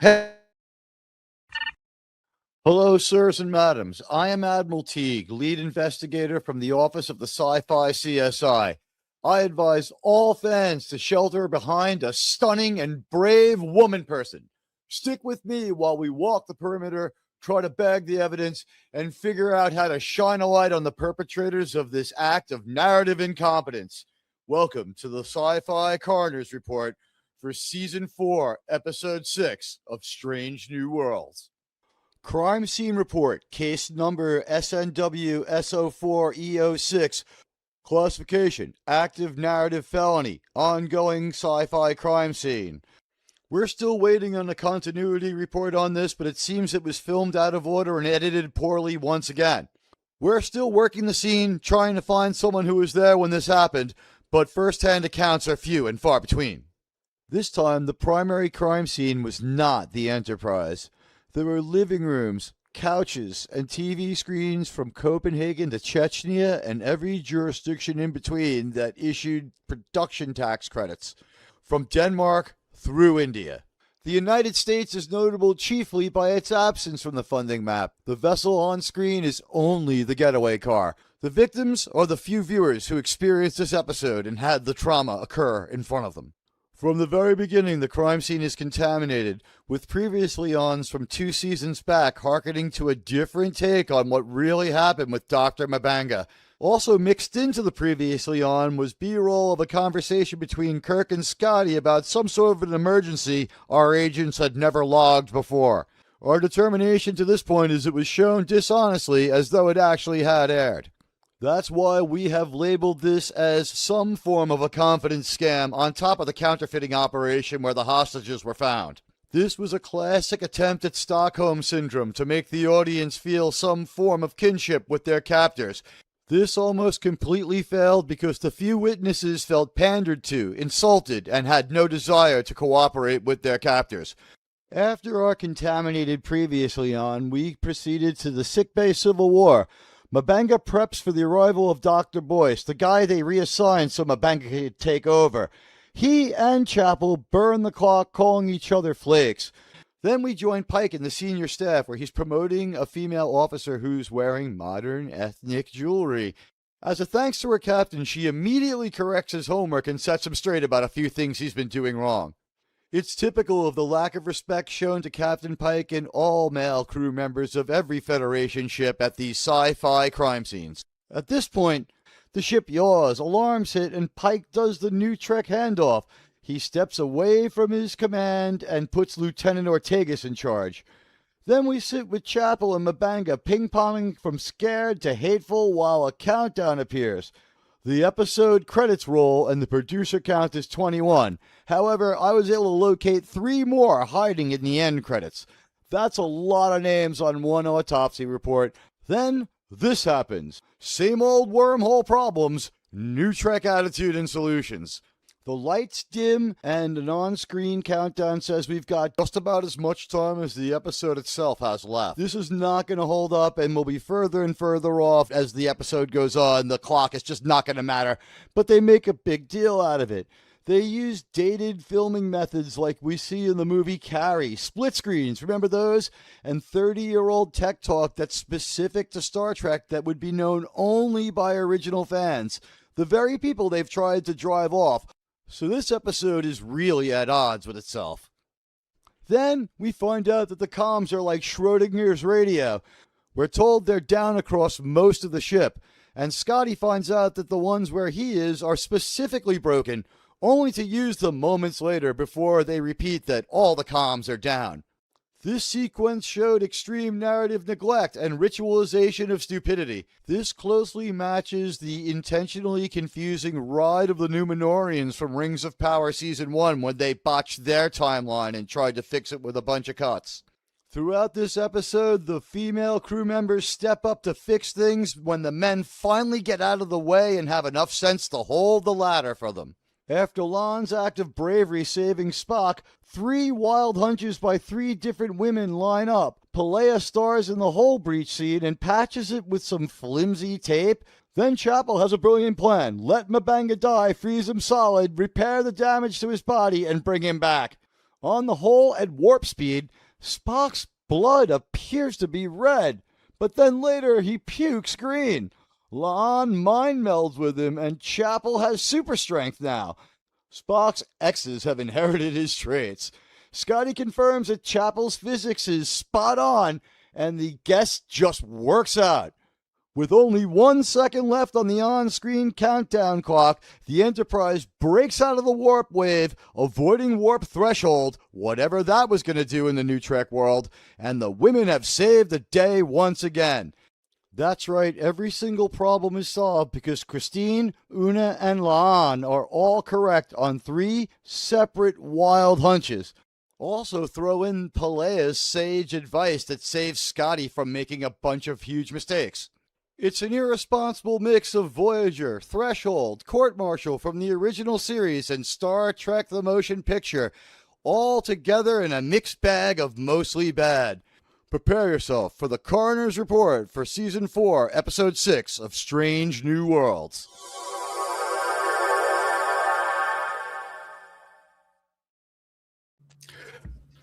Hey, hello, sirs and madams. I am Admiral Teag, lead investigator from the office of the SciFi CSI. I advise all fans to shelter behind a stunning and brave woman person. Stick with me while we walk the perimeter, try to bag the evidence, and figure out how to shine a light on the perpetrators of this act of narrative incompetence. Welcome to the Sci-Fi Coroner's Report for Season 4, Episode 6 of Strange New Worlds. Crime Scene Report, Case Number SNW SO4EO6, Classification, Active Narrative Felony, Ongoing Sci-Fi Crime Scene. We're still waiting on a continuity report on this, but it seems it was filmed out of order and edited poorly once again. We're still working the scene, trying to find someone who was there when this happened, but first-hand accounts are few and far between. This time, the primary crime scene was not the Enterprise. There were living rooms, couches, and TV screens from Copenhagen to Chechnya and every jurisdiction in between that issued production tax credits, from Denmark through India. The United States is notable chiefly by its absence from the funding map. The vessel on screen is only the getaway car. The victims are the few viewers who experienced this episode and had the trauma occur in front of them. From the very beginning, the crime scene is contaminated, with previously ons from 2 seasons back hearkening to a different take on what really happened with Dr. Mabanga. Also mixed into the previously on was B-roll of a conversation between Kirk and Scotty about some sort of an emergency our agents had never logged before. Our determination to this point is it was shown dishonestly as though it actually had aired. That's why we have labeled this as some form of a confidence scam on top of the counterfeiting operation where the hostages were found. This was a classic attempt at Stockholm Syndrome to make the audience feel some form of kinship with their captors. This almost completely failed because the few witnesses felt pandered to, insulted, and had no desire to cooperate with their captors. After our contaminated previously on, we proceeded to the sickbay Civil War. Mabanga preps for the arrival of Dr. Boyce, the guy they reassigned so Mabanga could take over. He and Chapel burn the clock, calling each other flakes. Then we join Pike in the senior staff, where he's promoting a female officer who's wearing modern ethnic jewelry. As a thanks to her captain, she immediately corrects his homework and sets him straight about a few things he's been doing wrong. It's typical of the lack of respect shown to Captain Pike and all male crew members of every Federation ship at these sci-fi crime scenes. At this point, the ship yaws, alarms hit, and Pike does the NuTrek handoff. He steps away from his command and puts Lieutenant Ortegas in charge. Then we sit with Chapel and Mabanga ping-ponging from scared to hateful while a countdown appears. The episode credits roll and the producer count is 21. However, I was able to locate 3 more hiding in the end credits. That's a lot of names on one autopsy report. Then this happens. Same old wormhole problems, NuTrek attitude and solutions. The lights dim and an on-screen countdown says we've got just about as much time as the episode itself has left. This is not going to hold up and will be further and further off as the episode goes on. The clock is just not going to matter, but they make a big deal out of it. They use dated filming methods like we see in the movie Carrie, split screens, remember those? And 30-year-old tech talk that's specific to Star Trek that would be known only by original fans. The very people they've tried to drive off. So this episode is really at odds with itself. Then we find out that the comms are like Schrodinger's radio. We're told they're down across most of the ship, and Scotty finds out that the ones where he is are specifically broken, only to use them moments later before they repeat that all the comms are down. This sequence showed extreme narrative neglect and ritualization of stupidity. This closely matches the intentionally confusing Ride of the Numenorians from Rings of Power Season 1 when they botched their timeline and tried to fix it with a bunch of cuts. Throughout this episode, the female crew members step up to fix things when the men finally get out of the way and have enough sense to hold the ladder for them. After Lon's act of bravery saving Spock, 3 wild hunches by 3 different women line up. Pelea stars in the hull breach scene and patches it with some flimsy tape. Then Chapel has a brilliant plan. Let Mabanga die, freeze him solid, repair the damage to his body, and bring him back. On the whole, at warp speed, Spock's blood appears to be red, but then later he pukes green. La'an mind melds with him, and Chapel has super strength now. Spock's exes have inherited his traits. Scotty confirms that Chapel's physics is spot on, and the guest just works out. With only 1 second left on the on-screen countdown clock, the Enterprise breaks out of the warp wave, avoiding warp threshold, whatever that was going to do in the NuTrek world, and the women have saved the day once again. That's right, every single problem is solved because Christine, Una, and La'an are all correct on 3 separate wild hunches. Also throw in Pelea's sage advice that saves Scotty from making a bunch of huge mistakes. It's an irresponsible mix of Voyager, Threshold, Court Martial from the original series, and Star Trek the Motion Picture, all together in a mixed bag of mostly bad. Prepare yourself for the Coroner's Report for Season 4, Episode 6 of Strange New Worlds.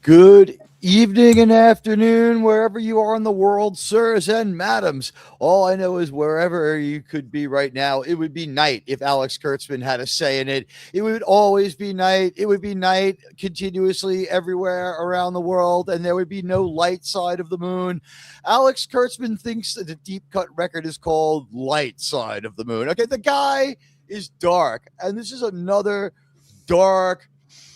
Good evening and afternoon, wherever you are in the world, sirs and madams. All I know is wherever you could be right now, it would be night if Alex Kurtzman had a say in it. It would always be night. It would be night continuously everywhere around the world, and there would be no light side of the moon. Alex Kurtzman thinks that the deep cut record is called Light Side of the Moon. Okay, the guy is dark, and this is another dark,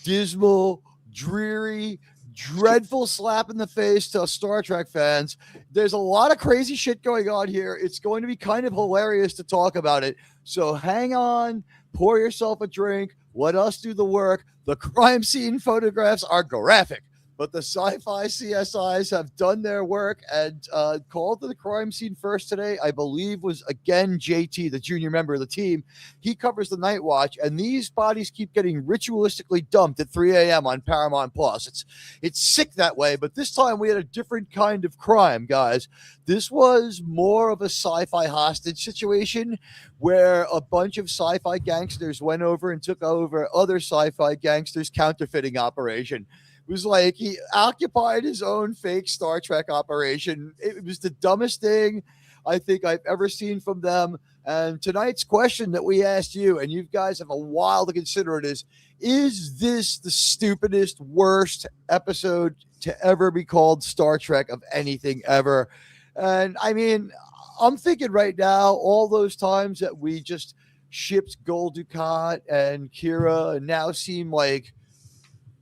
dismal, dreary, dreadful slap in the face to Star Trek fans. There's a lot of crazy shit going on here. It's going to be kind of hilarious to talk about it. So hang on, pour yourself a drink, let us do the work. The crime scene photographs are graphic, but the SciFi CSIs have done their work and called to the crime scene first today, I believe, was again JT, the junior member of the team. He covers the night watch, and these bodies keep getting ritualistically dumped at 3 a.m. on Paramount Plus. It's sick that way, but this time we had a different kind of crime, guys. This was more of a sci-fi hostage situation where a bunch of sci-fi gangsters went over and took over other sci-fi gangsters' counterfeiting operation. It was like he occupied his own fake Star Trek operation. It was the dumbest thing I think I've ever seen from them. And tonight's question that we asked you, and you guys have a while to consider it, is this the stupidest, worst episode to ever be called Star Trek of anything ever? And I mean, I'm thinking right now, all those times that we just shipped Gul Dukat and Kira and now seem like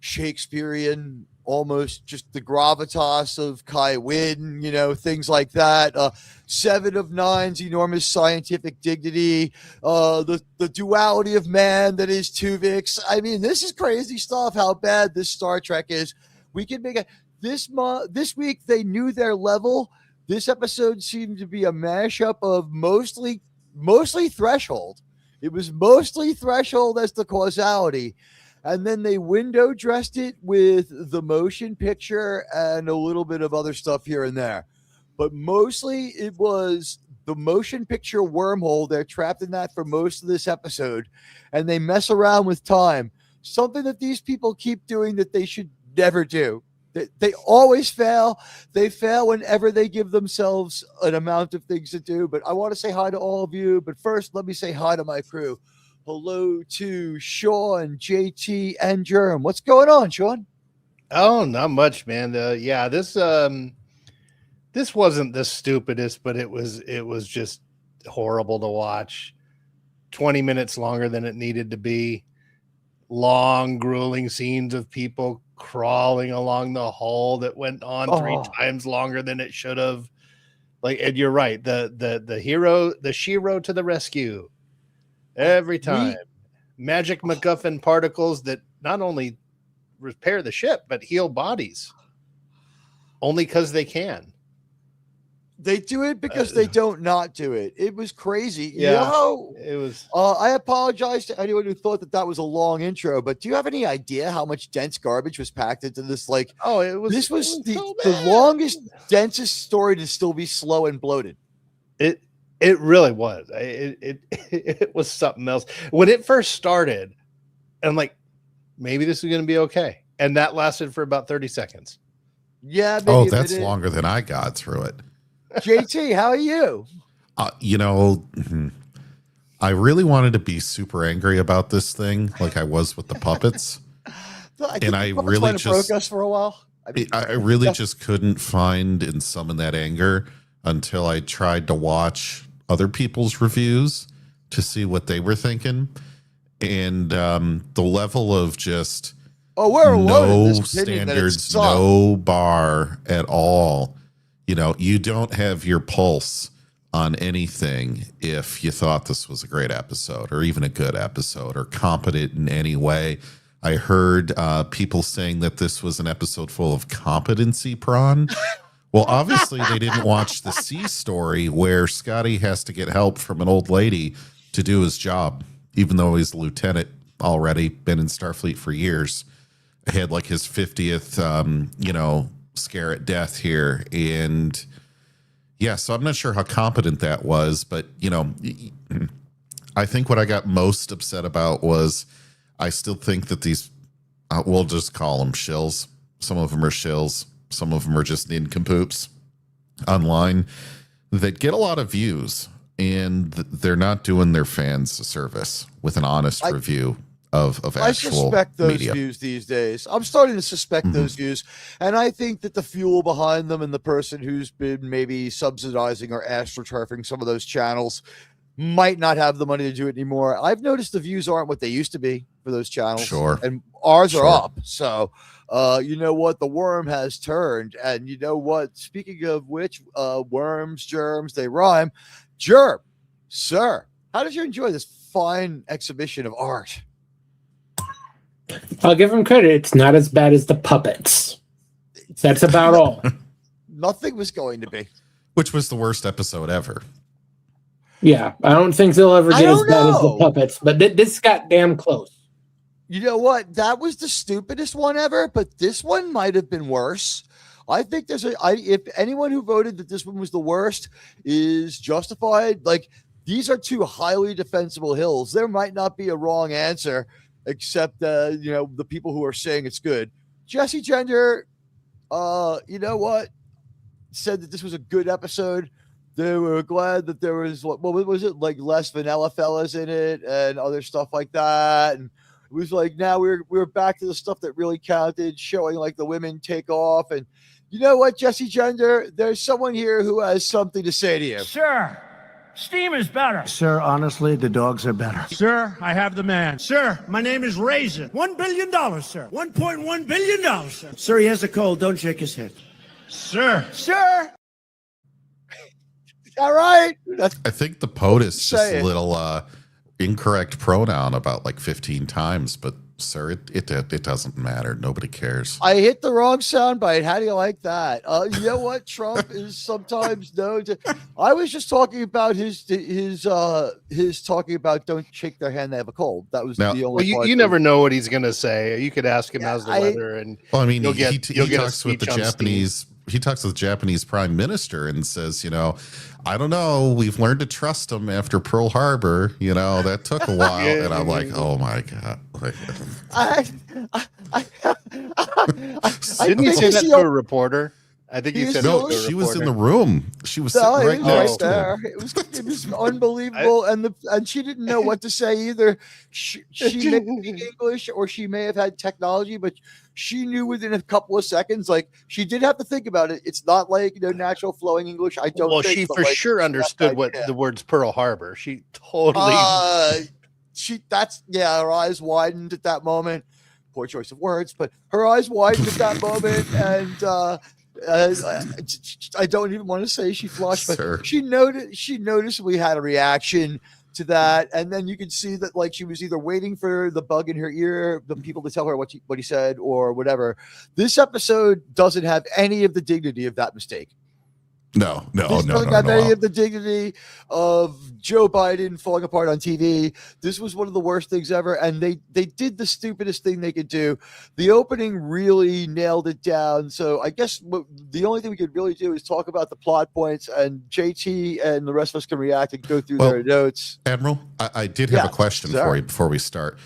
Shakespearean, almost just the gravitas of Kai Wynn, things like that. 7 of 9's enormous scientific dignity, the duality of man that is Tuvix. I mean, this is crazy stuff, how bad this Star Trek is. We can make this week they knew their level. This episode seemed to be a mashup of mostly Threshold. It was mostly Threshold as the causality. And then they window dressed it with the motion picture and a little bit of other stuff here and there. But mostly it was the motion picture Wormhole. They're trapped in that for most of this episode. And they mess around with time. Something that these people keep doing that they should never do. They always fail. They fail whenever they give themselves an amount of things to do. But I want to say hi to all of you. But first, let me say hi to my crew. Hello to Sean, JT, and Jerm. What's going on, Sean? Oh, not much, man. This wasn't the stupidest, but it was just horrible to watch. 20 minutes longer than it needed to be. Long, grueling scenes of people crawling along the hull that went on 3 times longer than it should have. And you're right. The hero, the Shiro to the rescue. Every time. Magic MacGuffin particles that not only repair the ship, but heal bodies. Only because they can. They do it because they don't not do it. It was crazy. Yeah, it was. I apologize to anyone who thought that was a long intro, but do you have any idea how much dense garbage was packed into this? This was the longest, densest story to still be slow and bloated. It really was. It was something else. When it first started, I'm like, maybe this is going to be okay. and that lasted for about 30 seconds. Yeah. Maybe Oh, a that's minute. longer than I got through it. JT, how are you? I really wanted to be super angry about this thing, like I was with the puppets. I really just broke us for a while. I really just couldn't find and summon that anger until I tried to watch other people's reviews to see what they were thinking. And the level of just no standards, no bar at all. You don't have your pulse on anything if you thought this was a great episode or even a good episode or competent in any way. I heard people saying that this was an episode full of competency prawn. Well, obviously they didn't watch the C story where Scotty has to get help from an old lady to do his job, even though he's a lieutenant already, been in Starfleet for years. Had like his 50th, scare at death here. And yeah, so I'm not sure how competent that was, but, I think what I got most upset about was I still think that these, we'll just call them shills. Some of them are shills. Some of them are just nincompoops online that get a lot of views, and they're not doing their fans a service with an honest review of actual I suspect those media. views these days. I'm starting to suspect those views, and I think that the fuel behind them and the person who's been maybe subsidizing or astroturfing some of those channels might not have the money to do it anymore. I've noticed the views aren't what they used to be for those channels. Sure. And ours are up. So, you know what? The worm has turned. And you know what? Speaking of which, worms, germs, they rhyme. Germ, sir, how did you enjoy this fine exhibition of art? I'll give him credit. It's not as bad as the puppets. That's about all. Nothing was going to be. Which was the worst episode ever. Yeah, I don't think they'll ever get as bad as the puppets, but this got damn close. You know what? That was the stupidest one ever, but this one might have been worse. I think if anyone who voted that this one was the worst is justified, like these are two highly defensible hills. There might not be a wrong answer, except the people who are saying it's good. Jesse Gender, you know what? Said that this was a good episode. They were glad that there was what was it, like less vanilla fellas in it and other stuff like that. And it was like now we're back to the stuff that really counted, showing like the women take off. And you know what, Jesse Gender, there's someone here who has something to say to you. Sir, steam is better. Sir, honestly, the dogs are better. Sir, I have the man. Sir, my name is Raisin. $1 billion, sir. $1.1 billion, sir. Sir, he has a cold. Don't shake his head. Sir. All right. I think the POTUS just a little incorrect pronoun about like 15 times, but sir, it doesn't matter. Nobody cares. I hit the wrong soundbite. How do you like that? You know what? Trump is sometimes known to. I was just talking about his talking about don't shake their hand, they have a cold. That was the only. Well, you never know what he's going to say. You could ask him how's the weather, and well, I mean, he talks with the Japanese. He talks to the Japanese prime minister and says, I don't know. We've learned to trust him after Pearl Harbor. That took a while. And I'm like, oh my God. Didn't he say that to a reporter? I think he said no. She was in the room. She was sitting right next to him. It was unbelievable, and she didn't know what to say either. She may speak English or she may have had technology, but she knew within a couple of seconds. Like she did have to think about it. It's not like natural flowing English. I don't. Well, think, she for sure understood what the words Pearl Harbor. She totally. Her eyes widened at that moment. Poor choice of words, but her eyes widened at that moment, and. I don't even want to say she flushed, but she noticed we had a reaction to that, and then you could see that like she was either waiting for the bug in her ear, the people to tell her what he said or whatever. This episode doesn't have any of the dignity of that mistake. No. Doesn't have any of the dignity of Joe Biden falling apart on TV. This was one of the worst things ever, and they did the stupidest thing they could do. The opening really nailed it down. So I guess the only thing we could really do is talk about the plot points, and JT and the rest of us can react and go through their notes. Admiral, I did have a question for you before we start.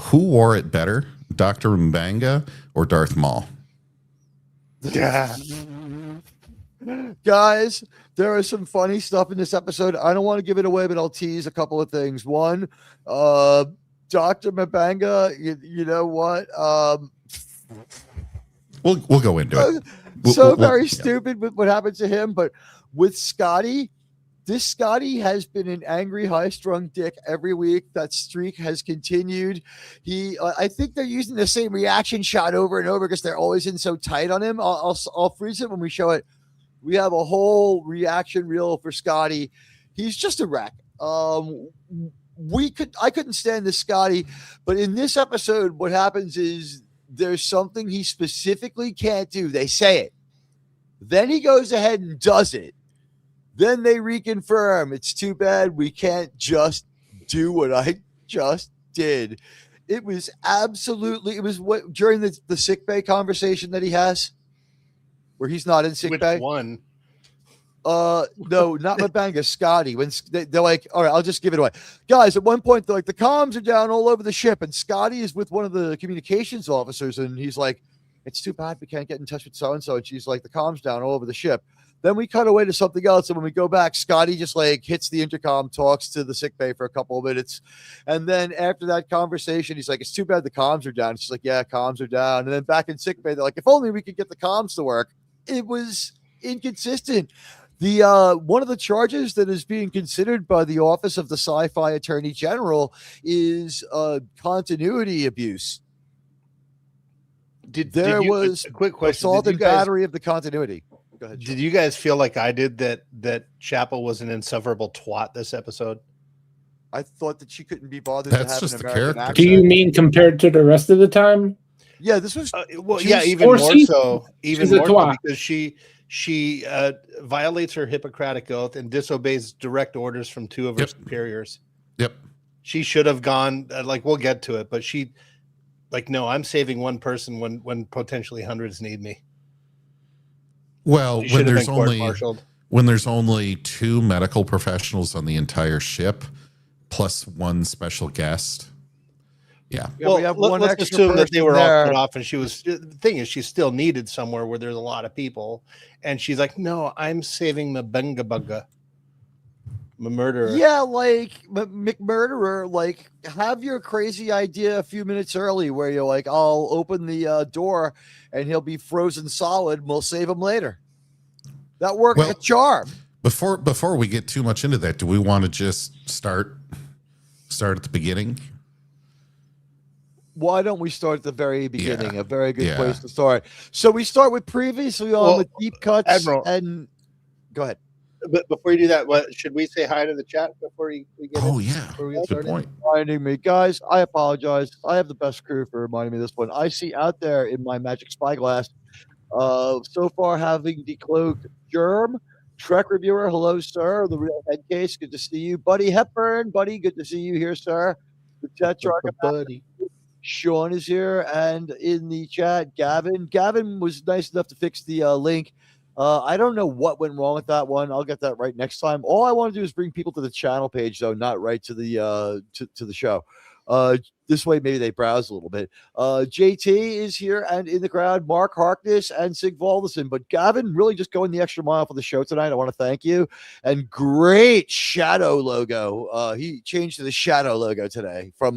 Who wore it better, Dr. Mbanga or Darth Maul? Yeah. Guys, there is some funny stuff in this episode. I don't want to give it away, but I'll tease a couple of things. One, Dr. Mbanga, you know what? We'll go into it. Very stupid with what happened to him, but with Scotty, this Scotty has been an angry, high-strung dick every week. That streak has continued. I think they're using the same reaction shot over and over because they're always in so tight on him. I'll freeze it when we show it. We have a whole reaction reel for Scotty. He's just a wreck. I couldn't stand this Scotty, but in this episode, what happens is there's something he specifically can't do. They say it. Then he goes ahead and does it. Then they reconfirm. It's too bad we can't just do what I just did. It was what during the sickbay conversation that he has, where he's not in sickbay. Which one? No, not Mbanga, Scotty. When they're like, all right, I'll just give it away. Guys, at one point, they're like, the comms are down all over the ship, and Scotty is with one of the communications officers, and he's like, it's too bad we can't get in touch with so-and-so. And she's like, the comms down all over the ship. Then we cut away to something else, and when we go back, Scotty just like hits the intercom, talks to the sickbay for a couple of minutes, and then after that conversation, he's like, "It's too bad the comms are down." She's like, "Yeah, comms are down." And then back in sickbay, they're like, "If only we could get the comms to work." It was inconsistent. The one of the charges that is being considered by the Office of the Sci-Fi Attorney General is continuity abuse. There was a quick question? assault and battery of the continuity. Go ahead, did you guys feel like I did that Chapel was an insufferable twat this episode? I thought that she couldn't be bothered That's to have just an the American character. accent. Do you mean compared to the rest of the time? Yeah, this was Even more so. Even she's a more so twat. because she violates her Hippocratic oath and disobeys direct orders from two of her superiors. Yep. She should have gone. We'll get to it, but she, no, I'm saving one person when potentially hundreds need me. Well, She when should have there's been only court-martialed. when there's only 2 medical professionals on the entire ship, plus 1 special guest. Yeah. Well, we have one let's extra assume that they person were all there. cut off, and she was. The thing is, she's still needed somewhere where there's a lot of people, and she's like, "No, I'm saving my bunga, my murderer." Yeah, like McMurderer, like have your crazy idea a few minutes early where you're like, I'll open the door and he'll be frozen solid and we'll save him later. That worked like a charm. Before we get too much into that, do we want to just start at the beginning? Why don't we start at the very beginning? Yeah. A very good place to start. So we start with previously on the deep cuts. Admiral, and go ahead. But before you do that, what should we say hi to the chat before we get? Before we get Good started? point. Reminding me, guys, I apologize. I have the best crew for reminding me of this one. I see out there in my magic spyglass, so far having decloaked Germ, Trek reviewer. Hello, sir. The real head case. Good to see you, Buddy Hepburn. Buddy, good to see you here, sir. The Tetrarch, Buddy. Sean is here, and in the chat, Gavin. Gavin was nice enough to fix the link. I don't know what went wrong with that one. I'll get that right next time. All I want to do is bring people to the channel page, though, not right to the to the show. This way, maybe they browse a little bit. JT is here and in the crowd. Mark Harkness and Sig Valdeson. But Gavin, really just going the extra mile for the show tonight. I want to thank you. And great shadow logo. He changed to the shadow logo today from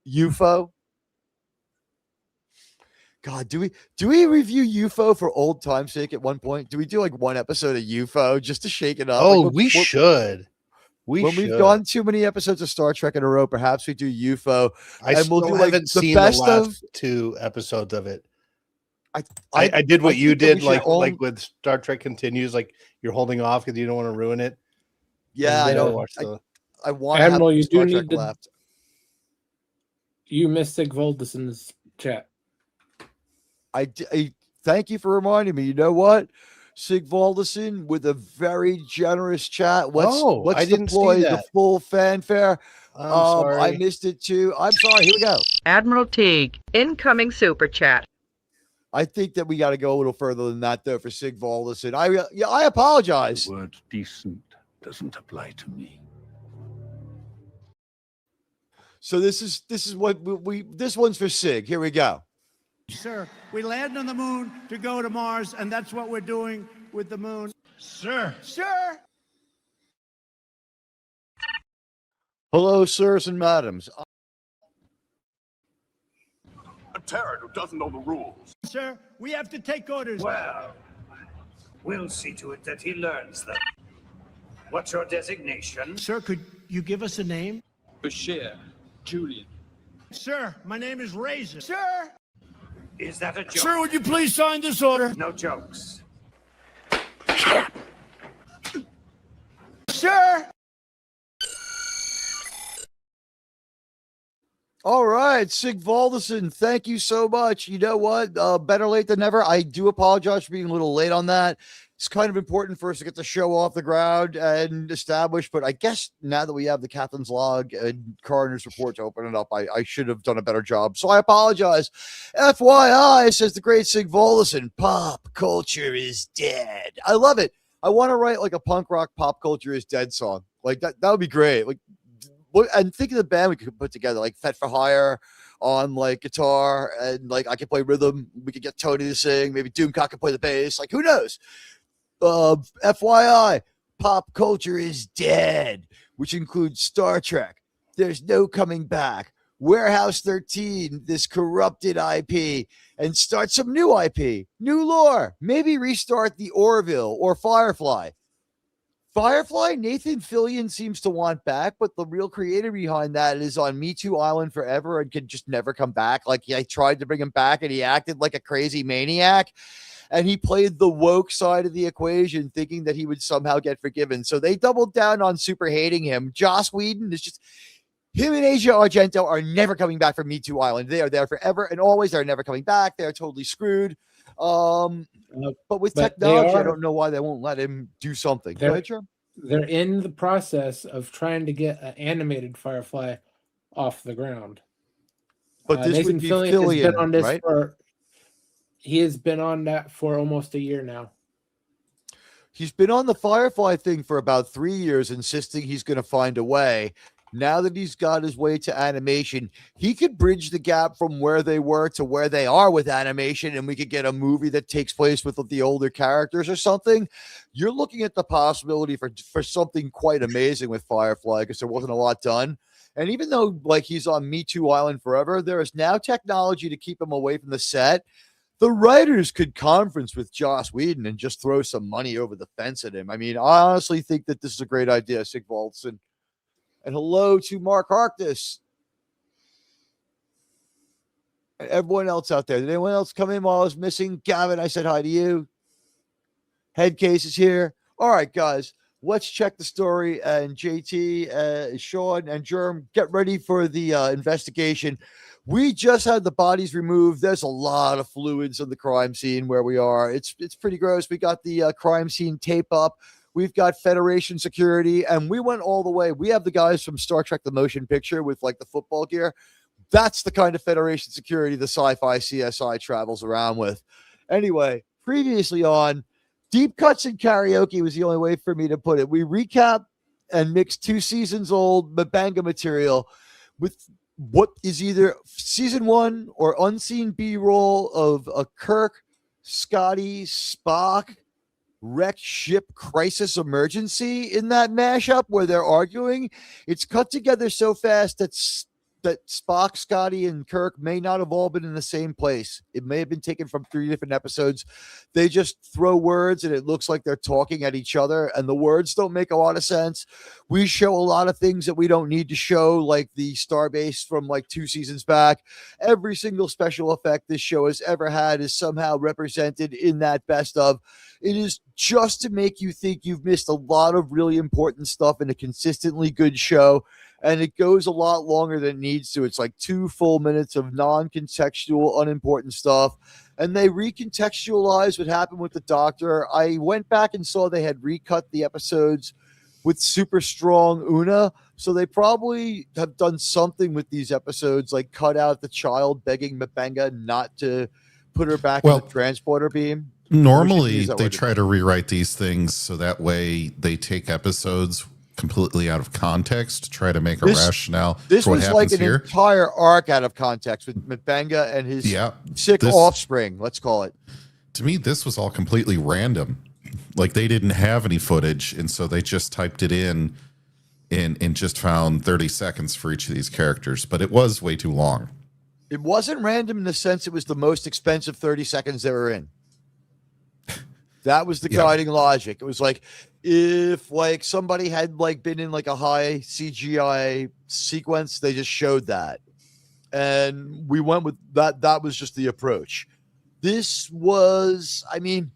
UFO. God, do we review UFO for old time's sake at one point? Do we do like one episode of UFO just to shake it up? Oh, like, we should. We've gone too many episodes of Star Trek in a row, perhaps we do UFO. And we'll do haven't seen the last 2 episodes of it. I did what you did, like with Star Trek Continues, like you're holding off because you don't want to ruin it. Yeah, I don't. watch the. I want Admiral, you Star do Trek need to. left. You missed Sig Voldus in this chat. I thank you for reminding me. You know what? Sig Valdeson with a very generous chat. Let's I didn't deploy see the that. full fanfare. I'm sorry. I missed it too. I'm sorry. Here we go. Admiral Teag, incoming super chat. I think that we got to go a little further than that, though, for Sig Valdeson. I apologize. The word decent doesn't apply to me. So this is what this one's for Sig. Here we go. Sir, we land on the moon to go to Mars, and that's what we're doing with the moon. Sir. Sir. Hello, sirs and madams. A Terran who doesn't know the rules. Sir, we have to take orders. Well, we'll see to it that he learns them. What's your designation? Sir, could you give us a name? Bashir, Julian. Sir, my name is Razor. Sir. Is that a joke? Sir, would you please sign this order? No jokes. Sir. All right, Sig Valdeson, thank you so much. You know what? Better late than never. I do apologize for being a little late on that. It's kind of important for us to get the show off the ground and established, but I guess now that we have the captain's log and coroner's report to open it up, I should have done a better job. So I apologize. FYI, says the great Sig Valdeson, pop culture is dead. I love it. I want to write like a punk rock pop culture is dead song. Like that would be great. Like, and think of the band we could put together, like Fet for Hire on like guitar, and like I could play rhythm. We could get Tony to sing. Maybe Doomcock could play the bass. Like, who knows? FYI, pop culture is dead, which includes Star Trek. There's no coming back. Warehouse 13, this corrupted IP, and start some new IP, new lore. Maybe restart the Orville or Firefly. Firefly, Nathan Fillion seems to want back, but the real creator behind that is on Me Too Island forever and can just never come back. Like, I tried to bring him back and he acted like a crazy maniac, and he played the woke side of the equation thinking that he would somehow get forgiven. So they doubled down on super hating him. Joss Whedon is just, him and Asia Argento are never coming back from Me Too Island. They are there forever and always. They're never coming back. They're totally screwed. But with technology, I don't know why they won't let him do something. Go ahead, Jerm. They're in the process of trying to get an animated Firefly off the ground. But this Nathan would be Fillion Fillion, has been on this right? He has been on that for almost a year now. He's been on the Firefly thing for about 3 years, insisting he's going to find a way. Now that he's got his way to animation, he could bridge the gap from where they were to where they are with animation, and we could get a movie that takes place with the older characters or something. You're looking at the possibility for something quite amazing with Firefly, because there wasn't a lot done. And even though like he's on Me Too Island forever, there is now technology to keep him away from the set. The writers could conference with Joss Whedon and just throw some money over the fence at him. I mean, I honestly think that this is a great idea, Sig Valdeson. And hello to Mark Harkness and everyone else out there. Did anyone else come in while I was missing? Gavin, I said hi to you. Headcase is here. All right, guys, let's check the story. And JT, Sean, and Germ, get ready for the investigation. We just had the bodies removed. There's a lot of fluids in the crime scene where we are. It's pretty gross. We got the crime scene tape up. We've got Federation security, and we went all the way. We have the guys from Star Trek The Motion Picture with like the football gear. That's the kind of Federation security the SciFi CSI travels around with. Anyway, previously on Deep Cuts and Karaoke was the only way for me to put it. We recap and mix 2 seasons old Mabanga material with what is either season 1 or unseen B-roll of a Kirk, Scotty, Spock, wrecked ship crisis emergency in that mashup where they're arguing. It's cut together so fast that Spock, Scotty, and Kirk may not have all been in the same place. It may have been taken from 3 different episodes. They just throw words and it looks like they're talking at each other, and the words don't make a lot of sense. We show a lot of things that we don't need to show, like the starbase from like 2 seasons back. Every single special effect this show has ever had is somehow represented in that best of. It is just to make you think you've missed a lot of really important stuff in a consistently good show. And it goes a lot longer than it needs to. It's like 2 full minutes of non-contextual, unimportant stuff. And they recontextualize what happened with the Doctor. I went back and saw they had recut the episodes with super strong Una. So they probably have done something with these episodes, like cut out the child begging Mabanga not to put her back in the transporter beam. Normally, they try to rewrite these things so that way they take episodes completely out of context to try to make a rationale This for what was happens like an here. entire arc out of context with Mbenga and his sick offspring, let's call it. To me, this was all completely random. Like they didn't have any footage, and so they just typed it in and just found 30 seconds for each of these characters, but it was way too long. It wasn't random in the sense it was the most expensive 30 seconds they were in. That was the guiding logic. It was like if like somebody had like been in like a high CGI sequence, they just showed that. And we went with that. That was just the approach. This was, I mean,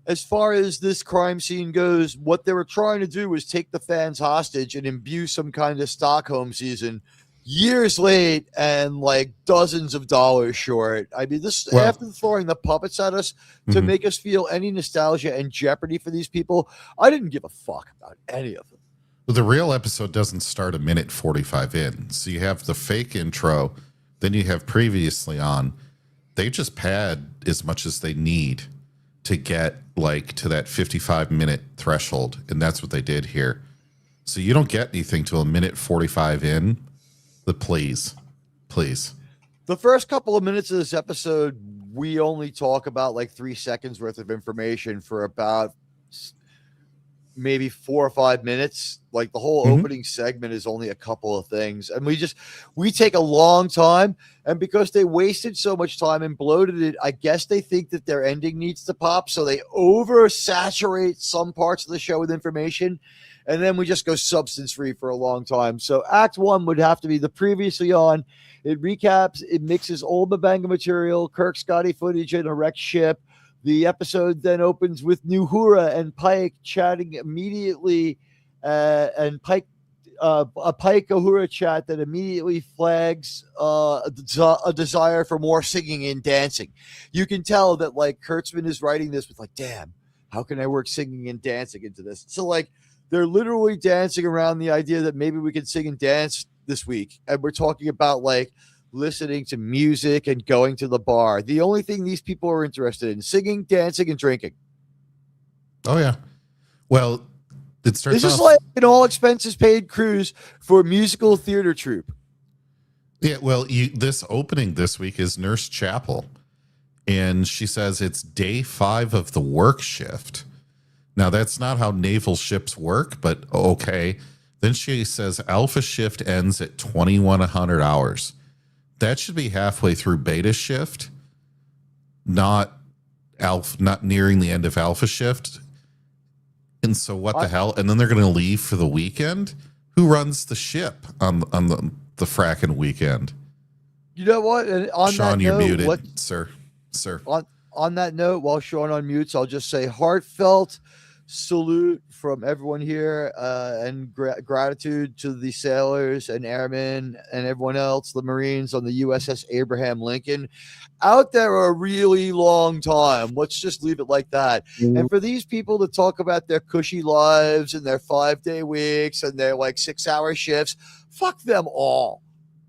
as far as this crime scene goes, what they were trying to do was take the fans hostage and imbue some kind of Stockholm season years late and like dozens of dollars short. I mean, this after throwing the puppets at us to make us feel any nostalgia and jeopardy for these people, I didn't give a fuck about any of them. Well, the real episode doesn't start a minute 45 in. So you have the fake intro, then you have previously on. They just pad as much as they need to get like to that 55-minute threshold, and that's what they did here. So you don't get anything till a minute 45 in. But please. The first couple of minutes of this episode, we only talk about like 3 seconds worth of information for about maybe 4 or 5 minutes. Like the whole opening segment is only a couple of things, and we take a long time. And because they wasted so much time and bloated it, I guess they think that their ending needs to pop, so they oversaturate some parts of the show with information, and then we just go substance free for a long time. So Act 1 would have to be the previously on. It recaps, it mixes old Mbenga material, Kirk Scotty footage, and a wrecked ship. The episode then opens with Uhura and Pike chatting immediately, and Pike a Pike Uhura chat that immediately flags a desire for more singing and dancing. You can tell that like Kurtzman is writing this with like, damn, how can I work singing and dancing into this? So like they're literally dancing around the idea that maybe we can sing and dance this week, and we're talking about like listening to music and going to the bar. The only thing these people are interested in: singing, dancing, and drinking. Oh yeah. Well, it starts. This is like an all expenses paid cruise for a musical theater troupe. Yeah. Well, this opening this week is Nurse Chapel, and she says it's day 5 of the work shift. Now that's not how naval ships work, but okay. Then she says alpha shift ends at 2100 hours. That should be halfway through beta shift, not nearing the end of alpha shift. And so what the hell? And then they're going to leave for the weekend? Who runs the ship on the fracking weekend? You know what? And on Sean, that you're note, muted, sir. On that note, while Sean unmutes, I'll just say heartfelt salute from everyone here, and gratitude to the sailors and airmen and everyone else, the Marines on the USS Abraham Lincoln, out there a really long time. Let's just leave it like that. And for these people to talk about their cushy lives and their 5-day weeks and their like 6-hour shifts, fuck them all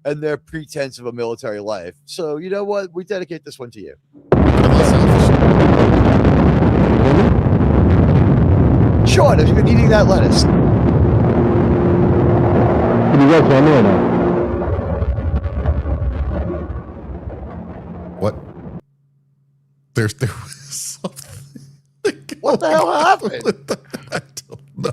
and their pretense of a military life. So you know what? We dedicate this one to you. Sean, have you been eating that lettuce? Can you guys hear me or no? What? There was something. What the hell happened? I don't know.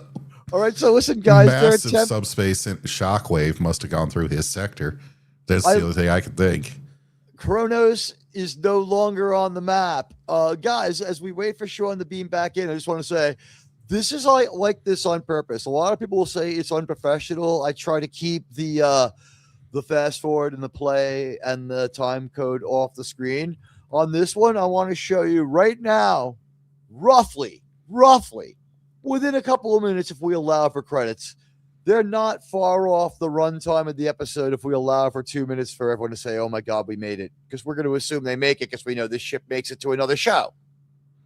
All right, so listen, guys. Massive subspace shockwave must have gone through his sector. That's the only thing I can think. Kronos is no longer on the map. Guys, as we wait for Sean to beam back in, I just want to say, this is like this on purpose. A lot of people will say it's unprofessional. I try to keep the fast forward and the play and the time code off the screen. On this one, I want to show you right now, roughly, within a couple of minutes, if we allow for credits. They're not far off the runtime of the episode if we allow for 2 minutes for everyone to say, oh my God, we made it. Because we're going to assume they make it because we know this ship makes it to another show.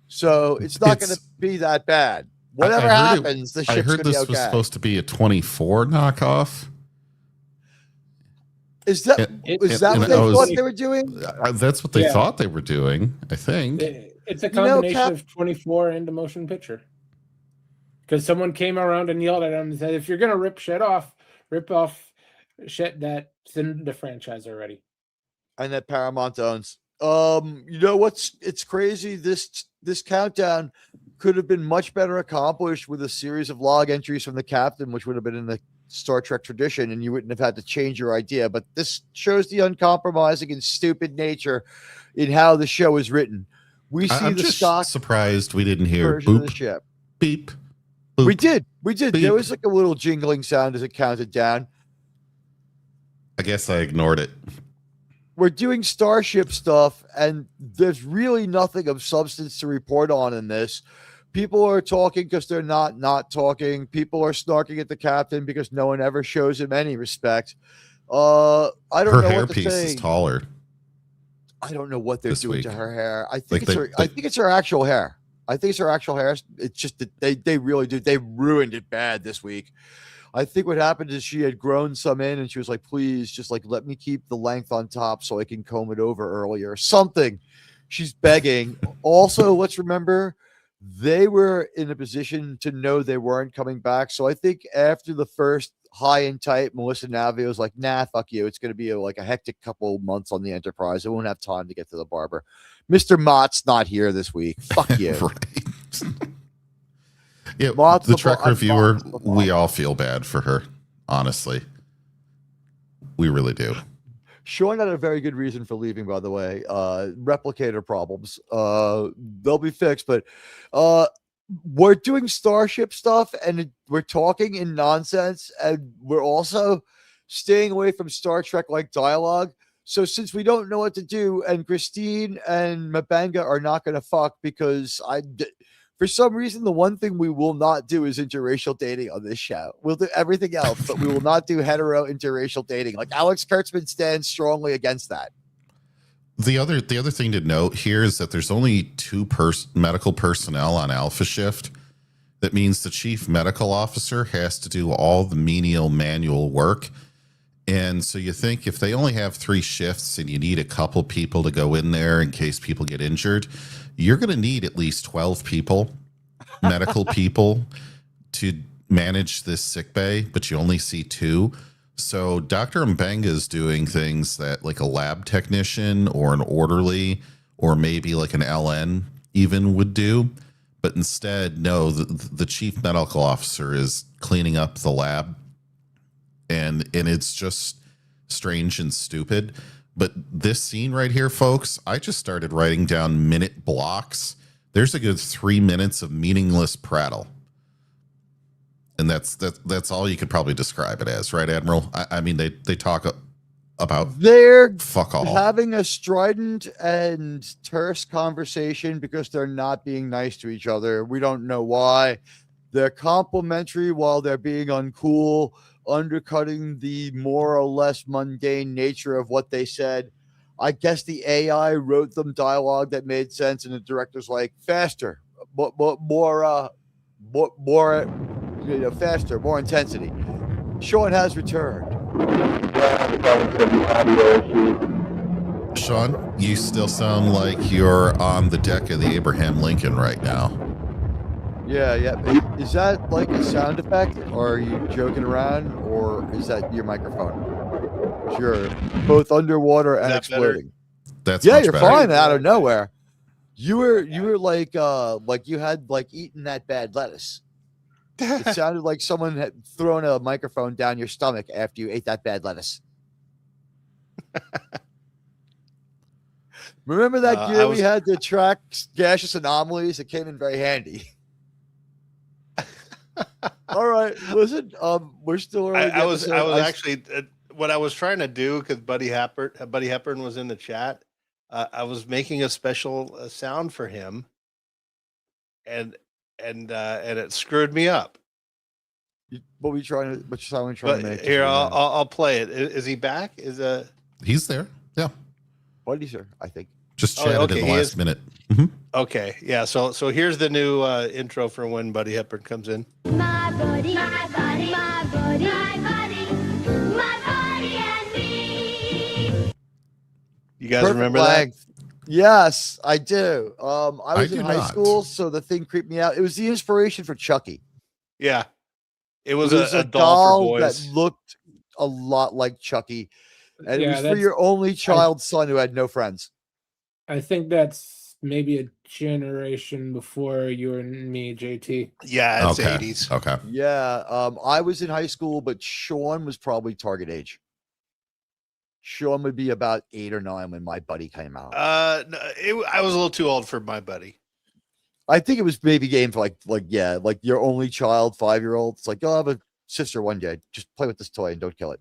So it's not going to be that bad. Whatever happens, the ship's going to be okay. I heard this was supposed to be a 24 knockoff. Is that what they thought they were doing? That's what they thought they were doing, I think. It's a combination of 24 and a motion picture. because someone came around and yelled at him and said, "If you're gonna rip off shit that's in the franchise already." And that Paramount owns. You know what's it's crazy. This countdown could have been much better accomplished with a series of log entries from the captain, which would have been in the Star Trek tradition, and you wouldn't have had to change your idea. But this shows the uncompromising and stupid nature in how the show is written. We see I'm the just stock surprised we didn't hear version of the boop, ship. beep, boop. We did. Beep. There was like a little jingling sound as it counted down. I guess I ignored it. We're doing Starship stuff, and there's really nothing of substance to report on in this. People are talking because they're not talking. People are snarking at the captain because no one ever shows him any respect. I don't Her know what to hairpiece say. is taller. I don't know what they're this doing week. to her hair. I think Like it's her. I think it's her actual hair. I think it's her actual hair. It's just that they really do. They ruined it bad this week. I think what happened is she had grown some in, and she was like, "Please, just like let me keep the length on top so I can comb it over earlier." Something. She's begging. Also, let's remember they were in a position to know they weren't coming back. So I think after the first high and tight, Melissa Navia was like, "Nah, fuck you. It's going to be like a hectic couple months on the Enterprise. I won't have time to get to the barber." Mr. Mott's not here this week. Fuck you. Right. Yeah, Mott's the the Trek bo- I'm reviewer, Mott's the boss. we all feel bad for her. Honestly, we really do. Sean had a very good reason for leaving, by the way. Replicator problems. They'll be fixed, but we're doing Starship stuff and we're talking in nonsense, and we're also staying away from Star Trek like dialogue. So since we don't know what to do, and Christine and Mabanga are not going to fuck because for some reason, the one thing we will not do is interracial dating on this show. We'll do everything else, but we will not do hetero interracial dating. Like Alex Kurtzman stands strongly against that. The other thing to note here is that there's only two medical personnel on Alpha Shift. That means the chief medical officer has to do all the menial manual work. And so you think if they only have 3 shifts and you need a couple people to go in there in case people get injured, you're going to need at least 12 people, medical people, to manage this sick bay, but you only see 2. So Dr. Mbenga is doing things that like a lab technician or an orderly or maybe like an LN even would do. But instead, no, the chief medical officer is cleaning up the lab. And it's just strange and stupid. But this scene right here, folks, I just started writing down minute blocks. There's a good 3 minutes of meaningless prattle. And that's all you could probably describe it as, right, Admiral? I mean, they talk about They're fuck all. having a strident and terse conversation because they're not being nice to each other. We don't know why. They're complimentary while they're being uncool, undercutting the more or less mundane nature of what they said. I guess the AI wrote them dialogue that made sense, and the director's like, faster, more, faster, more intensity. Sean has returned. Sean, you still sound like you're on the deck of the Abraham Lincoln right now. Yeah. Is that like a sound effect, or are you joking around, or is that your microphone? You're both underwater and exploding. That's Yeah, much you're better. fine out of nowhere. You were like you had like eaten that bad lettuce. It sounded like someone had thrown a microphone down your stomach after you ate that bad lettuce. Remember that gear we had to track gaseous anomalies? It came in very handy. All right, listen. We're still early. I was actually what I was trying to do, because Buddy Hepburn was in the chat. I was making a special sound for him, and it screwed me up. What sound are we trying to make? Here, I'll play it. Is he back? He's there? Yeah. Buddy, sir, I think. Just chatted in the last minute. Okay, yeah. So here's the new intro for when Buddy Hepburn comes in. My buddy, my buddy, my buddy, my buddy, my buddy and me. You guys Perfect remember length. Yes, I do. I was I in do high not. school, so the thing creeped me out. It was the inspiration for Chucky. Yeah. It was, It was a a doll for doll that boys. looked a lot like Chucky, and it Yeah, was for that's- your only child's son who had no friends. I think that's maybe a generation before you and me, JT. Yeah, it's Okay. 80s. Okay. Yeah, I was in high school, but Sean was probably target age. Sean would be about 8 or 9 when my buddy came out. No, I was a little too old for my buddy. I think it was maybe game for like your only child, 5-year-old. It's like, you'll have a sister one day. Just play with this toy and don't kill it.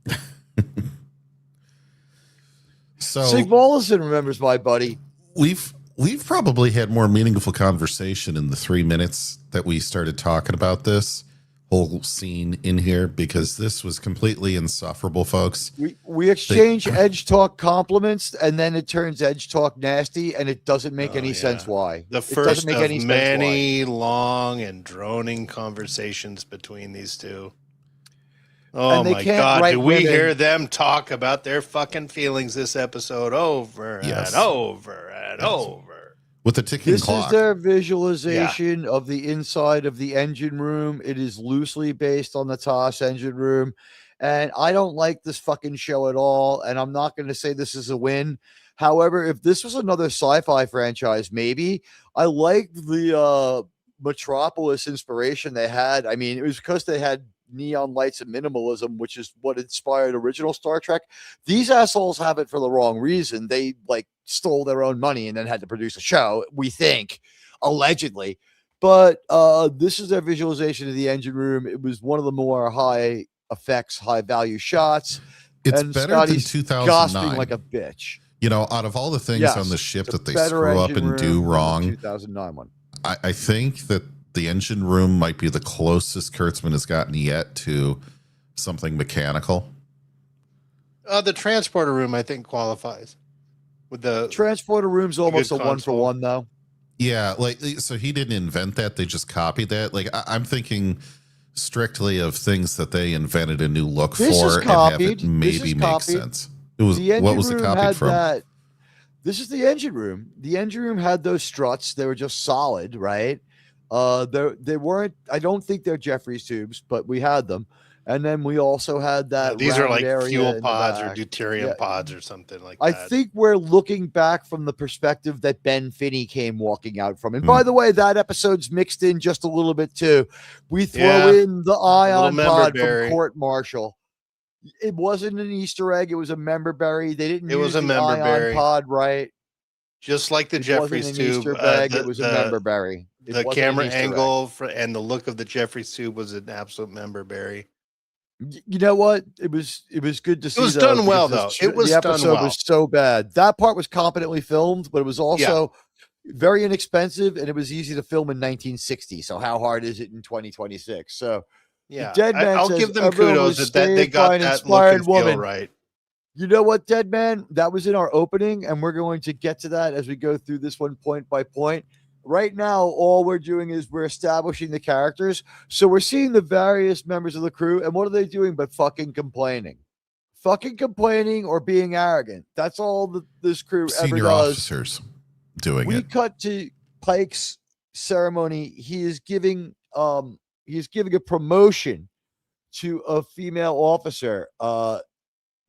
So Sig Mollison remembers my buddy. we've probably had more meaningful conversation in the 3 minutes that we started talking about this whole scene in here, because this was completely insufferable, folks. We exchange edge talk compliments, and then it turns edge talk nasty, and it doesn't make any sense why. The It first doesn't make of any sense why. many long and droning conversations between these two. Oh And they my can't God. write Do we women. hear them talk about their fucking feelings this episode over Yes. and over and over? With the ticking This clock. is their visualization of the inside of the engine room. It is loosely based on the TOS engine room. And I don't like this fucking show at all. And I'm not going to say this is a win. However, if this was another sci-fi franchise, maybe. I like the Metropolis inspiration they had. I mean, it was because they had neon lights and minimalism, which is what inspired original Star Trek. These assholes have it for the wrong reason. They like stole their own money and then had to produce a show, we think, allegedly. But this is their visualization of the engine room. It was one of the more high effects, high value shots. It's and better Scotty's than gosping 2009. like a bitch. You know, out of all the things Yes, on the ship it's a that they better screw up engine and do room than the wrong, 2009 one. I think that the engine room might be the closest Kurtzman has gotten yet to something mechanical. The transporter room, I think, qualifies. With the Transporter room's almost a good 1-for-1 though. Yeah, like, so he didn't invent that; they just copied that. Like, I'm thinking strictly of things that they invented a new look This is for and have copied. it This maybe is make copied. sense. It was The engine what was it room copied had from? that. This is the engine room. The engine room had those struts. They were just solid, right? They weren't. I don't think they're Jeffries tubes, but we had them. And then we also had that. these are rounded like area in fuel the pods or back. deuterium Yeah. pods or something like I that. think we're looking back from the perspective that Ben Finney came walking out from. And by the way, that episode's mixed in just a little bit too. We throw Yeah. in the ion member pod berry. from Court Martial. It wasn't an Easter egg. It was a member berry. They didn't It use was a the member ion berry. pod right. Just like the It Jeffries wasn't an tube. Easter egg. It was a member berry. It The wasn't an camera Easter egg. angle and the look of the Jeffries tube was an absolute member berry. You know what? It was good to see. It was though, done well, because though. It was the done episode well. was so bad. That part was competently filmed, but it was also very inexpensive, and it was easy to film in 1960. So how hard is it in 2026? So Yeah, Dead Man I'll says, give them "Everyone kudos was that they saved by got an that look inspired and feel woman." right. You know what, Dead Man? That was in our opening, and we're going to get to that as we go through this one point by point. Right now, all we're doing is we're establishing the characters. So we're seeing the various members of the crew, and what are they doing but fucking complaining? Fucking complaining or being arrogant. That's all that this crew Senior ever does. officers doing We it. cut to Pike's ceremony. He is giving a promotion to a female officer.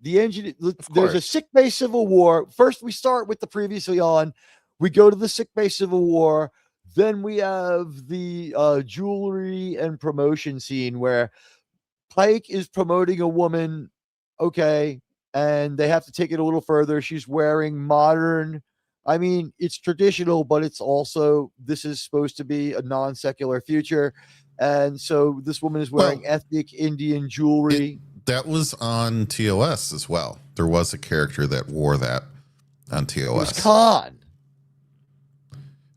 There's a sickbay civil war. First, we start with the previously on. We go to the sickbay civil war. Then we have the jewelry and promotion scene where Pike is promoting a woman. Okay. And they have to take it a little further. She's wearing modern. I mean, it's traditional, but it's also, this is supposed to be a non-secular future. And so this woman is wearing ethnic Indian jewelry. That was on TOS as well. There was a character that wore that on TOS. It was Khan.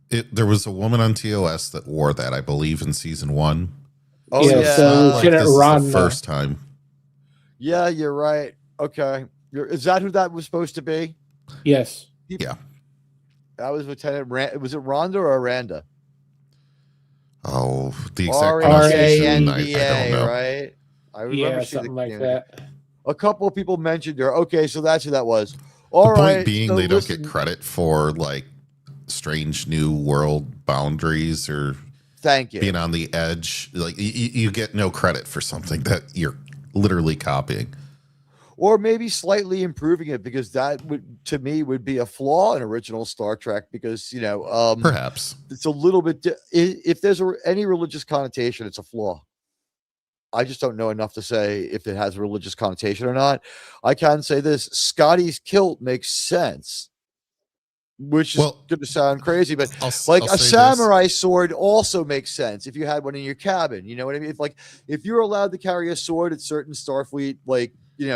There was a woman on TOS that wore that, I believe, in season 1. Oh, Yeah, yeah. so Like, Lieutenant this is the Ron, first time. Yeah, you're right. Okay. Is that who that was supposed to be? Yes. Yeah. That was Lieutenant Was it Rhonda or Randa? Oh, the exact R-A-N-D-A, pronunciation, I don't know. right? I remember Yeah, she something like that. A couple of people mentioned her. Okay, so that's who that was. All The right. point being, so they don't listen, get credit for like strange new world boundaries or Thank you. being on the edge. Like you get no credit for something that you're literally copying. Or maybe slightly improving it, because that would, to me, would be a flaw in original Star Trek, because, Perhaps. it's a little bit, if there's any religious connotation, it's a flaw. I just don't know enough to say if it has a religious connotation or not. I can say this: Scotty's kilt makes sense, which is going to sound crazy, but I'll a say this. samurai sword also makes sense if you had one in your cabin. You know what I mean? If you're allowed to carry a sword at certain Starfleet,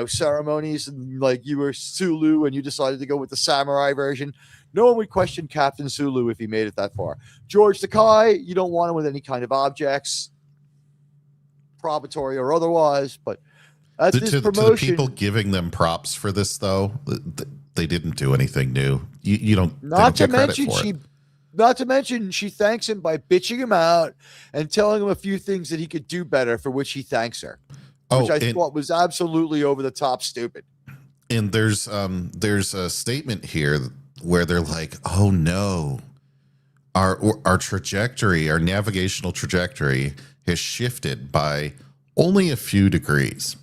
ceremonies, and like you were Sulu and you decided to go with the samurai version, no one would question Captain Sulu if he made it that far. George Takei, you don't want him with any kind of objects, probatory or otherwise, but at this to promotion, the people giving them props for this, though, they didn't do anything new. You don't. Not they to don't get credit mention for she, it. not to mention she thanks him by bitching him out and telling him a few things that he could do better, for which he thanks her, which I thought was absolutely over the top stupid. And there's a statement here where they're like, "Oh no, our trajectory, our navigational trajectory, has shifted by only a few degrees."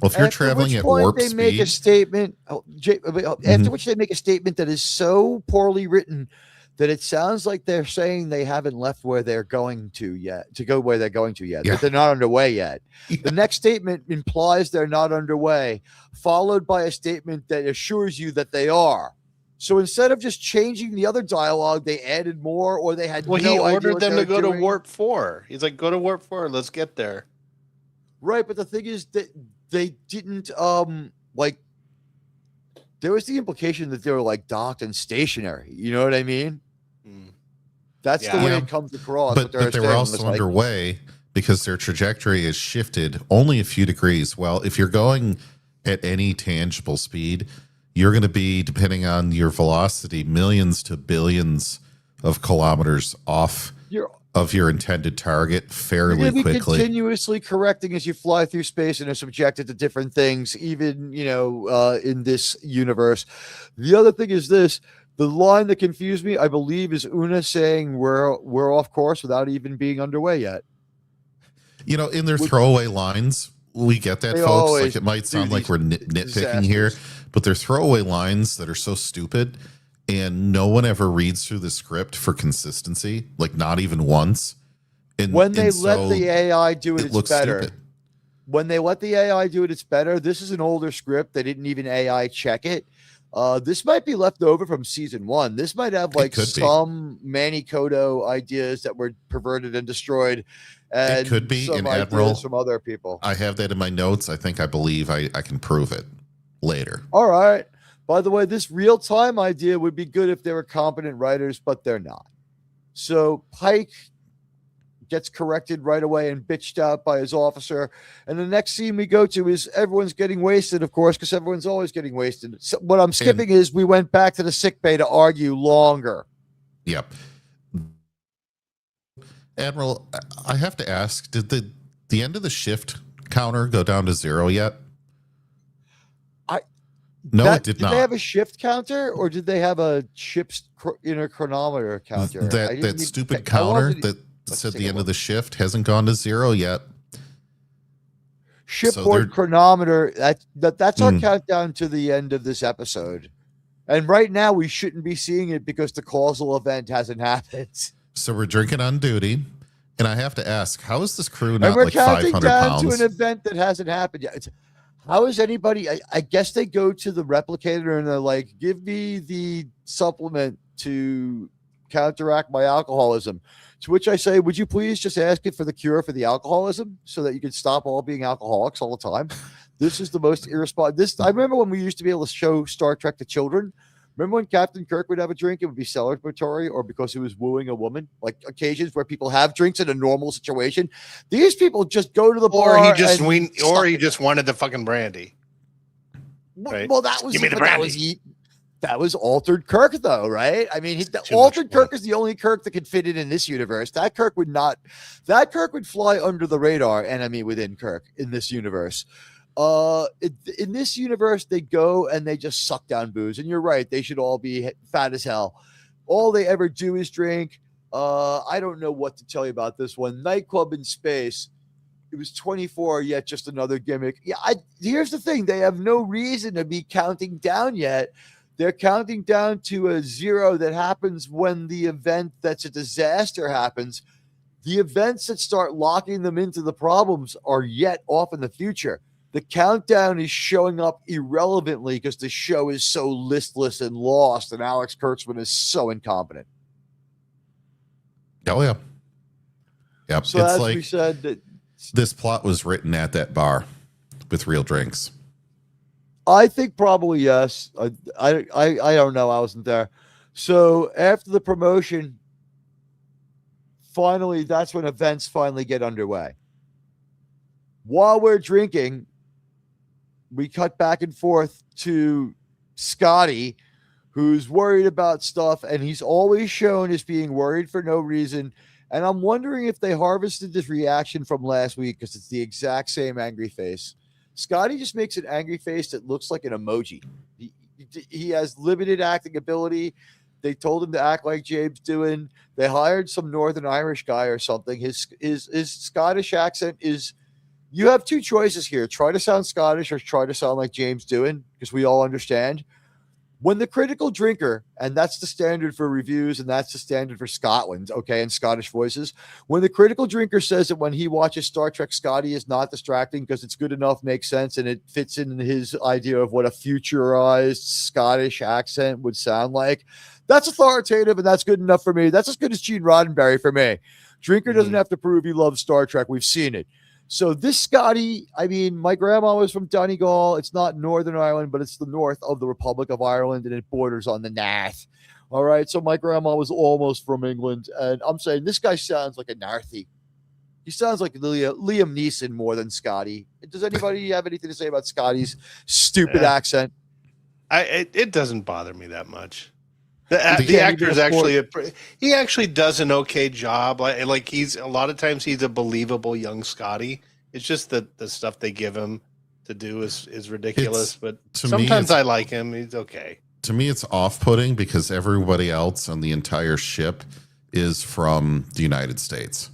Well, if you're traveling at warp they make a speed, statement. After which they make a statement that is so poorly written that it sounds like they're saying they haven't left where they're going to yet, to go where they're going to yet, that they're not underway yet. The next statement implies they're not underway, followed by a statement that assures you that they are. So instead of just changing the other dialogue, they added more, or they had Well, no he idea ordered what them they to were go to doing. warp 4. He's like, go to warp 4. Let's get there. Right, but the thing is that they didn't there was the implication that they were like docked and stationary. You know what I mean? That's the way it comes across. but they were also underway because their trajectory has shifted only a few degrees. Well, if you're going at any tangible speed, you're going to be, depending on your velocity, millions to billions of kilometers off of your intended target fairly you're quickly. Continuously correcting as you fly through space and are subjected to different things, even in this universe. The other thing is this: the line that confused me, I believe, is Una saying we're off course without even being underway yet. In their throwaway lines, we get that, folks. Like, it might sound like we're nitpicking here, but they're throwaway lines that are so stupid, and no one ever reads through the script for consistency, like not even once. And when they let the AI do it, it's better. Stupid. When they let the AI do it, it's better. This is an older script. They didn't even AI check it. This might be left over from season 1. This might have some Manny Kodo ideas that were perverted and destroyed. And it could be some in ideas Admiral from other people. I have that in my notes. I believe I can prove it later. All right. By the way, this real-time idea would be good if they were competent writers, but they're not. So Pike gets corrected right away and bitched out by his officer. And the next scene we go to is everyone's getting wasted, of course, because everyone's always getting wasted. So what I'm skipping is we went back to the sickbay to argue longer. Yep. Admiral, I have to ask, did the end of the shift counter go down to 0 yet? It did not. Did they have a shift counter, or did they have a ship's inner chronometer counter? That stupid counter that said the end of the shift hasn't gone to 0 yet. Shipboard chronometer. That's our countdown to the end of this episode. And right now we shouldn't be seeing it because the causal event hasn't happened. So we're drinking on duty, and I have to ask, how is this crew not like 500 pounds? And we're counting down pounds? to an event that hasn't happened yet. How is anybody? I guess they go to the replicator and they're like, "Give me the supplement to counteract my alcoholism." To which I say, "Would you please just ask it for the cure for the alcoholism so that you can stop all being alcoholics all the time?" This is the most irresponsible. I remember when we used to be able to show Star Trek to children. Remember when Captain Kirk would have a drink? It would be celebratory, or because he was wooing a woman. Like occasions where people have drinks in a normal situation. These people just go to the bar, or he just wanted the fucking brandy. Right? Well, that was give me the brandy. That was altered Kirk, though, right? I mean, altered Kirk is the only Kirk that could fit in this universe. That Kirk would not. That Kirk would fly under the radar, enemy within Kirk in this universe. In this universe, they go and they just suck down booze. And you're right, they should all be fat as hell. All they ever do is drink. I don't know what to tell you about this one. Nightclub in Space. It was 24, yet just another gimmick. Yeah, here's the thing. They have no reason to be counting down yet. They're counting down to a 0 that happens when the event that's a disaster happens. The events that start locking them into the problems are yet off in the future. The countdown is showing up irrelevantly because the show is so listless and lost, and Alex Kurtzman is so incompetent. Oh, yeah. Yep. So it's as like we said, that this plot was written at that bar with real drinks. I think probably yes. I don't know. I wasn't there. So after the promotion, finally, that's when events finally get underway. While we're drinking, we cut back and forth to Scotty, who's worried about stuff, and he's always shown as being worried for no reason. And I'm wondering if they harvested this reaction from last week because it's the exact same angry face. Scotty just makes an angry face that looks like an emoji. He has limited acting ability. They told him to act like James Doohan. They hired some Northern Irish guy or something. His Scottish accent is. You have two choices here: try to sound Scottish or try to sound like James Doohan, because we all understand. When the critical drinker, and that's the standard for reviews, and that's the standard for Scotland, okay, and Scottish voices. When the critical drinker says that when he watches Star Trek, Scotty is not distracting because it's good enough, makes sense, and it fits in his idea of what a futurized Scottish accent would sound like, that's authoritative, and that's good enough for me. That's as good as Gene Roddenberry for me. Drinker doesn't have to prove he loves Star Trek. We've seen it. So this Scotty, I mean, my grandma was from Donegal. It's not Northern Ireland, but it's the north of the Republic of Ireland, and it borders on the north. All right, so my grandma was almost from England, and I'm saying this guy sounds like a Narthy. He sounds like Liam Neeson more than Scotty. Does anybody have anything to say about Scotty's stupid accent? It doesn't bother me that much. The actor is actually he actually does an okay job. Like he's a lot of times he's a believable young Scotty. It's just that the stuff they give him to do is ridiculous. But sometimes I like him. He's okay. To me, it's off-putting because everybody else on the entire ship is from the United States.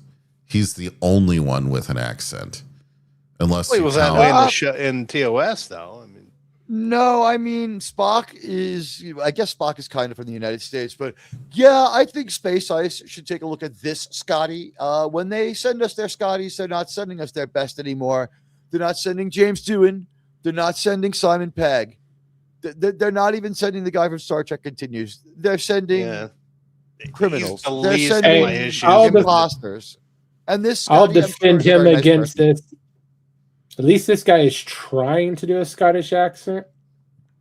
He's the only one with an accent, unless he was that way in the show in TOS though. I mean. No, I mean, Spock is kind of from the United States, but yeah, I think Space Ice should take a look at this Scotty. When they send us their Scotties, they're not sending us their best anymore. They're not sending James Doohan. They're not sending Simon Pegg. They're not even sending the guy from Star Trek Continues. They're sending criminals. They're sending imposters. And this Scotty, I'll defend him against this. At least this guy is trying to do a Scottish accent.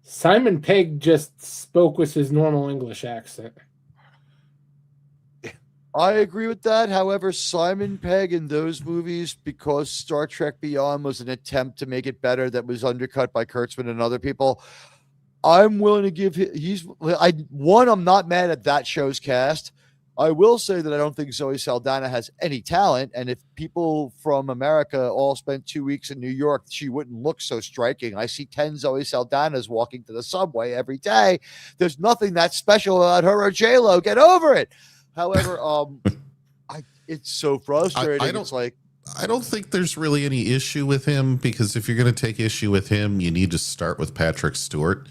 Simon Pegg just spoke with his normal English accent. I agree with that. However, Simon Pegg in those movies, because Star Trek Beyond was an attempt to make it better that was undercut by Kurtzman and other people, I'm willing to give I'm not mad at that show's cast. I will say that I don't think Zoe Saldana has any talent. And if people from America all spent 2 weeks in New York, she wouldn't look so striking. I see 10 Zoe Saldanas walking to the subway every day. There's nothing that special about her or J-Lo. Get over it. However, it's so frustrating. I don't think there's really any issue with him, because if you're going to take issue with him, you need to start with Patrick Stewart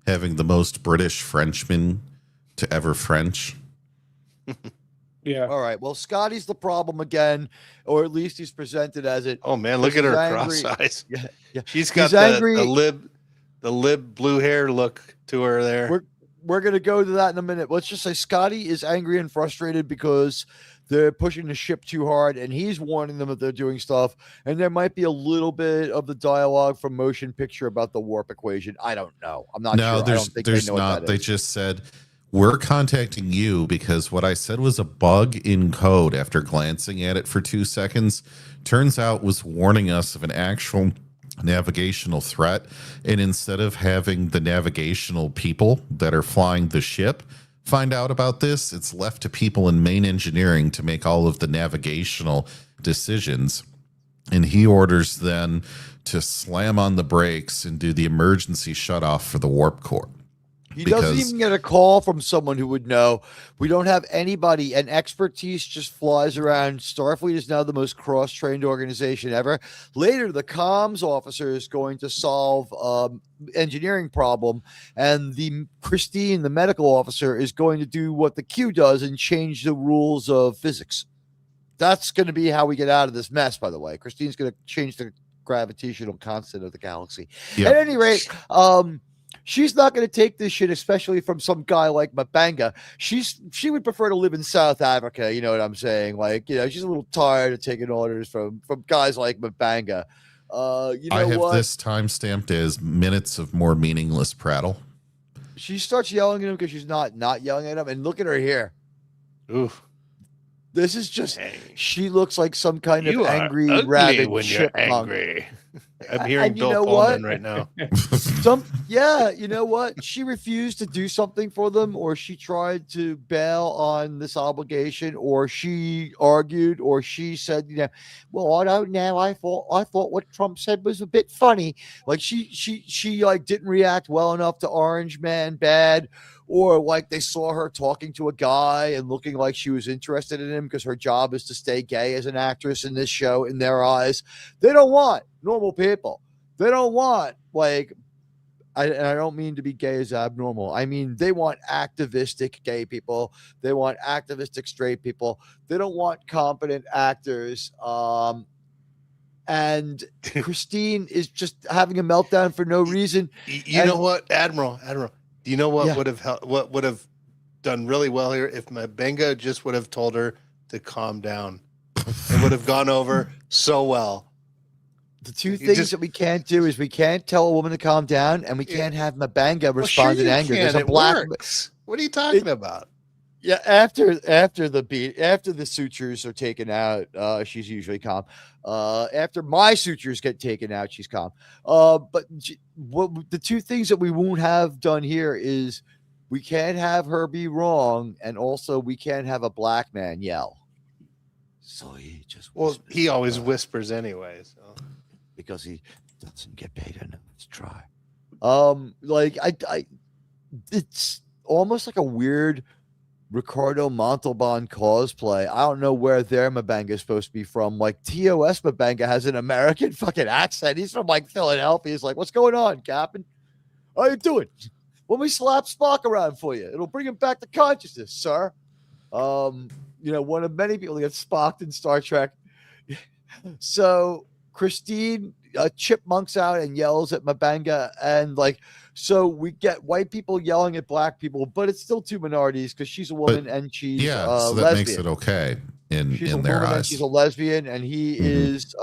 having the most British Frenchman to ever French. Yeah. All right. Well, Scotty's the problem again, or at least he's presented as it. Oh man, look at her angry. cross eyes. Yeah. She's got the lib blue hair look to her there. We're gonna go to that in a minute. Let's just say Scotty is angry and frustrated because they're pushing the ship too hard, and he's warning them that they're doing stuff. And there might be a little bit of the dialogue from Motion Picture about the warp equation. I don't know. I'm not sure. There's not. They just said, we're contacting you because what I said was a bug in code after glancing at it for 2 seconds. Turns out was warning us of an actual navigational threat. And instead of having the navigational people that are flying the ship find out about this, it's left to people in main engineering to make all of the navigational decisions. And he orders then to slam on the brakes and do the emergency shutoff for the warp core. He doesn't even get a call from someone who would know. We don't have anybody, and expertise just flies around. Starfleet is now the most cross-trained organization ever. Later, the comms officer is going to solve engineering problem, and Christine, the medical officer, is going to do what the Q does and change the rules of physics. That's going to be how we get out of this mess, by the way. Christine's going to change the gravitational constant of the galaxy. Yep. At any rate, she's not going to take this shit, especially from some guy like Mabanga. She would prefer to live in South Africa. You know what I'm saying? Like, she's a little tired of taking orders from guys like Mabanga. I have this time stamped as minutes of more meaningless prattle. She starts yelling at him because she's not yelling at him. And look at her hair. Oof. This is just, she looks like some kind of angry rabbit when chipmunk. You're angry. I'm hearing Bill Pullman right now. You know what? She refused to do something for them, or she tried to bail on this obligation, or she argued, or she said, well, I don't know. I thought what Trump said was a bit funny. Like she like didn't react well enough to Orange Man Bad, or like they saw her talking to a guy and looking like she was interested in him because her job is to stay gay as an actress in this show in their eyes. They don't want normal people. They don't want I don't mean to be gay as abnormal. I mean, they want activistic gay people. They want activistic straight people. They don't want competent actors. And Christine is just having a meltdown for no reason. You know what, Admiral? Do you know what would have done really well here if Mabanga just would have told her to calm down? It would have gone over so well. The two things that we can't do is we can't tell a woman to calm down, and we can't have Mabanga respond in anger. There's a works. What are you talking about? Yeah, after the sutures are taken out, she's usually calm. After my sutures get taken out, she's calm. But the two things that we won't have done here is we can't have her be wrong, and also we can't have a black man yell. So he just he always whispers anyway, so because he doesn't get paid enough to try. It's almost like a weird Ricardo Montalban cosplay. I don't know where their Mabanga is supposed to be from. Like TOS Mabanga has an American fucking accent. He's from like Philadelphia. He's like, "What's going on, Captain? How you doing? Let me slap Spock around for you. It'll bring him back to consciousness, sir." One of many people that gets Spocked in Star Trek. So Christine chipmunks out and yells at Mabanga, and so we get white people yelling at black people, but it's still two minorities because she's a woman and she's so that lesbian. makes it okay in their eyes. She's a lesbian, and he is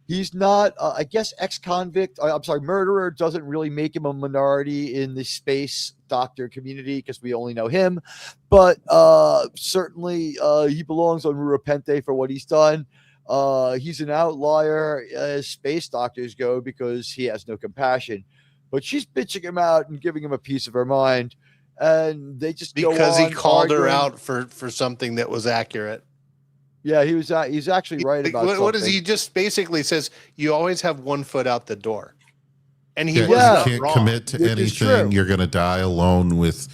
he's not I guess ex-convict. I'm sorry, murderer doesn't really make him a minority in the space doctor community because we only know him, but certainly he belongs on Rura Pente for what he's done. He's an outlier as space doctors go because he has no compassion. But she's bitching him out and giving him a piece of her mind, and they just because he called her out for something that was accurate. Yeah, he's actually right about something. What is he just basically says? You always have one foot out the door, and you can't commit to anything. You're going to die alone with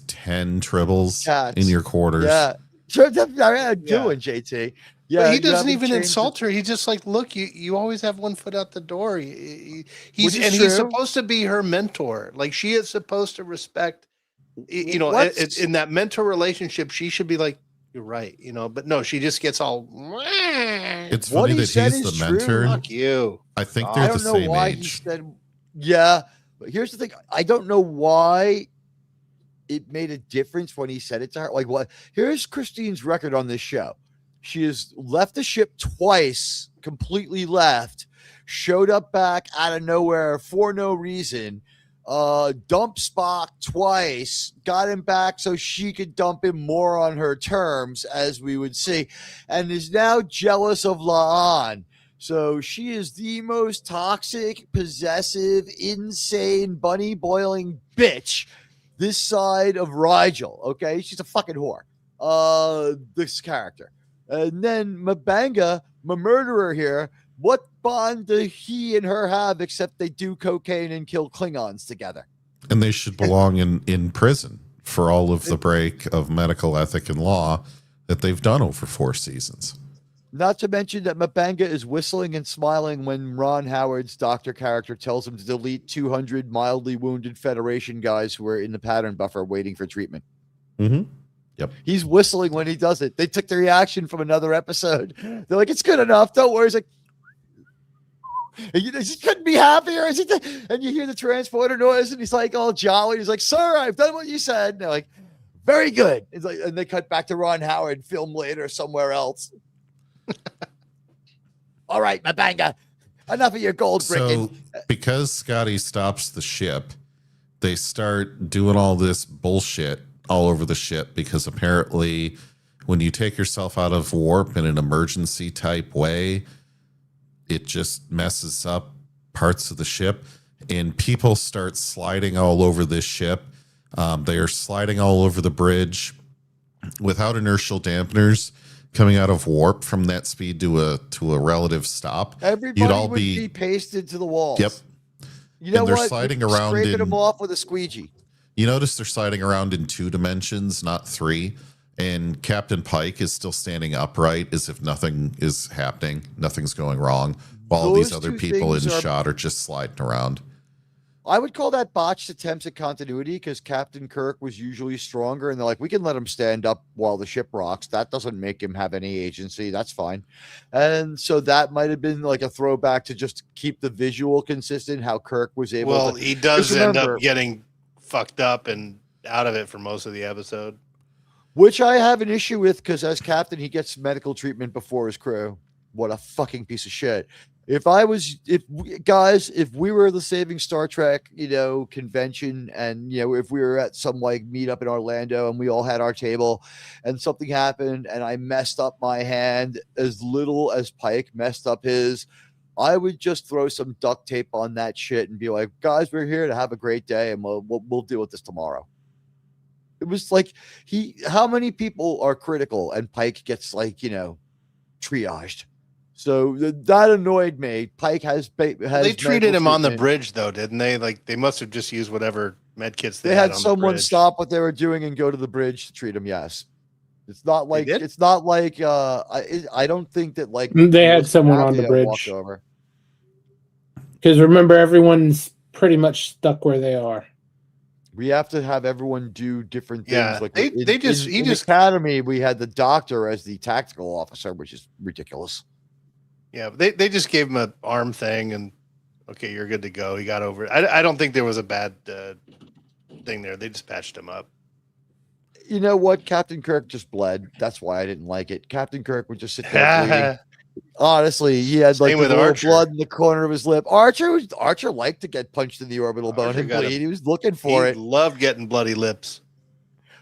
10 tribbles Cats. In your quarters. Yeah, sure. That's what I'm doing, JT. Yeah, but he doesn't even insult her. He's just like, look, you always have one foot out the door. He's supposed to be her mentor. Like she is supposed to respect, in that mentor relationship, she should be like, you're right, but no, she just gets all. It's funny that he's the mentor. Fuck you. I think they're the same age. Yeah, but here's the thing. I don't know why it made a difference when he said it to her. Like what? Here's Christine's record on this show. She has left the ship twice, completely left, showed up back out of nowhere for no reason, dumped Spock twice, got him back so she could dump him more on her terms, as we would see, and is now jealous of La'an. So she is the most toxic, possessive, insane, bunny boiling bitch this side of Rigel, okay? She's a fucking whore, this character. And then Mabanga, my murderer here, what bond do he and her have except they do cocaine and kill Klingons together? And they should belong in prison for all of the break of medical ethic and law that they've done over 4 seasons. Not to mention that Mabanga is whistling and smiling when Ron Howard's doctor character tells him to delete 200 mildly wounded Federation guys who are in the pattern buffer waiting for treatment. Mm-hmm. Yep. He's whistling when he does it. They took the reaction from another episode. They're like, it's good enough. Don't worry. It's like, he couldn't be happier. And you hear the transporter noise, and he's like all jolly. He's like, sir, I've done what you said. And they're like, very good. It's like, and they cut back to Ron Howard, film later somewhere else. All right, Mabanga, enough of your gold bricking. So, because Scotty stops the ship, they start doing all this bullshit all over the ship, because apparently when you take yourself out of warp in an emergency type way, it just messes up parts of the ship, and people start sliding all over this ship. They are sliding all over the bridge without inertial dampeners. Coming out of warp from that speed to a relative stop, Everybody you'd all would be pasted to the walls. Yep. You know And they're what? sliding You're around scraping in- them off with a squeegee. You notice they're sliding around in 2 dimensions, not 3. And Captain Pike is still standing upright as if nothing is happening, nothing's going wrong, while all these Those other two people in things are- shot are just sliding around. I would call that botched attempts at continuity, because Captain Kirk was usually stronger, and they're like, we can let him stand up while the ship rocks. That doesn't make him have any agency. That's fine. And so that might have been like a throwback to just keep the visual consistent, how Kirk was able Well, to. he does Just end remember- up getting fucked up and out of it for most of the episode. Which I have an issue with, because as captain, he gets medical treatment before his crew. What a fucking piece of shit. If we were the Saving Star Trek, convention, and, if we were at some like meetup in Orlando and we all had our table and something happened and I messed up my hand as little as Pike messed up his, I would just throw some duct tape on that shit and be like, guys, we're here to have a great day, and we'll deal with this tomorrow. It was like, how many people are critical and Pike gets triaged. So that annoyed me. Pike has They treated him on the bridge, though, didn't they? Like, they must have just used whatever med kits They had on someone the bridge. stop what they were doing and go to the bridge to treat him. Yes, it's not like did? I don't think that They had someone on the bridge. Because remember, everyone's pretty much stuck where they are. We have to have everyone do different things. Yeah, in Academy, we had the doctor as the tactical officer, which is ridiculous. Yeah, they just gave him an arm thing, and okay, you're good to go. He got over it. I don't think there was a bad thing there. They just patched him up. You know what? Captain Kirk just bled. That's why I didn't like it. Captain Kirk would just sit there bleeding. Honestly, he had like with the little Archer. blood in the corner of his lip. Archer liked to get punched in the orbital bone Archer and got bleed. He was looking for He it. loved getting bloody lips.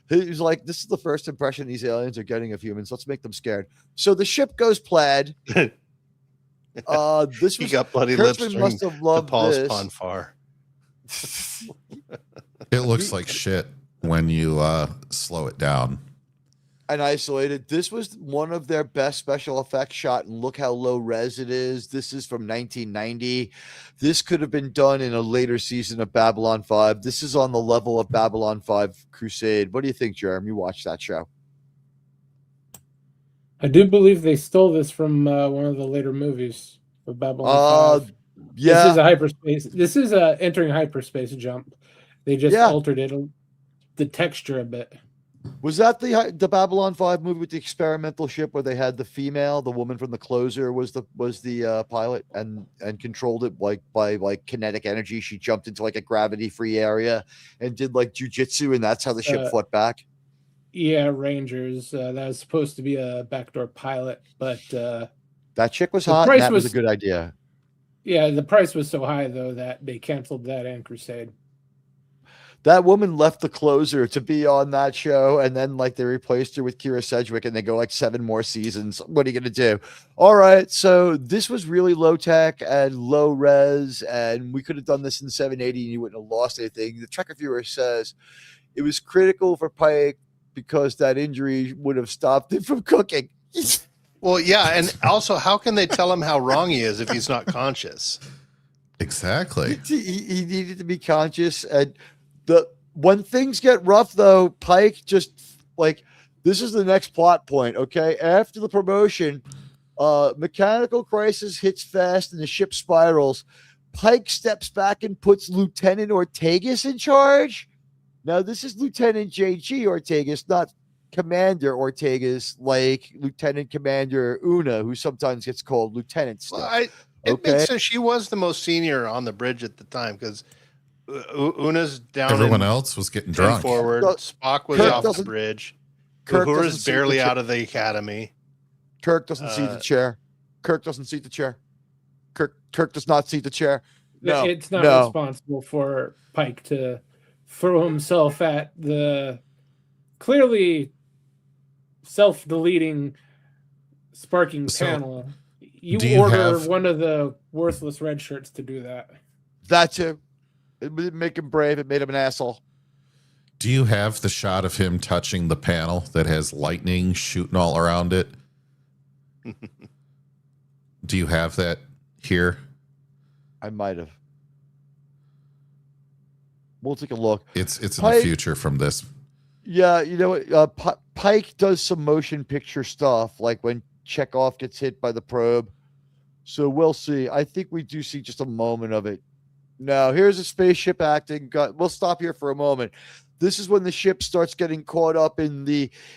He was like, this is the first impression these aliens are getting of humans. Let's make them scared. So the ship goes plaid. He got bloody lips Kurtzman during must have loved Paul's this. Ponfar. It looks like shit when you slow it down. And isolated. This was one of their best special effects shot, and look how low res it is. This is from 1990. This could have been done in a later season of Babylon 5. This is on the level of Babylon 5 Crusade. What do you think, Jeremy? You watched that show? I do believe they stole this from one of the later movies of Babylon 5. Yeah. This is a hyperspace. This is a entering hyperspace jump. They just altered it, the texture a bit. Was that the Babylon 5 movie with the experimental ship where they had the woman from The Closer was the pilot and controlled it by kinetic energy? She jumped into like a gravity-free area and did like jujitsu, and that's how the ship fought back. Yeah, Rangers. That was supposed to be a backdoor pilot, but that chick was hot. And that was a good idea. Yeah, the price was so high though that they canceled that and Crusade. That woman left The Closer to be on that show, and then like they replaced her with Kira Sedgwick, and they go like 7 more seasons. What are you gonna do? All right, so this was really low tech and low res, and we could have done this in 780, and you wouldn't have lost anything. The Trek Reviewer says it was critical for Pike because that injury would have stopped him from cooking. Well, yeah, and also, how can they tell him how wrong he is if he's not conscious? Exactly. He needed to be conscious, and When things get rough, though, Pike just like this is the next plot point. Okay, after the promotion, mechanical crisis hits fast and the ship spirals. Pike steps back and puts Lieutenant Ortegas in charge. Now, this is Lieutenant J.G. Ortegas, not Commander Ortegas, like Lieutenant Commander Una, who sometimes gets called Lieutenant still. Well, it makes sense. She was the most senior on the bridge at the time because Una's down. Everyone else was getting drunk. Forward. Spock was off the bridge. Uhura's barely out of the academy. Kirk doesn't see the chair. Kirk doesn't seat the chair. Kirk does not seat the chair. No, it's not responsible for Pike to throw himself at the clearly self-deleting sparking panel. You order one of the worthless red shirts to do that. That's him. It didn't make him brave. It made him an asshole. Do you have the shot of him touching the panel that has lightning shooting all around it? Do you have that here? I might have. We'll take a look. It's in the future from this. Yeah, you know what? Pike does some motion picture stuff, like when Chekhov gets hit by the probe. So we'll see. I think we do see just a moment of it. Now, here's a spaceship acting. We'll stop here for a moment. This is when the ship starts getting caught up in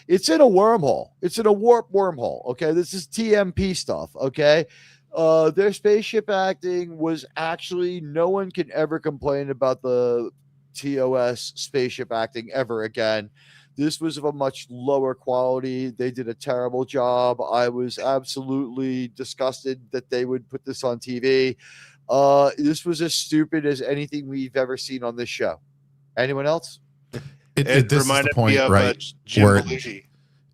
it's in a wormhole. It's in a warp wormhole. Okay. This is TMP stuff. Okay. Their spaceship acting was actually, no one can ever complain about the TOS spaceship acting ever again. This was of a much lower quality. They did a terrible job. I was absolutely disgusted that they would put this on TV. This was as stupid as anything we've ever seen on this show. Anyone else? It reminded me of Jim Belushi.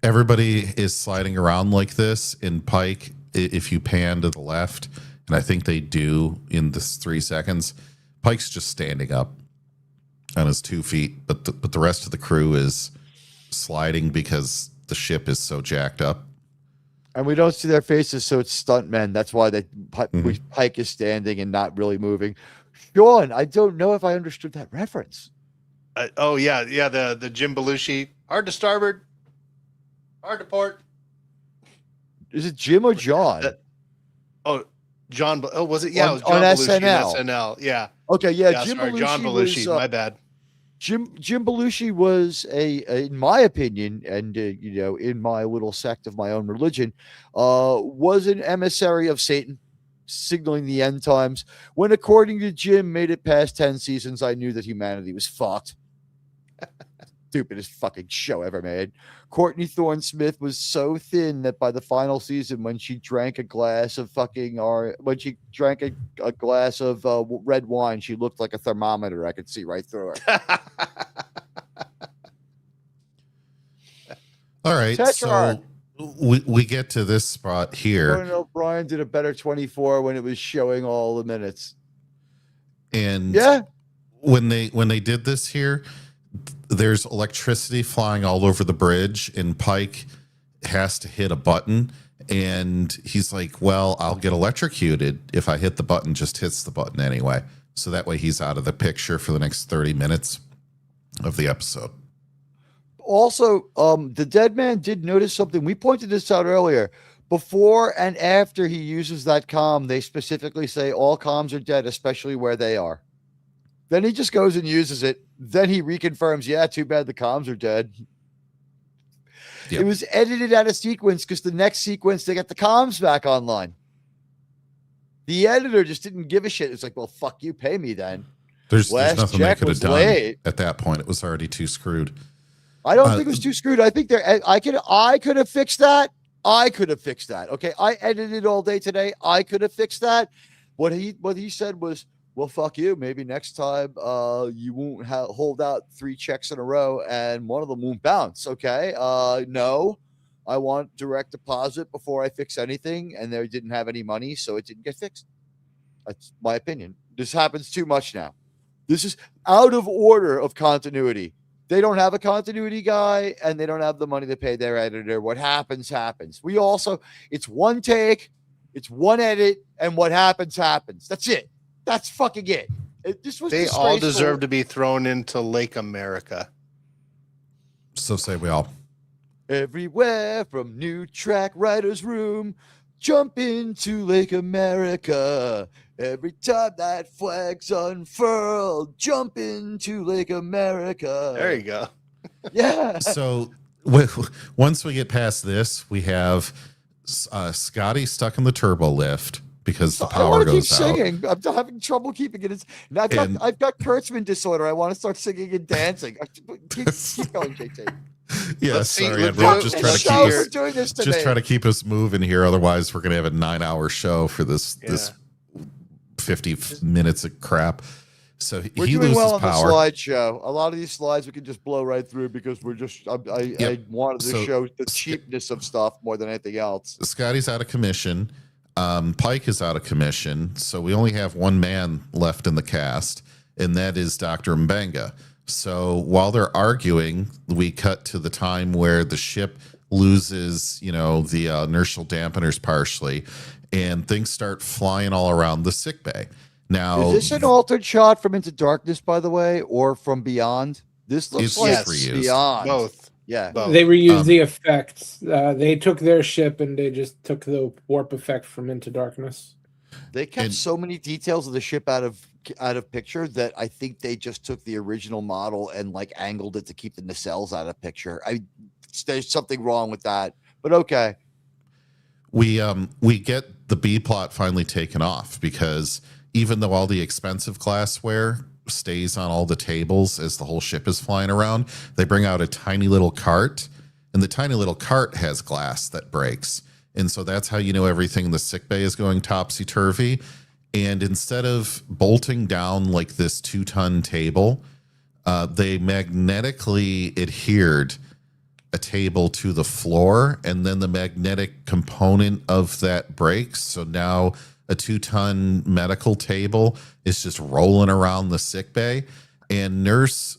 Everybody is sliding around like this in Pike. If you pan to the left, and I think they do in this 3 seconds, Pike's just standing up on his 2 feet, but the rest of the crew is sliding because the ship is so jacked up. And we don't see their faces, so it's stuntmen. That's why Pike is standing and not really moving. Sean, I don't know if I understood that reference. The Jim Belushi, hard to starboard, hard to port. Is it Jim or John? John. Oh, was it? Yeah, it was John on Belushi SNL. SNL. Yeah. Okay, yeah. Jim sorry, Belushi John Belushi. My bad. Jim Belushi was in my opinion, and in my little sect of my own religion, was an emissary of Satan, signaling the end times. When, according to Jim, made it past 10 seasons, I knew that humanity was fucked. Stupidest fucking show ever made. Courtney Thorne Smith was so thin that by the final season, when she drank a glass of red wine, she looked like a thermometer. I could see right through her. All right, so we get to this spot here. Conan O'Brien did a better 24 when it was showing all the minutes. And when they did this here, there's electricity flying all over the bridge, and Pike has to hit a button, and he's like, well, I'll get electrocuted if I hit the button. Just hits the button anyway, so that way he's out of the picture for the next 30 minutes of the episode. Also, the dead man did notice something. We pointed this out earlier. Before and after he uses that comm, they specifically say all comms are dead, especially where they are. Then he just goes and uses it. Then he reconfirms, yeah, too bad the comms are dead. Yep. It was edited out of sequence because the next sequence, they got the comms back online. The editor just didn't give a shit. It's like, well, fuck you, pay me then. There's nothing they could have done at that point. It was already too screwed. I don't think it was too screwed. I think I could have fixed that. I could have fixed that. Okay. I edited all day today. I could have fixed that. What he said was, well, fuck you. Maybe next time you won't hold out 3 checks in a row and one of them won't bounce. Okay. No, I want direct deposit before I fix anything. And they didn't have any money, so it didn't get fixed. That's my opinion. This happens too much now. This is out of order of continuity. They don't have a continuity guy and they don't have the money to pay their editor. What happens. It's one take, it's one edit, and what happens. That's it. That's fucking it. This was They all disgraceful. deserve to be thrown into Lake America. So say we all. Everywhere from NuTrek writer's room, jump into Lake America. Every time that flag's unfurled, jump into Lake America. There you go. Yeah. So once we get past this, we have Scotty stuck in the turbo lift because the I power want to keep goes out. singing. I'm having trouble keeping it. And I've got Kurtzman disorder. I want to start singing and dancing. Keep going, JT. Yeah, Let's see, sorry, let's Edward. do- Just try to let's keep see us, here. doing this to just me. try to keep us moving here. Otherwise, we're gonna have a 9-hour show for this 50 minutes of crap. So We're he doing loses well on power. the slideshow. A lot of these slides we can just blow right through because we're just. I wanted to So- show the cheapness of stuff more than anything else. Scotty's out of commission. Pike is out of commission. So we only have one man left in the cast, and that is Dr. Mbenga. So while they're arguing, we cut to the time where the ship loses, the inertial dampeners partially, and things start flying all around the sickbay. Now, Is this an altered shot from Into Darkness, by the way, or from Beyond? This looks It's like reused. Beyond. Both. Yeah. Both. They reused the effects. They took their ship and they just took the warp effect from Into Darkness. They kept And- so many details of the ship out of picture that I think they just took the original model and like angled it to keep the nacelles out of picture. There's something wrong with that, but okay. we get the B plot finally taken off because even though all the expensive glassware stays on all the tables as the whole ship is flying around, they bring out a tiny little cart, and the tiny little cart has glass that breaks. And so that's how you know everything in the sickbay is going topsy-turvy. And instead of bolting down like this 2-ton table, they magnetically adhered a table to the floor, and then the magnetic component of that breaks. So now a 2-ton medical table is just rolling around the sickbay, and Nurse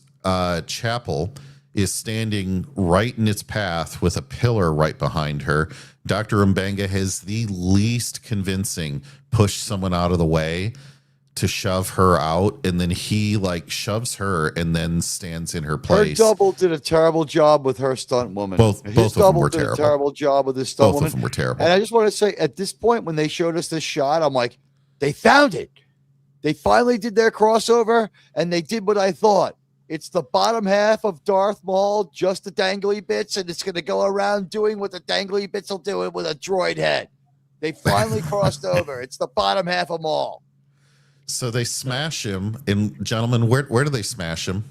Chapel is standing right in its path with a pillar right behind her. Dr. Mbenga has the least convincing push someone out of the way to shove her out, and then he shoves her and then stands in her place. Her double did a terrible job with her stunt woman. Both His of them double were did terrible. a terrible job with his stunt Both woman. of them were terrible. And I just want to say, at this point, when they showed us this shot, I'm like, they found it. They finally did their crossover, and they did what I thought. It's the bottom half of Darth Maul, just the dangly bits, and it's going to go around doing what the dangly bits will do with a droid head. They finally crossed over. It's the bottom half of Maul. So they smash him, and gentlemen, where do they smash him?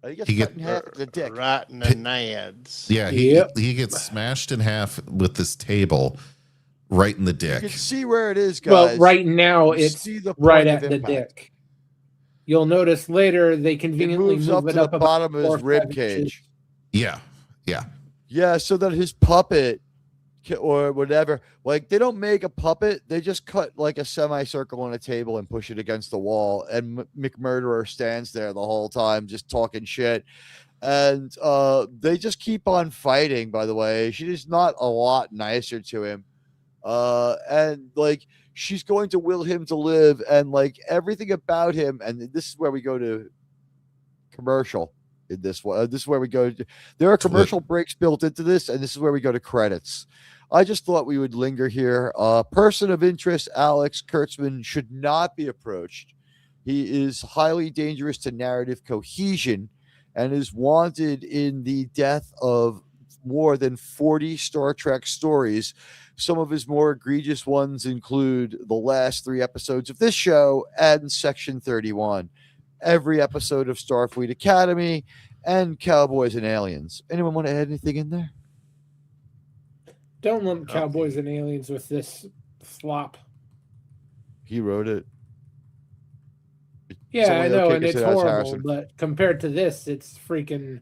He gets He cut get- in half with the dick. Right in the nads. Yeah, he gets smashed in half with this table right in the You dick. can see where it is, guys. Well, right now You it's see the right point at of the impact. dick. You'll notice later they It conveniently moves move up it to the up about bottom of 4 his or rib 5 cage. inches. Yeah. Yeah, so that his puppet or whatever, like they don't make a puppet, they just cut like a semicircle on a table and push it against the wall. And McMurderer stands there the whole time just talking shit. And they just keep on fighting, by the way. She's not a lot nicer to him. And like she's going to will him to live, and like everything about him, and this is where we go to commercial. In this one, this is where we go. There are commercial breaks built into this, and this is where we go to credits. I just thought we would linger here. Person of interest, Alex Kurtzman, should not be approached. He is highly dangerous to narrative cohesion and is wanted in the death of more than 40 Star Trek stories. Some of his more egregious ones include the last 3 episodes of this show and Section 31. Every episode of Starfleet Academy, and Cowboys and Aliens. Anyone want to add anything in there? Don't lump Cowboys and Aliens with this slop. He wrote it. Yeah, I Somebody know, okay and can it's say that's horrible, Harrison. but compared to this, it's freaking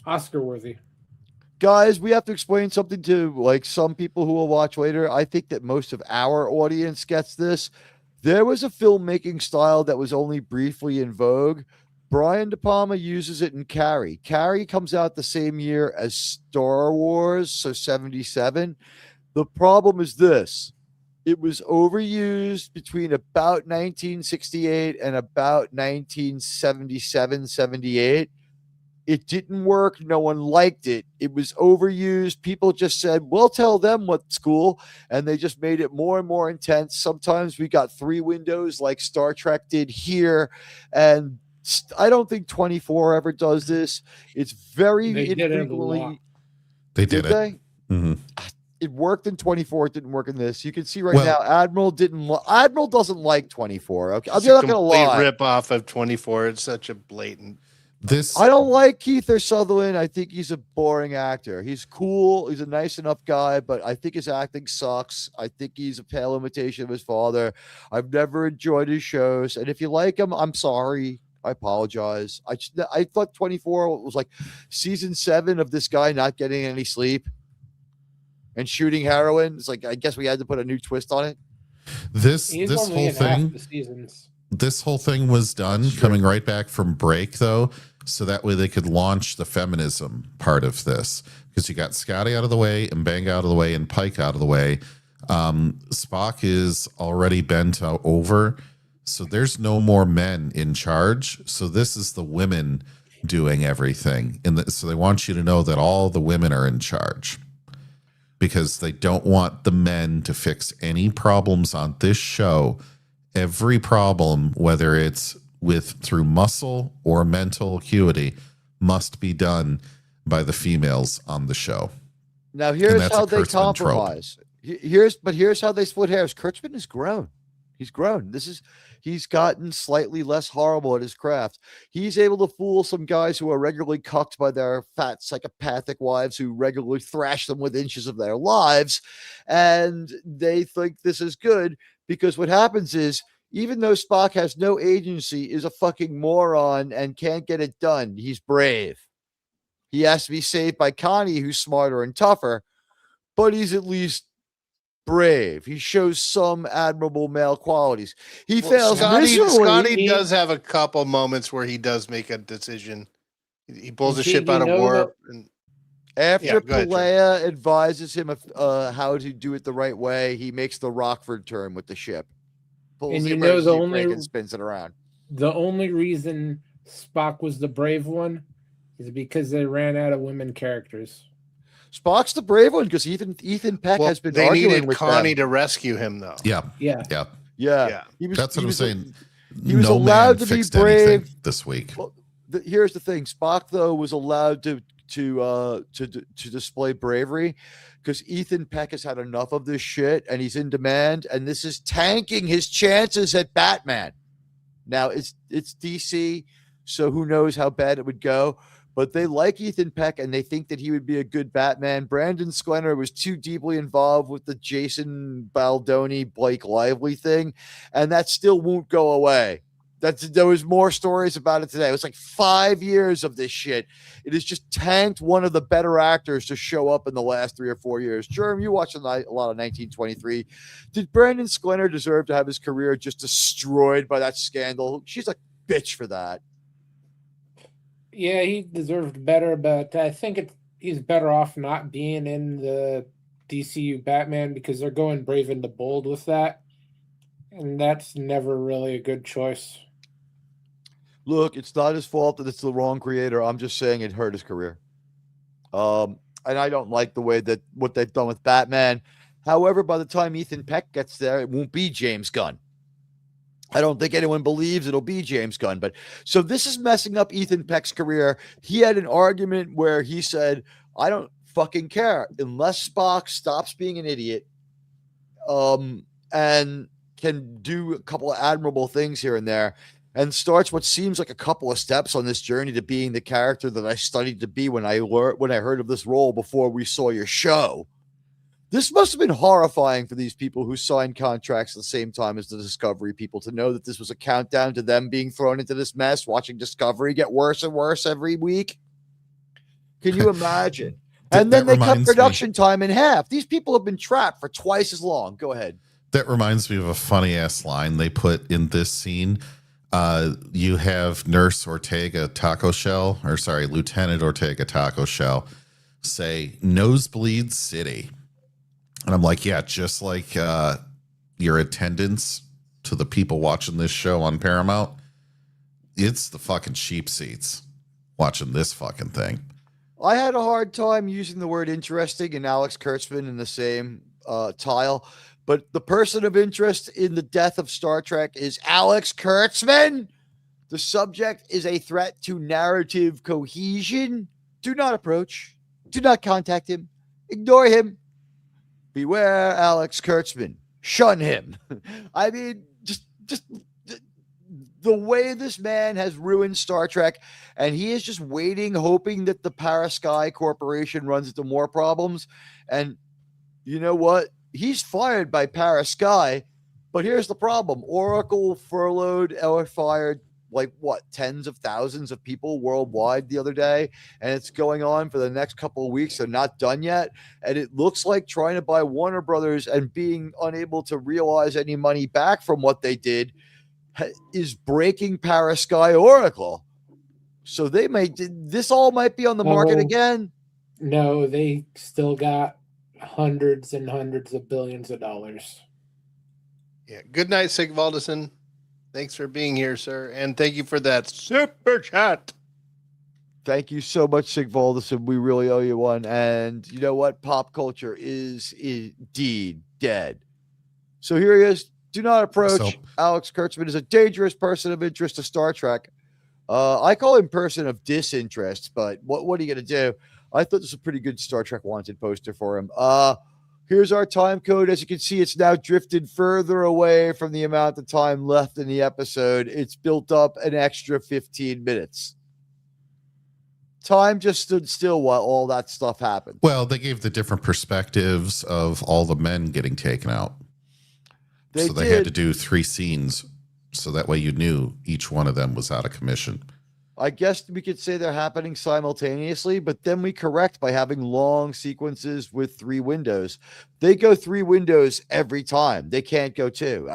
Oscar worthy. Guys, we have to explain something to like some people who will watch later. I think that most of our audience gets this. There was a filmmaking style that was only briefly in vogue. Brian De Palma uses it in Carrie. Carrie comes out the same year as Star Wars, so 77. The problem is this. It was overused between about 1968 and about 1977, 78. It didn't work. No one liked it. It was overused. People just said, we'll tell them what's cool. And they just made it more and more intense. Sometimes we got 3 windows like Star Trek did here. And I don't think 24 ever does this. It's very They did it a lot. infrequently. They did it. They? Mhm. It worked in 24. It didn't work in this. You can see right Well- now, Admiral doesn't like 24. Okay, I'm It's not a gonna complete lie. rip off of 24. It's such a blatant. This I don't like Keith or Sutherland. I think he's a boring actor. He's cool. He's a nice enough guy, but I think his acting sucks. I think he's a pale imitation of his father. I've never enjoyed his shows. And if you like him, I'm sorry. I apologize. I thought 24 was like season 7 of this guy not getting any sleep and shooting heroin. It's like, I guess we had to put a new twist on it. this He's this only whole in half thing the seasons. this whole thing was done That's true. coming right back from break, though, so that way they could launch the feminism part of this, because you got Scotty out of the way and Bang out of the way and Pike out of the way. Spock is already bent over, so there's no more men in charge. So this is the women doing everything, so they want you to know that all the women are in charge, because they don't want the men to fix any problems on this show. Every problem, whether it's through muscle or mental acuity, must be done by the females on the show. Now here's that's how a they Kurtzman trope. compromise. Here's how they split hairs. Kurtzman has grown. He's grown. He's gotten slightly less horrible at his craft. He's able to fool some guys who are regularly cucked by their fat psychopathic wives who regularly thrash them with inches of their lives, and they think this is good, because what happens is, even though Spock has no agency, is a fucking moron and can't get it done, he's brave. He has to be saved by Connie, who's smarter and tougher, but he's at least brave. He shows some admirable male qualities. He fails miserably. Scotty does have a couple moments where he does make a decision. He pulls the ship out of warp. And After go ahead, Peleia advises him of how to do it the right way, he makes the Rockford turn with the ship. Pulls And the you know the emergency brake only- and spins it around. The only reason Spock was the brave one is because they ran out of women characters. Spock's the brave one because Ethan Peck well, has been they arguing needed with Connie them. to rescue him, though. Yeah, Yeah. yeah. Yeah. That's what I'm saying. He was No allowed man to be fixed anything brave this week. Well, here's the thing: Spock, though, was allowed to display bravery because Ethan Peck has had enough of this shit, and he's in demand, and this is tanking his chances at Batman. Now it's DC, so who knows how bad it would go. But they like Ethan Peck, and they think that he would be a good Batman. Brandon Sklenner was too deeply involved with the Jason Baldoni, Blake Lively thing, and that still won't go away. There was more stories about it today. It was like 5 years of this shit. It has just tanked one of the better actors to show up in the last 3 or 4 years. Jerm, you watched a lot of 1923. Did Brandon Sklenner deserve to have his career just destroyed by that scandal? She's a bitch for that. Yeah, he deserved better, but I think he's better off not being in the DCU Batman because they're going brave and the bold with that. And that's never really a good choice. Look, it's not his fault that it's the wrong creator. I'm just saying it hurt his career. And I don't like the way that what they've done with Batman. However, by the time Ethan Peck gets there, it won't be James Gunn. I don't think anyone believes it'll be James Gunn. But so this is messing up Ethan Peck's career. He had an argument where he said, I don't fucking care unless Spock stops being an idiot and can do a couple of admirable things here and there and starts what seems like a couple of steps on this journey to being the character that I studied to be when I heard of this role before we saw your show. This must have been horrifying for these people who signed contracts at the same time as the Discovery people to know that this was a countdown to them being thrown into this mess, watching Discovery get worse and worse every week. Can you imagine? And then they cut production time in half. These people have been trapped for twice as long. Go ahead. That reminds me of a funny ass line they put in this scene. You have Nurse Ortega Taco Shell, Lieutenant Ortega Taco Shell say Nosebleed City. And I'm like, yeah, just like your attendance to the people watching this show on Paramount, it's the fucking cheap seats watching this fucking thing. I had a hard time using the word interesting and Alex Kurtzman in the same tile, but the person of interest in the death of Star Trek is Alex Kurtzman. The subject is a threat to narrative cohesion. Do not approach. Do not contact him. Ignore him. Beware Alex Kurtzman. Shun him. I mean, just the way this man has ruined Star Trek, and he is just waiting, hoping that the Parasky Corporation runs into more problems. And you know what? He's fired by Parasky, but here's the problem. Oracle furloughed or fired tens of thousands of people worldwide the other day, and it's going on for the next couple of weeks. They're not done yet, and it looks like trying to buy Warner Brothers and being unable to realize any money back from what they did is breaking Parasky Oracle. So this all might be on the market again. No, they still got hundreds and hundreds of billions of dollars. Yeah. Good night, Sigvaldison. Thanks for being here, sir. And thank you for that super chat. Thank you so much, Sigvaldison. We really owe you one. And you know what? Pop culture is indeed dead. So here he is. Do not approach. Alex Kurtzman is a dangerous person of interest to Star Trek. I call him person of disinterest, but what are you going to do? I thought this was a pretty good Star Trek Wanted poster for him. Here's our time code. As you can see, it's now drifted further away from the amount of time left in the episode. It's built up an extra 15 minutes. Time just stood still while all that stuff happened. Well, they gave the different perspectives of all the men getting taken out. They had to do 3 scenes, so that way you knew each one of them was out of commission. I guess we could say they're happening simultaneously, but then we correct by having long sequences with 3 windows. They go 3 windows every time. They can't go 2.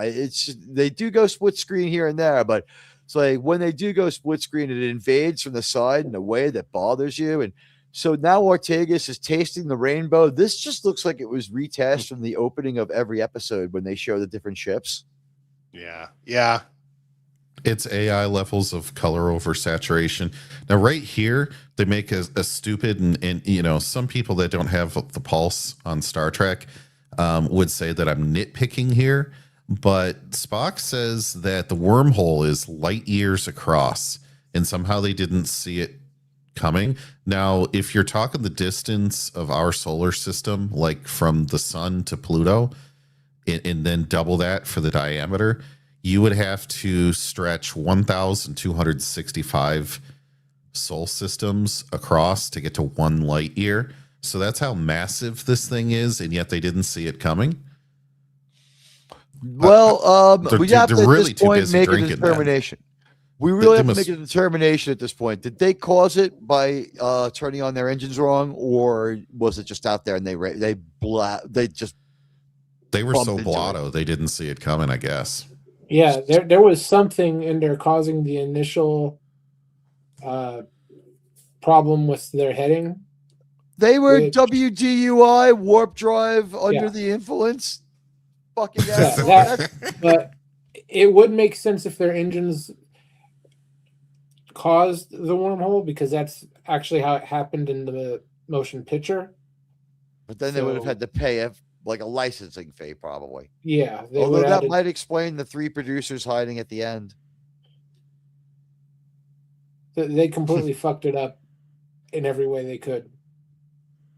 They do go split screen here and there, but it's like when they do go split screen, it invades from the side in a way that bothers you. And so now Ortegas is tasting the rainbow. This just looks like it was retest from the opening of every episode when they show the different ships. Yeah. Yeah. It's AI levels of color over saturation. Now, right here, they make a stupid, and some people that don't have the pulse on Star Trek would say that I'm nitpicking here, but Spock says that the wormhole is light years across, and somehow they didn't see it coming. Now, if you're talking the distance of our solar system, like from the sun to Pluto, and then double that for the diameter, you would have to stretch 1,265 sol systems across to get to 1 light year. So that's how massive this thing is, and yet they didn't see it coming. Well, we have to at really this point make a determination. We really have to make a determination at this point. Did they cause it by turning on their engines wrong, or was it just out there and they were so blotto they didn't see it coming, I guess. Yeah, there was something in there causing the initial problem with their heading. They were WDUI, warp drive, under the influence. Fucking but it would make sense if their engines caused the wormhole, because that's actually how it happened in the motion picture. But then they would have had to pay a licensing fee, probably. Yeah. Although that might explain the 3 producers hiding at the end. They completely fucked it up in every way they could.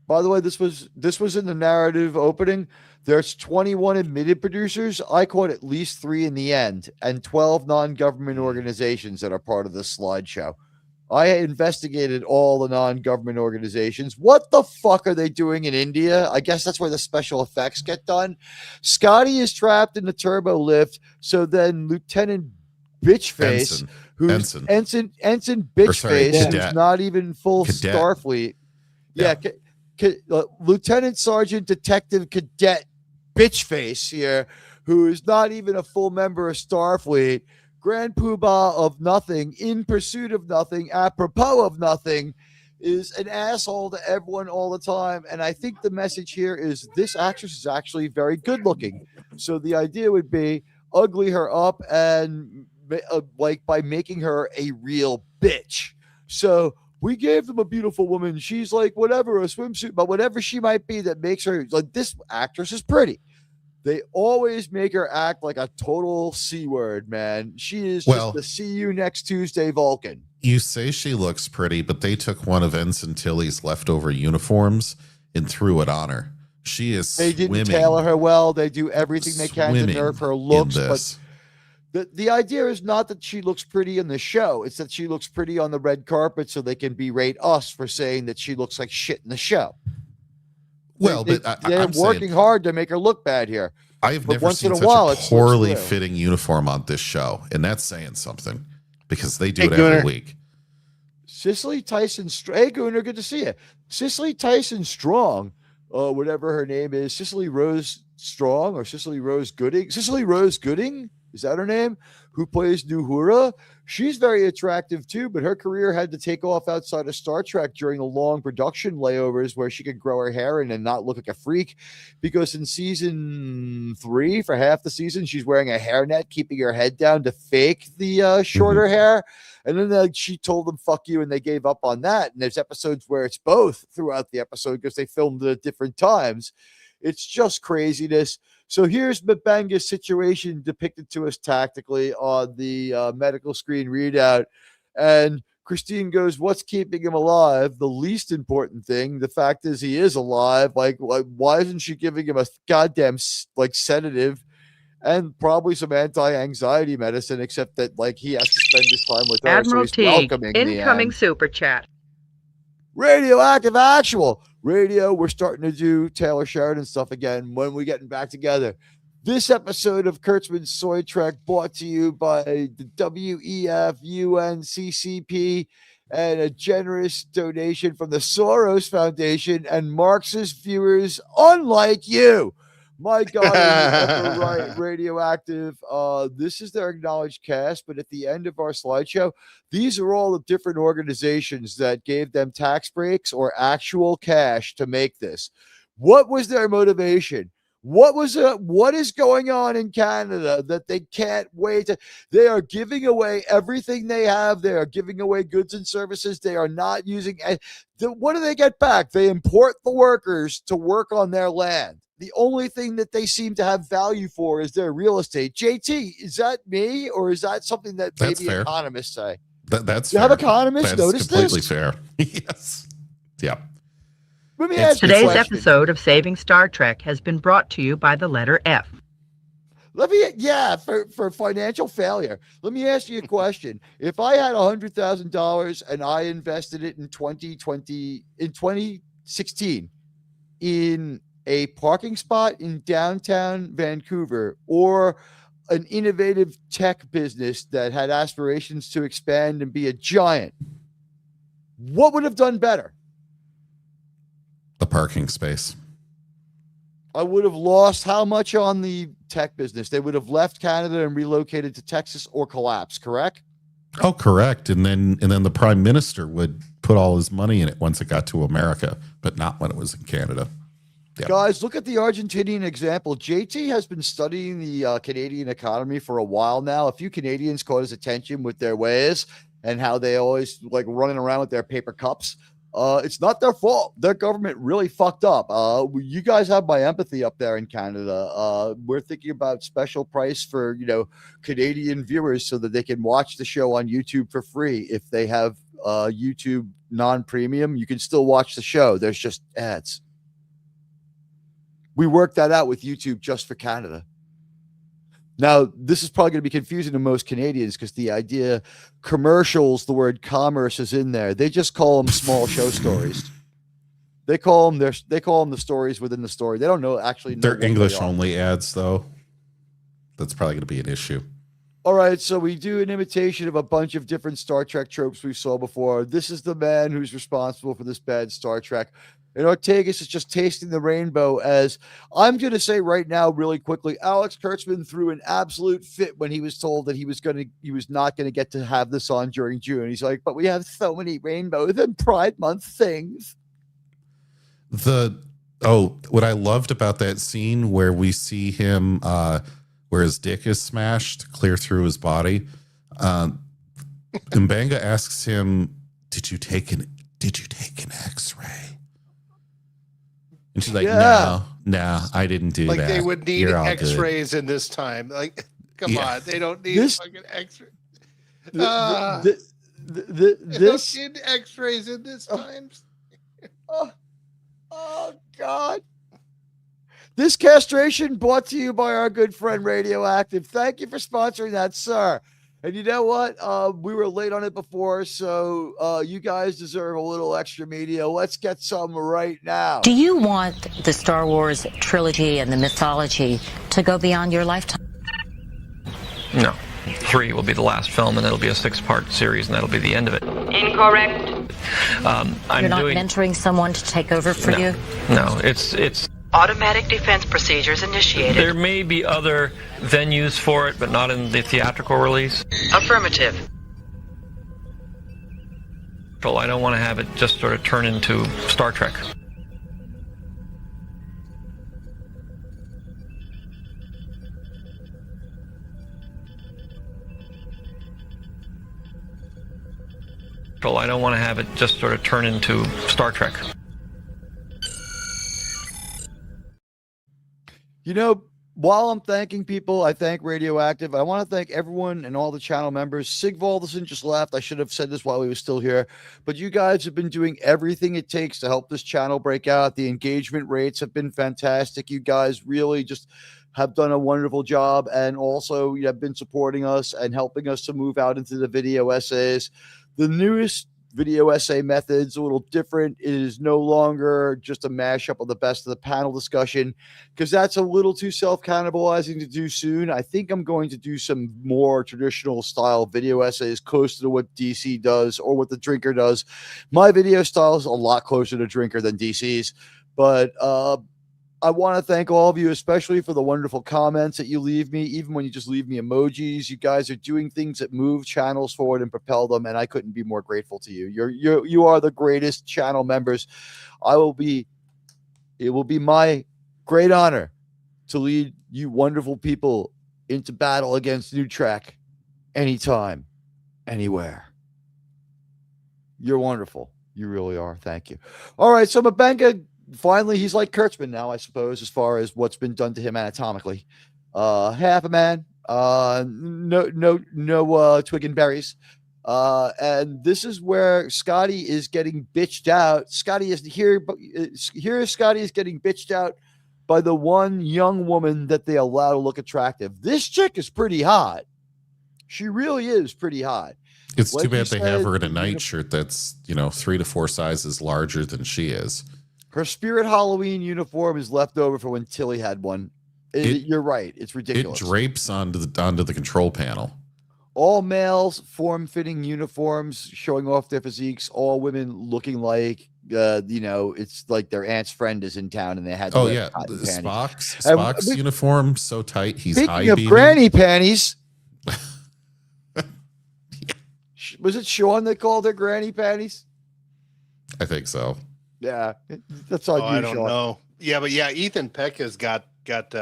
By the way, this was in the narrative opening. There's 21 admitted producers. I caught at least 3 in the end, and 12 non-government organizations that are part of this slideshow. I investigated all the non-government organizations. What the fuck are they doing in India? I guess that's where the special effects get done. Scotty is trapped in the turbo lift. So then Lieutenant Bitchface, Ensign Bitchface, who's not even full Cadet. Starfleet. Yeah. Lieutenant Sergeant Detective Cadet Bitchface here, who is not even a full member of Starfleet. Grand Poobah of nothing, in pursuit of nothing, apropos of nothing, is an asshole to everyone all the time. And I think the message here is this actress is actually very good looking. So the idea would be ugly her up and like by making her a real bitch. So we gave them a beautiful woman. She's like whatever, a swimsuit, but whatever she might be that makes her like this actress is pretty. They always make her act like a total C word, man. She is just the see you next Tuesday Vulcan. You say she looks pretty, but they took one of Ensign Tilly's leftover uniforms and threw it on her. She is They didn't tailor her well. They do everything they can to nerf her looks, but the idea is not that she looks pretty in the show. It's that she looks pretty on the red carpet so they can berate us for saying that she looks like shit in the show. Well, they're working hard to make her look bad here. I've never seen such a poorly fitting uniform on this show, and that's saying something because they do it every week. Cicely Tyson, hey Gunnar, good to see you. Cicely Tyson Strong, whatever her name is, Cicely Rose Strong or Cicely Rose Gooding. Cicely Rose Gooding, is that her name? Who plays Uhura? She's very attractive too, but her career had to take off outside of Star Trek during the long production layovers where she could grow her hair in and not look like a freak. Because in season 3, for half the season, she's wearing a hairnet, keeping her head down to fake the shorter hair. And then she told them, fuck you, and they gave up on that. And there's episodes where it's both throughout the episode because they filmed it at different times. It's just craziness. So here's Mbenga's situation depicted to us tactically on the medical screen readout. And Christine goes, what's keeping him alive? The least important thing. The fact is he is alive. Like why isn't she giving him a goddamn sedative and probably some anti-anxiety medicine, except that like he has to spend his time with her. Admiral so Teag, incoming super chat. Radioactive Actual. Radio, we're starting to do Taylor Sheridan stuff again when we're getting back together. This episode of Kurtzman's Soy Trek brought to you by the WEF UNCCP and a generous donation from the Soros Foundation and Marxist viewers unlike you. My God, right, Radioactive. This is their acknowledged cast, but at the end of our slideshow, these are all the different organizations that gave them tax breaks or actual cash to make this. What was their motivation? What is going on in Canada that they can't wait to? They are giving away everything they have. They are giving away goods and services. They are not using. What do they get back? They import the workers to work on their land. The only thing that they seem to have value for is their real estate. JT, is that me or is that something that maybe economists say? That's fair. Have economists noticed this? Completely fair. Yes. Yeah. Let me ask Today's episode of Saving Star Trek has been brought to you by the letter F. For financial failure. Let me ask you a question. If I had $100,000 and I invested it in 2016 in a parking spot in downtown Vancouver or an innovative tech business that had aspirations to expand and be a giant, what would have done better? The parking space. I would have lost how much on the tech business? They would have left Canada and relocated to Texas or collapsed, correct? Oh, correct. And then the prime minister would put all his money in it once it got to America, but not when it was in Canada. Yep. Guys, look at the Argentinian example. JT has been studying the Canadian economy for a while now. A few Canadians caught his attention with their ways and how they always like running around with their paper cups. It's not their fault. Their government really fucked up. You guys have my empathy up there in Canada. We're thinking about special price for, Canadian viewers so that they can watch the show on YouTube for free. If they have YouTube non-premium, you can still watch the show. There's just ads. We worked that out with YouTube just for Canada. Now, this is probably going to be confusing to most Canadians because the idea commercials, the word commerce is in there. They just call them small show stories. They call them the stories within the story. They don't know actually. They're English only ads, though. That's probably going to be an issue. All right, so we do an imitation of a bunch of different Star Trek tropes we saw before. This is the man who's responsible for this bad Star Trek. And Ortegas is just tasting the rainbow. As I'm going to say right now, really quickly, Alex Kurtzman threw an absolute fit when he was told that he was not going to get to have this on during June. He's like, but we have so many rainbows and Pride Month things. What I loved about that scene where we see him, where his dick is smashed clear through his body. Mbanga asks him, did you take an X-ray? And she's like, no, I didn't do that. Like they would need X-rays in this time. Like, come on, they don't need a fucking X-ray. They don't need X-rays in this time. Oh God. This castration brought to you by our good friend Radioactive. Thank you for sponsoring that, sir. And you know what? We were late on it before, so you guys deserve a little extra media. Let's get some right now. Do you want the Star Wars trilogy and the mythology to go beyond your lifetime? No. 3 will be the last film, and it'll be a 6-part series, and that'll be the end of it. Incorrect. You're not mentoring someone to take over for you? No, it's Automatic defense procedures initiated. There may be other venues for it, but not in the theatrical release. Affirmative. I don't want to have it just sort of turn into Star Trek. I don't want to have it just sort of turn into Star Trek. You know, while I'm thanking people, I thank Radioactive. I want to thank everyone and all the channel members. Sigvalderson just left. I should have said this while he was still here. But you guys have been doing everything it takes to help this channel break out. The engagement rates have been fantastic. You guys really just have done a wonderful job. And also, you have been supporting us and helping us to move out into the video essays. The newest video essay method's a little different. It is no longer just a mashup of the best of the panel discussion, because that's a little too self-cannibalizing to do soon. I think I'm going to do some more traditional style video essays closer to what DC does or what the Drinker does. My video style is a lot closer to Drinker than DC's, but I want to thank all of you, especially for the wonderful comments that you leave me, even when you just leave me emojis. You guys are doing things that move channels forward and propel them, and I couldn't be more grateful to you. You are the greatest channel members. It will be my great honor to lead you wonderful people into battle against NuTrek anytime, anywhere. You're wonderful. You really are. Thank you. All right, so Mbanga, finally, he's like Kurtzman now, I suppose, as far as what's been done to him anatomically. Half a man, no twig and berries. And this is where Scotty is getting bitched out. Scotty is here, but here Scotty is getting bitched out by the one young woman that they allow to look attractive. This chick is pretty hot. She really is pretty hot. It's too bad they have her in a nightshirt that's 3 to 4 sizes larger than she is. Her Spirit Halloween uniform is left over for when Tilly had one. You're right. It's ridiculous. It drapes onto the control panel. All males, form-fitting uniforms showing off their physiques. All women looking like, it's like their aunt's friend is in town and they had. Spock's uniform so tight he's high. Speaking of granny panties, was it Sean that called her granny panties? I think so. Yeah, that's all. I don't know. Yeah, but Ethan Peck has got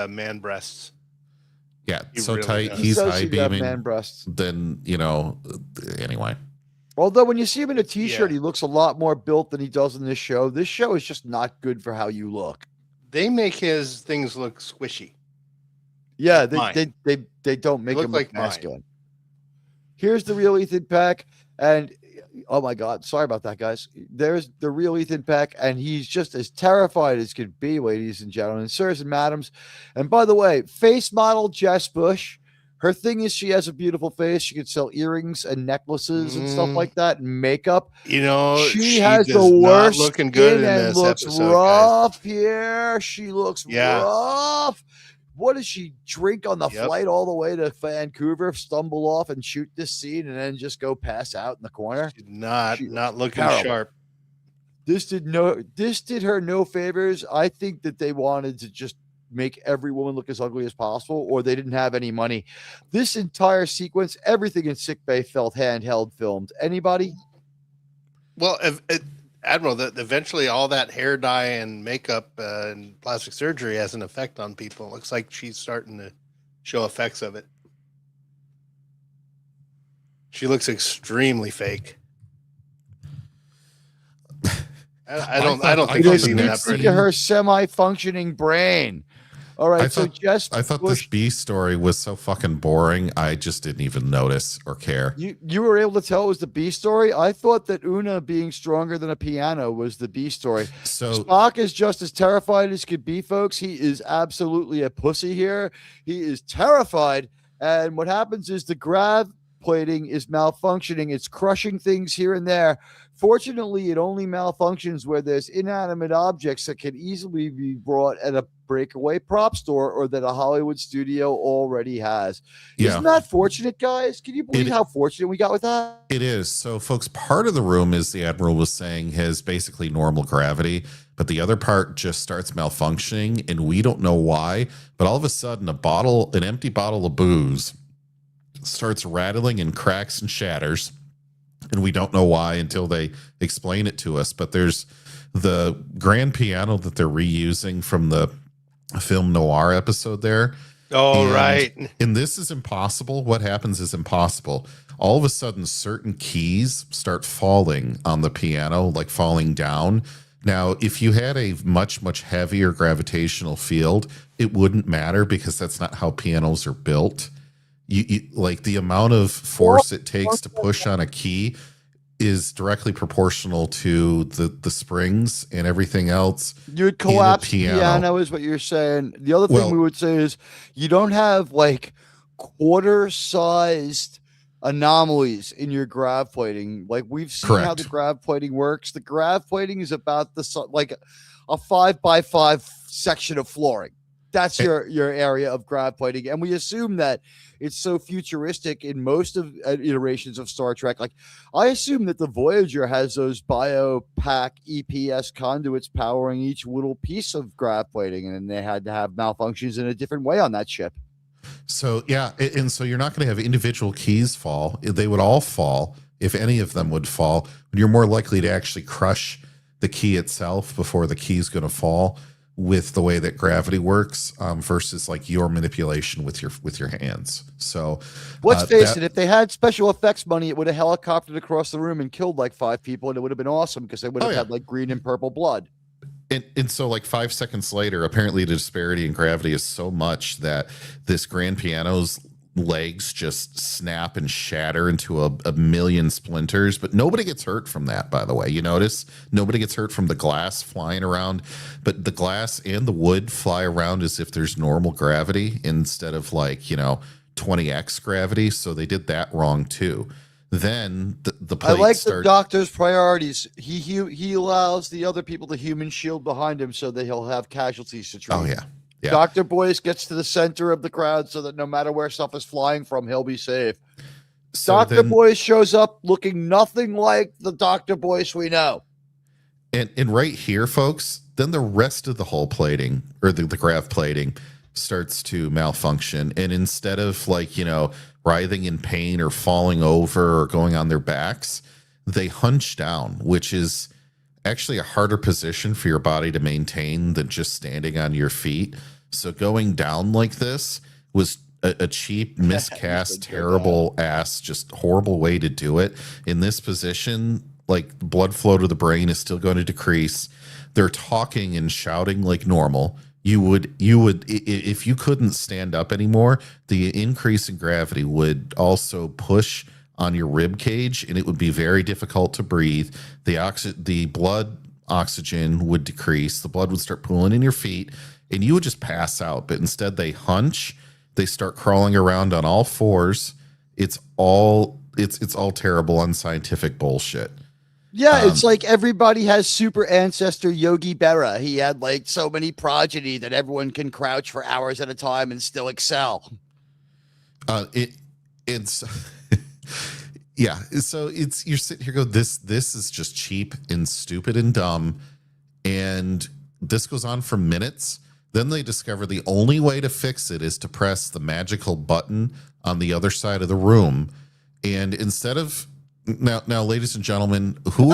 man breasts. Yeah, He so really tight does. he's Does high he have beaming. man breasts? Then anyway. Although when you see him in a t-shirt, he looks a lot more built than he does in this show. This show is just not good for how you look. They make his things look squishy. Yeah, they don't make him look masculine. Here's the real Ethan Peck, and oh my God, sorry about that, guys. There's the real Ethan Peck, and he's just as terrified as could be, ladies and gentlemen, sirs and madams. And by the way, face model Jess Bush, her thing is she has a beautiful face. She could sell earrings and necklaces and stuff like that, and makeup. She has the worst looking good skin in and this looks episode, rough here. She looks rough. What does she drink on the flight all the way to Vancouver, stumble off and shoot this scene, and then just go pass out in the corner? She's not looking terrible. sharp. This did her no favors. I think that they wanted to just make every woman look as ugly as possible, or they didn't have any money. This entire sequence, everything in sickbay felt handheld filmed. Anybody? Well, Admiral, eventually all that hair dye and makeup and plastic surgery has an effect on people. It looks like she's starting to show effects of it. She looks extremely fake. I don't think she's even that pretty. Look at her semi-functioning brain. All right, I thought this B story was so fucking boring. I just didn't even notice or care. You were able to tell it was the B story? I thought that Una being stronger than a piano was the B story. So Spock is just as terrified as could be, folks. He is absolutely a pussy here. He is terrified. And what happens is the grav plating is malfunctioning. It's crushing things here and there. Fortunately, it only malfunctions where there's inanimate objects that can easily be brought at a breakaway prop store or that a Hollywood studio already has. Yeah. Isn't that fortunate, guys? Can you believe how fortunate we got with that? It is. So, folks, part of the room, as the Admiral was saying, has basically normal gravity, but the other part just starts malfunctioning, and we don't know why. But all of a sudden, an empty bottle of booze starts rattling and cracks and shatters. And we don't know why until they explain it to us. But there's the grand piano that they're reusing from the film noir episode there. Oh, right. And this is impossible. What happens is impossible. All of a sudden, certain keys start falling on the piano, like falling down. Now, if you had a much, much heavier gravitational field, it wouldn't matter because that's not how pianos are built. You like the amount of force it takes to push on a key is directly proportional to the springs and everything else. You would collapse the piano is what you're saying. The other thing we would say is you don't have like quarter-sized anomalies in your grav plating. Like we've seen how the grav plating works. The grav plating is about like a 5x5 section of flooring. That's your area of grav plating. And we assume that it's so futuristic in most of iterations of Star Trek. Like I assume that the Voyager has those biopack EPS conduits powering each little piece of grav plating, and they had to have malfunctions in a different way on that ship. So, yeah. And so you're not going to have individual keys fall. They would all fall. If any of them would fall, you're more likely to actually crush the key itself before the key is going to fall, with the way that gravity works versus like your manipulation with your hands. So let's face it, if they had special effects money, it would have helicoptered across the room and killed like 5 people, and it would have been awesome because they would have had like green and purple blood. And so like 5 seconds later, apparently the disparity in gravity is so much that this grand piano's legs just snap and shatter into a million splinters, but nobody gets hurt from that, by the way. You notice nobody gets hurt from the glass flying around, but the glass and the wood fly around as if there's normal gravity instead of like 20x gravity. So they did that wrong too. Then the plate I like the doctor's priorities. He allows the other people the human shield behind him so that he'll have casualties to treat. Oh yeah. Yeah. Dr. Boyce gets to the center of the crowd so that no matter where stuff is flying from, he'll be safe. So Dr. Boyce shows up looking nothing like the Dr. Boyce we know. And right here, folks, then the rest of the hull plating or the grav plating starts to malfunction. And instead of writhing in pain or falling over or going on their backs, they hunch down, which is actually a harder position for your body to maintain than just standing on your feet. So going down like this was a cheap, miscast, terrible ass, just horrible way to do it. In this position, like blood flow to the brain is still going to decrease. They're talking and shouting like normal. You would, if you couldn't stand up anymore, the increase in gravity would also push on your rib cage, and it would be very difficult to breathe. The blood oxygen would decrease. The blood would start pooling in your feet, and you would just pass out. But instead, they hunch. They start crawling around on all fours. It's all terrible, unscientific bullshit. Yeah, it's like everybody has super ancestor Yogi Berra. He had like so many progeny that everyone can crouch for hours at a time and still excel. It's Yeah. So you're sitting here this is just cheap and stupid and dumb. And this goes on for minutes. Then they discover the only way to fix it is to press the magical button on the other side of the room. And instead of now, ladies and gentlemen, who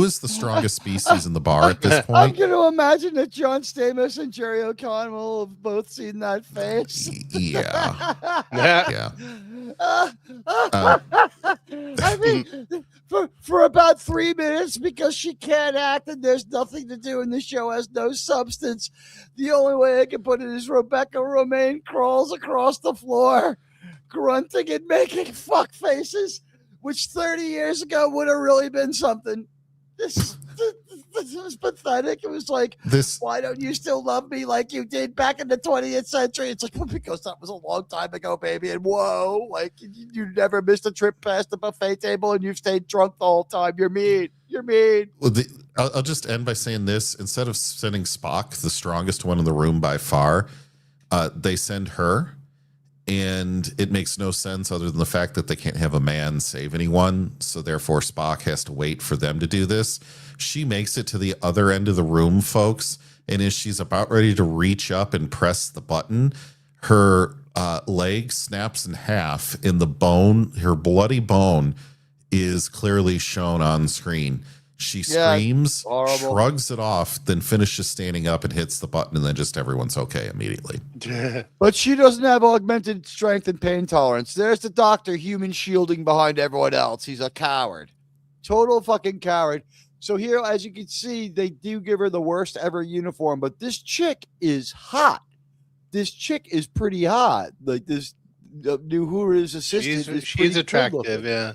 is the strongest species in the bar at this I'm point? going to imagine that John Stamos and Jerry O'Connell have both seen that face. Yeah. Yeah. I mean, for about 3 minutes, because she can't act and there's nothing to do and the show has no substance, the only way I can put it is Rebecca Romaine crawls across the floor, grunting and making fuck faces, which 30 years ago would have really been something. This was pathetic. It was like, why don't you still love me like you did back in the 20th century? It's like, well, because that was a long time ago, baby. And whoa, like you never missed a trip past the buffet table and you've stayed drunk the whole time. You're mean. You're mean. Well, I'll just end by saying this. Instead of sending Spock, the strongest one in the room by far, they send her. And it makes no sense other than the fact that they can't have a man save anyone. So therefore, Spock has to wait for them to do this. She makes it to the other end of the room, folks. And as she's about ready to reach up and press the button, her leg snaps in half and the bone, her bloody bone, is clearly shown on screen. She screams, shrugs it off, then finishes standing up and hits the button, and then just everyone's okay immediately. But she doesn't have augmented strength and pain tolerance. There's the doctor, human shielding behind everyone else. He's a coward. Total fucking coward. So here, as you can see, they do give her the worst ever uniform, but this chick is hot. This chick is pretty hot. Like this Uhura's assistant. She's attractive, yeah.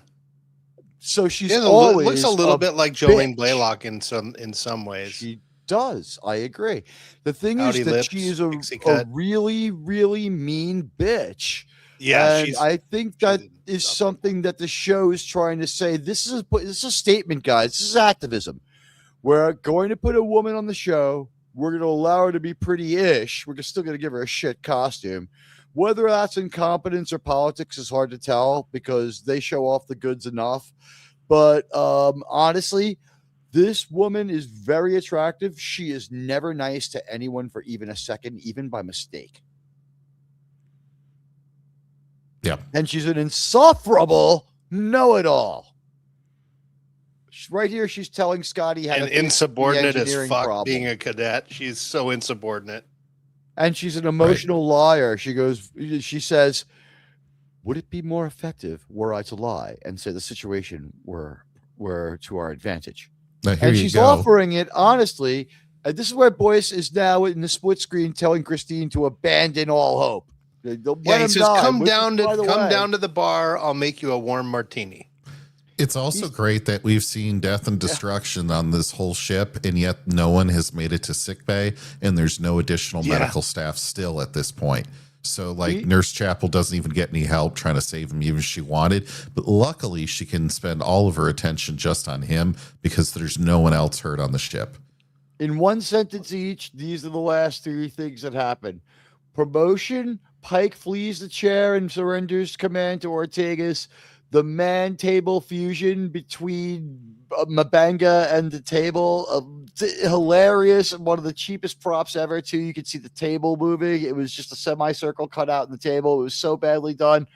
So she's always looks a little bit like Jolene Blaylock in some ways. She does. I agree. The thing is that she is a really, really mean bitch. Yeah, and I think that is something that the show is trying to say. This is a statement, guys. This is activism. We're going to put a woman on the show. We're going to allow her to be pretty-ish. We're still going to give her a shit costume. Whether that's incompetence or politics is hard to tell because they show off the goods enough. But honestly, this woman is very attractive. She is never nice to anyone for even a second, even by mistake. Yeah. And she's an insufferable know-it-all. Right here, she's telling Scotty how to insubordinate as fuck being a cadet. She's so insubordinate. And she's an emotional liar. She says, would it be more effective were I to lie and say the situation were to our advantage? And she's offering it honestly. And this is where Boyce is now in the split screen telling Christine to abandon all hope. He says, come down to the bar. I'll make you a warm martini. It's also great that we've seen death and destruction on this whole ship, and yet no one has made it to sickbay, and there's no additional medical staff still at this point. So, like, Nurse Chapel doesn't even get any help trying to save him, even if she wanted. But luckily, she can spend all of her attention just on him because there's no one else hurt on the ship. In one sentence each, these are the last three things that happen. Promotion, Pike flees the chair and surrenders command to Ortegas. The man table fusion between Mabanga and the table, hilarious, and one of the cheapest props ever too. You could see the table moving. It was just a semicircle cut out in the table. It was so badly done.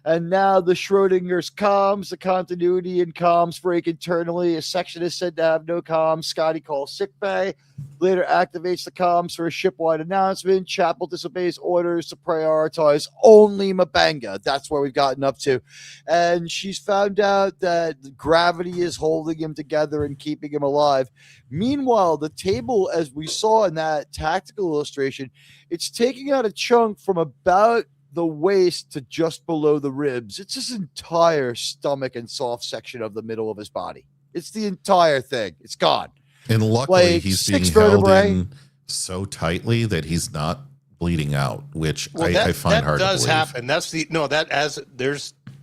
And now the Schrodinger's comms, the continuity in comms break internally. A section is said to have no comms. Scotty calls sickbay. Later activates the comms for a ship-wide announcement. Chapel disobeys orders to prioritize only Mabanga. That's where we've gotten up to. And she's found out that gravity is holding him together and keeping him alive. Meanwhile, the table, as we saw in that tactical illustration, it's taking out a chunk from about the waist to just below the ribs. It's his entire stomach and soft section of the middle of his body. It's the entire thing. It's gone. And luckily, he's being held in so tightly that he's not bleeding out, which I find hard to believe. That does happen.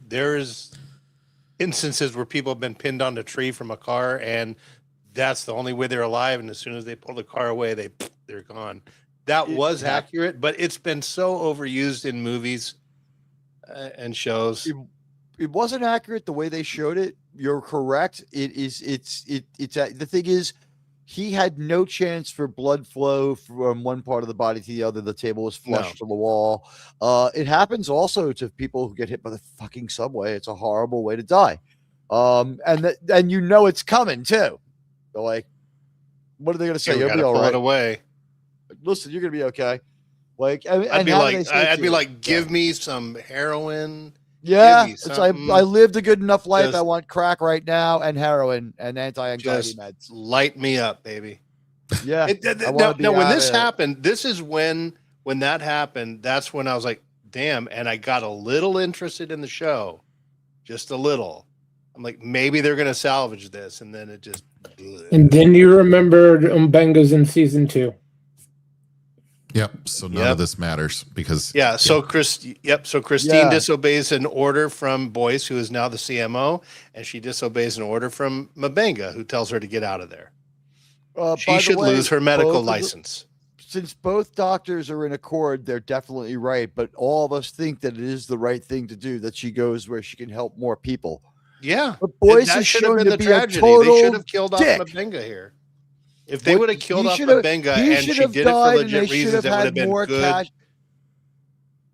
There's instances where people have been pinned on a tree from a car, and that's the only way they're alive. And as soon as they pull the car away, they're gone. That was accurate, but it's been so overused in movies and shows. it wasn't accurate the way they showed it. You're correct. It's the thing is, he had no chance for blood flow from one part of the body to the other. The table was flush to the wall. It happens also to people who get hit by the fucking subway. It's a horrible way to die. And it's coming too. They're like, what are they going to say? You'll be all right. Away. Listen, you're going to be okay. Like, I'd be like, give me some heroin. Yeah, it's like I lived a good enough life. I want crack right now and heroin and anti-anxiety meds. Light me up, baby. Yeah. Now, when this happened, this is when that happened. That's when I was like, damn. And I got a little interested in the show, just a little. I'm like, maybe they're gonna salvage this, and then it just. And then you remembered Mbenga's in season 2. Yep. So none of this matters because So Christine disobeys an order from Boyce, who is now the CMO, and she disobeys an order from Mbenga, who tells her to get out of there. She should lose her medical license. Since both doctors are in accord, they're definitely right. But all of us think that it is the right thing to do. That she goes where she can help more people. Yeah, but Boyce that is should have shown been to the be a tragedy. total They should have killed off dick. Mbenga here. If they would have killed off Mbenga and she did it for legit reasons, it would have been good.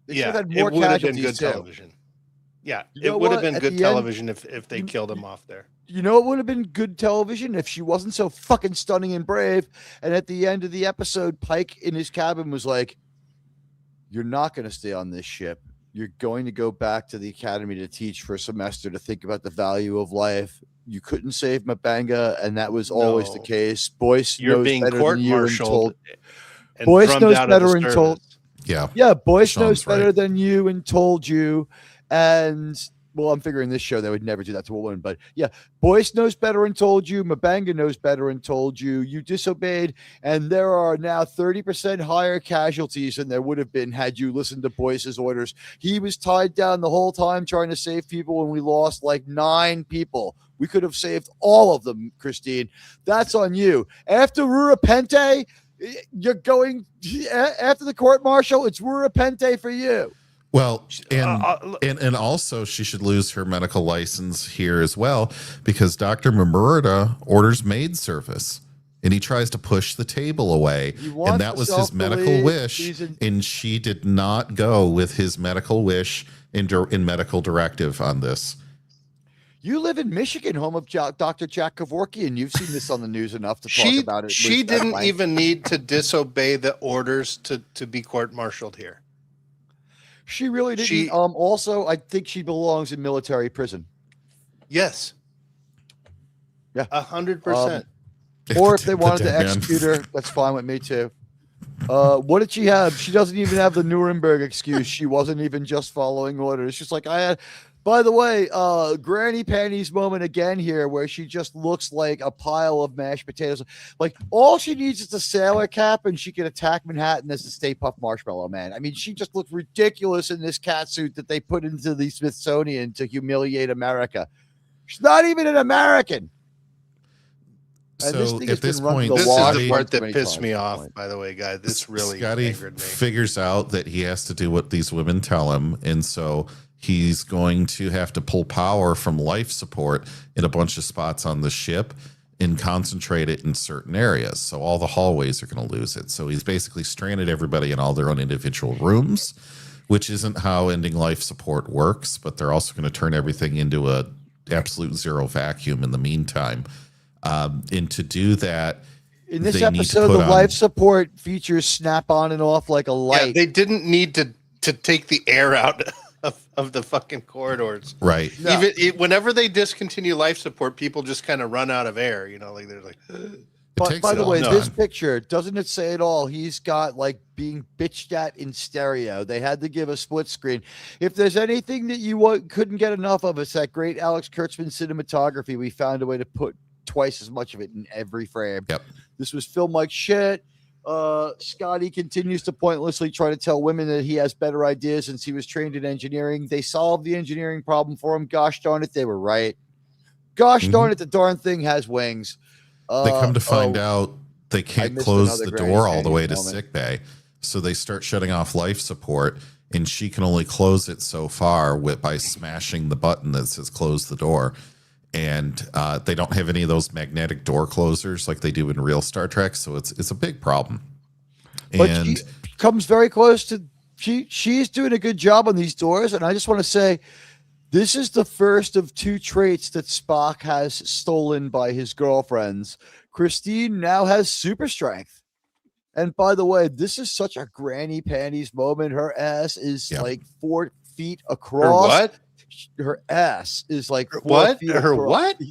It would have been good television. Yeah, it would have been good television if they killed him off there. You know, it would have been good television if she wasn't so fucking stunning and brave. And at the end of the episode, Pike in his cabin was like, "You're not going to stay on this ship. You're going to go back to the academy to teach for a semester to think about the value of life. You couldn't save Mbenga, and that was always the case. Boyce knows better than you and told. Boyce knows better and told. Yeah. Boyce knows better than you and told you. And well, I'm figuring this show they would never do that to a woman, but yeah, Boyce knows better and told you. Mbenga knows better and told you. You disobeyed, and there are now 30% higher casualties than there would have been had you listened to Boyce's orders. He was tied down the whole time trying to save people, and we lost like 9 people. We could have saved all of them, Christine. That's on you. After Rurapente, you're going after the court martial. It's Rurapente for you. Well, and also she should lose her medical license here as well because Dr. Mamurda orders maid service and he tries to push the table away. And that was his medical wish. And she did not go with his medical wish in medical directive on this. You live in Michigan, home of Dr. Jack Kevorkian. You've seen this on the news enough to talk about it. She didn't even need to disobey the orders to be court-martialed here. She really didn't. Also, I think she belongs in military prison. Yes. Yeah. 100%. Or if they wanted to execute her, that's fine with me too. What did she have? She doesn't even have the Nuremberg excuse. She wasn't even just following orders. She's like, I had. By the way, Granny Panties moment again here, where she just looks like a pile of mashed potatoes. Like all she needs is a sailor cap, and she can attack Manhattan as the Stay Puft Marshmallow Man. I mean, she just looks ridiculous in this catsuit that they put into the Smithsonian to humiliate America. She's not even an American. So at this point, this is the part that pissed me off. By the way, guys, this really angered me. Figures out that he has to do what these women tell him, and so he's going to have to pull power from life support in a bunch of spots on the ship and concentrate it in certain areas. So all the hallways are going to lose it. So he's basically stranded everybody in all their own individual rooms, which isn't how ending life support works, but they're also going to turn everything into a absolute zero vacuum in the meantime. And to do that, in this episode, the life support features snap on and off like a light. Yeah, they didn't need to take the air out of the fucking corridors, right? No. Even whenever they discontinue life support, people just kind of run out of air. You know, like they're like. But by the way, this picture doesn't it say it all? He's got like being bitched at in stereo. They had to give a split screen. If there's anything that you couldn't get enough of, it's that great Alex Kurtzman cinematography. We found a way to put twice as much of it in every frame. Yep. This was filmed like shit. Scotty continues to pointlessly try to tell women that he has better ideas since he was trained in engineering. They solved the engineering problem for him. Gosh darn it, they were right. Gosh darn it, the darn thing has wings. They come to find out they can't close the door all the way to sickbay, so they start shutting off life support. and she can only close it so far by smashing the button that says close the door. And they don't have any of those magnetic door closers like they do in real Star Trek, so it's a big problem. But And she comes very close to she's doing a good job on these doors, and I just want to say this is the first of 2 traits that Spock has stolen by his girlfriends. Christine now has super strength. And by the way, this is such a granny panties moment. Her ass is like 4 feet across. Her what? Her ass is like 4 what? feet Her across. what?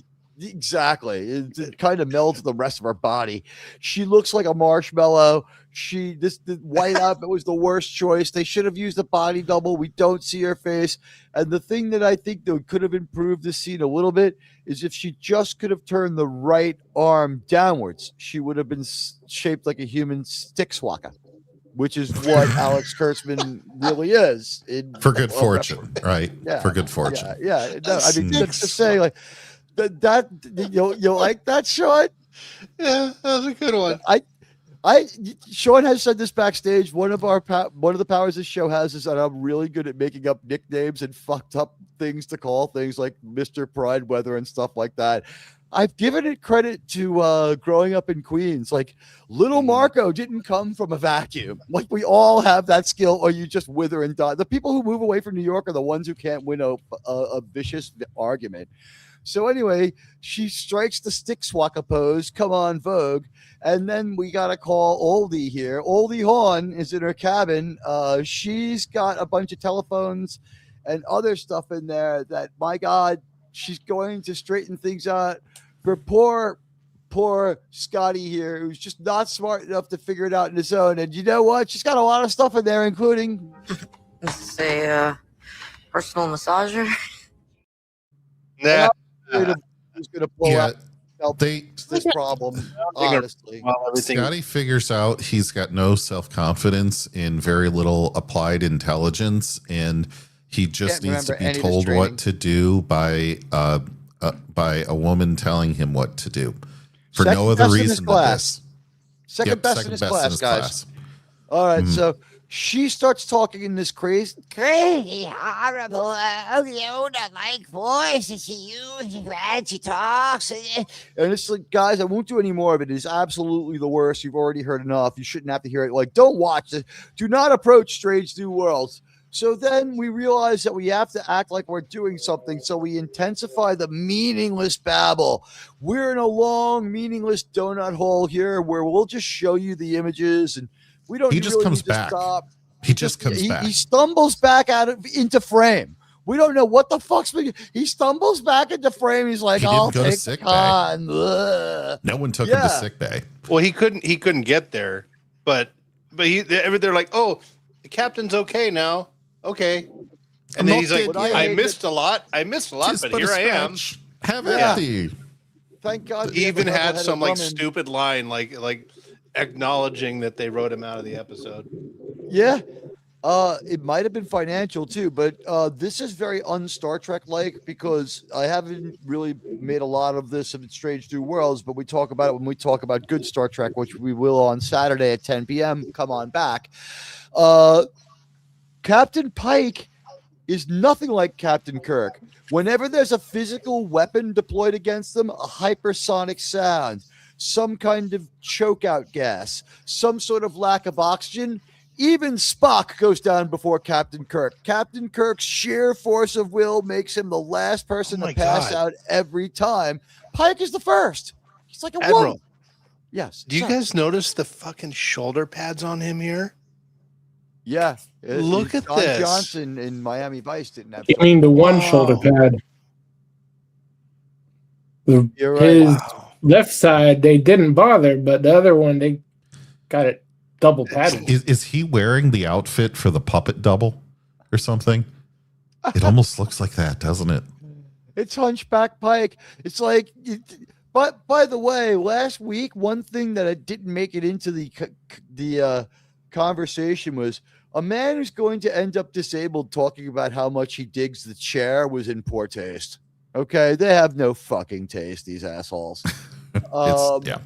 Exactly. It kind of melds with the rest of her body. She looks like a marshmallow. The white outfit was the worst choice. They should have used a body double. We don't see her face. And the thing that I think that could have improved this scene a little bit is if she just could have turned the right arm downwards, she would have been shaped like a human stick swaka, which is what Alex Kurtzman really is. For good fortune, right? Yeah. For good fortune. Yeah. No, I mean, just to say, like, that you like that, Sean? Yeah, that was a good one. Sean has said this backstage. One of the powers this show has is that I'm really good at making up nicknames and fucked up things to call things like Mr. Pride Weather and stuff like that. I've given it credit to growing up in Queens. Like, little Marco didn't come from a vacuum. Like, we all have that skill, or you just wither and die. The people who move away from New York are the ones who can't win a vicious argument. So anyway, she strikes the stick swaka pose. Come on, Vogue. And then we got to call Oldie here. Oldie Hawn is in her cabin. She's got a bunch of telephones and other stuff in there that, my God, she's going to straighten things out for poor Scotty here, who's just not smart enough to figure it out on his own. And you know what? She's got a lot of stuff in there, including say personal massager. Nah. Who's going to pull out this problem, honestly. Scotty figures out he's got no self-confidence and very little applied intelligence, and he just needs to be told what to do by a woman telling him what to do for no other reason than this. Second best in his class, guys. All right, so she starts talking in this crazy, horrible, Yoda-like voice that she uses when she talks. And it's like, guys, I won't do any more of it. It is absolutely the worst. You've already heard enough. You shouldn't have to hear it. Like, don't watch it. Do not approach Strange New Worlds. So then we realize that we have to act like we're doing something. So we intensify the meaningless babble. We're in a long, meaningless donut hole here where we'll just show you the images, and we don't. He just really comes need to back. Stop. He just comes back. He stumbles back into frame. We don't know what the fuck's. He stumbles back into frame. He's like, "I'll take the con." No one took him to sick bay. Well, he couldn't get there, but they're like, "Oh, the captain's okay now." Okay. And then he's like, I missed a lot, but here I am. Have empathy. Thank God. He even had some like stupid line, like acknowledging that they wrote him out of the episode. Yeah. It might have been financial too, but this is very un-Star Trek like, because I haven't really made a lot of this in Strange New Worlds, but we talk about it when we talk about good Star Trek, which we will on Saturday at 10 p.m. Come on back. Captain Pike is nothing like Captain Kirk. Whenever there's a physical weapon deployed against them, a hypersonic sound, some kind of chokeout gas, some sort of lack of oxygen, even Spock goes down before Captain Kirk. Captain Kirk's sheer force of will makes him the last person to pass out every time. Pike is the first. He's like a Admiral. woman. Yes. Do you guys notice the fucking shoulder pads on him here? Yeah. Look at John this. Johnson in Miami Vice didn't have. I mean, the one shoulder pad. You're right. His left side, they didn't bother, but the other one, they got it double padded. Is he wearing the outfit for the puppet double or something? It almost looks like that, doesn't it? It's Hunchback Pike. It's like, but by the way, last week, one thing that I didn't make it into the conversation was a man who's going to end up disabled talking about how much he digs the chair was in poor taste. Okay, they have no fucking taste, these assholes. Yeah.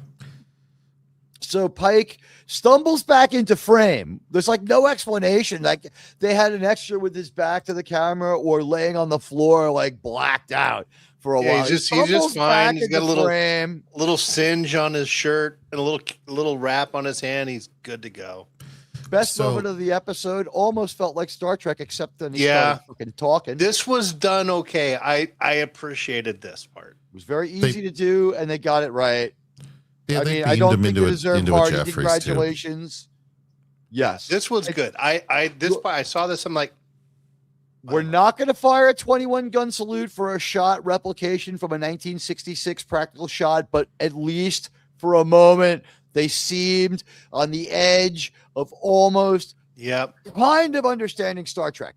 So Pike stumbles back into frame. There's like no explanation. Like they had an extra with his back to the camera or laying on the floor, like blacked out for a while. He's just fine. He's got a little singe on his shirt and a little wrap on his hand. He's good to go. Best moment of the episode almost felt like Star Trek, except then he started fucking talking. This was done okay. I appreciated this part. It was very easy to do, and they got it right. Yeah, I they mean, beamed I don't him think into they a- deserve into a party. Jeffries, too. Congratulations. Yes, This was good. I saw this. I'm like, we're not going to fire a 21 gun salute for a shot replication from a 1966 practical shot, but at least for a moment, they seemed on the edge of almost kind of understanding Star Trek.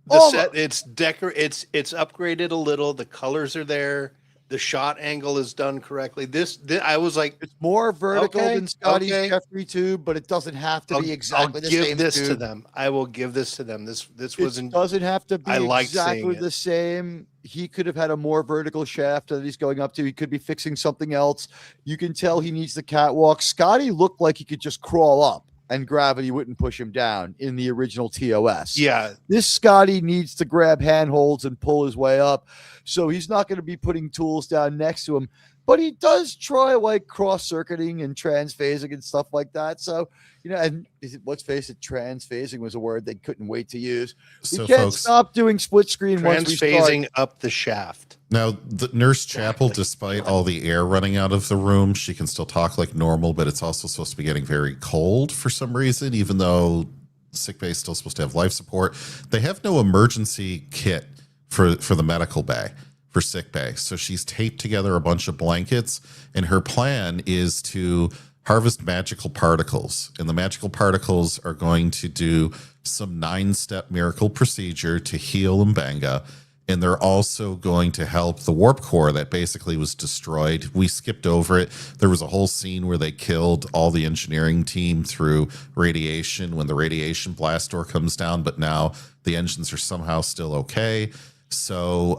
the set. It's upgraded a little. The colors are there. The shot angle is done correctly. This I was like, it's more vertical than Scotty's Jeffrey tube, but it doesn't have to be exactly the same. I'll give this tube. to them. I will give this to them. This wasn't. Doesn't have to be I liked exactly seeing the it. same. He could have had a more vertical shaft that he's going up to. He could be fixing something else. You can tell he needs the catwalk. Scotty looked like he could just crawl up and gravity wouldn't push him down in the original TOS. Yeah. This Scotty needs to grab handholds and pull his way up. So he's not going to be putting tools down next to him, but he does try like cross-circuiting and transphasing and stuff like that. So, and let's face it, transphasing was a word they couldn't wait to use. So, We can't folks, stop doing split screen once we start. Transphasing up the shaft. Now, the Nurse Chapel, despite all the air running out of the room, she can still talk like normal, but it's also supposed to be getting very cold for some reason, even though sickbay is still supposed to have life support. They have no emergency kit for the medical bay, for sickbay. So she's taped together a bunch of blankets, and her plan is to harvest magical particles. And the magical particles are going to do some 9-step miracle procedure to heal M'Benga. And they're also going to help the warp core that basically was destroyed. We skipped over it. There was a whole scene where they killed all the engineering team through radiation when the radiation blast door comes down, but now the engines are somehow still okay. So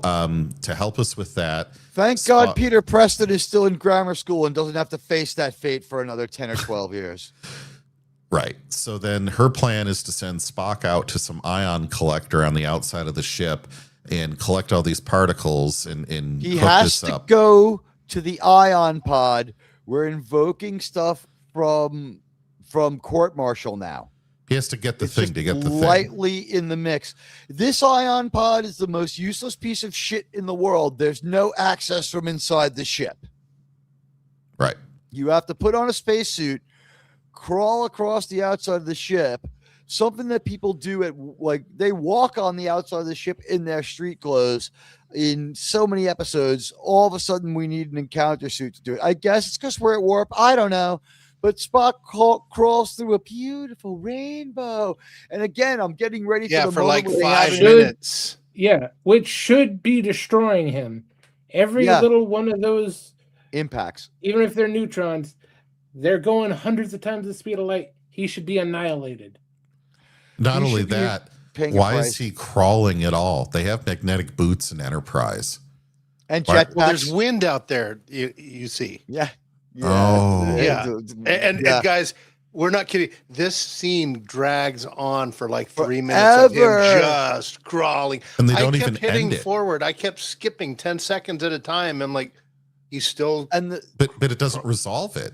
to help us with that, Thank God Peter Preston is still in grammar school and doesn't have to face that fate for another 10 or 12 years. Right. So then her plan is to send Spock out to some ion collector on the outside of the ship and collect all these particles and he hook has this to up. go to the ion pod. We're invoking stuff from court martial now. He has to get the thing to get the thing. Lightly in the mix. This ion pod is the most useless piece of shit in the world. There's no access from inside the ship. Right. You have to put on a spacesuit, crawl across the outside of the ship, something that people do they walk on the outside of the ship in their street clothes in so many episodes. All of a sudden we need an encounter suit to do it. I guess it's because we're at warp. I don't know. But Spock crawls through a beautiful rainbow. And again, I'm getting ready for the for moment like where they 5 have minutes. Yeah, which should be destroying him. Every little one of those impacts, even if they're neutrons, they're going hundreds of times the speed of light. He should be annihilated. Not only that, why is he crawling at all? They have magnetic boots in Enterprise. And well, there's wind out there, you see. Yeah. And guys, we're not kidding. This scene drags on for like 3 minutes of him just crawling. And they don't I kept even hitting end it. forward. I kept skipping 10 seconds at a time. I'm like, he's still. But it doesn't resolve it.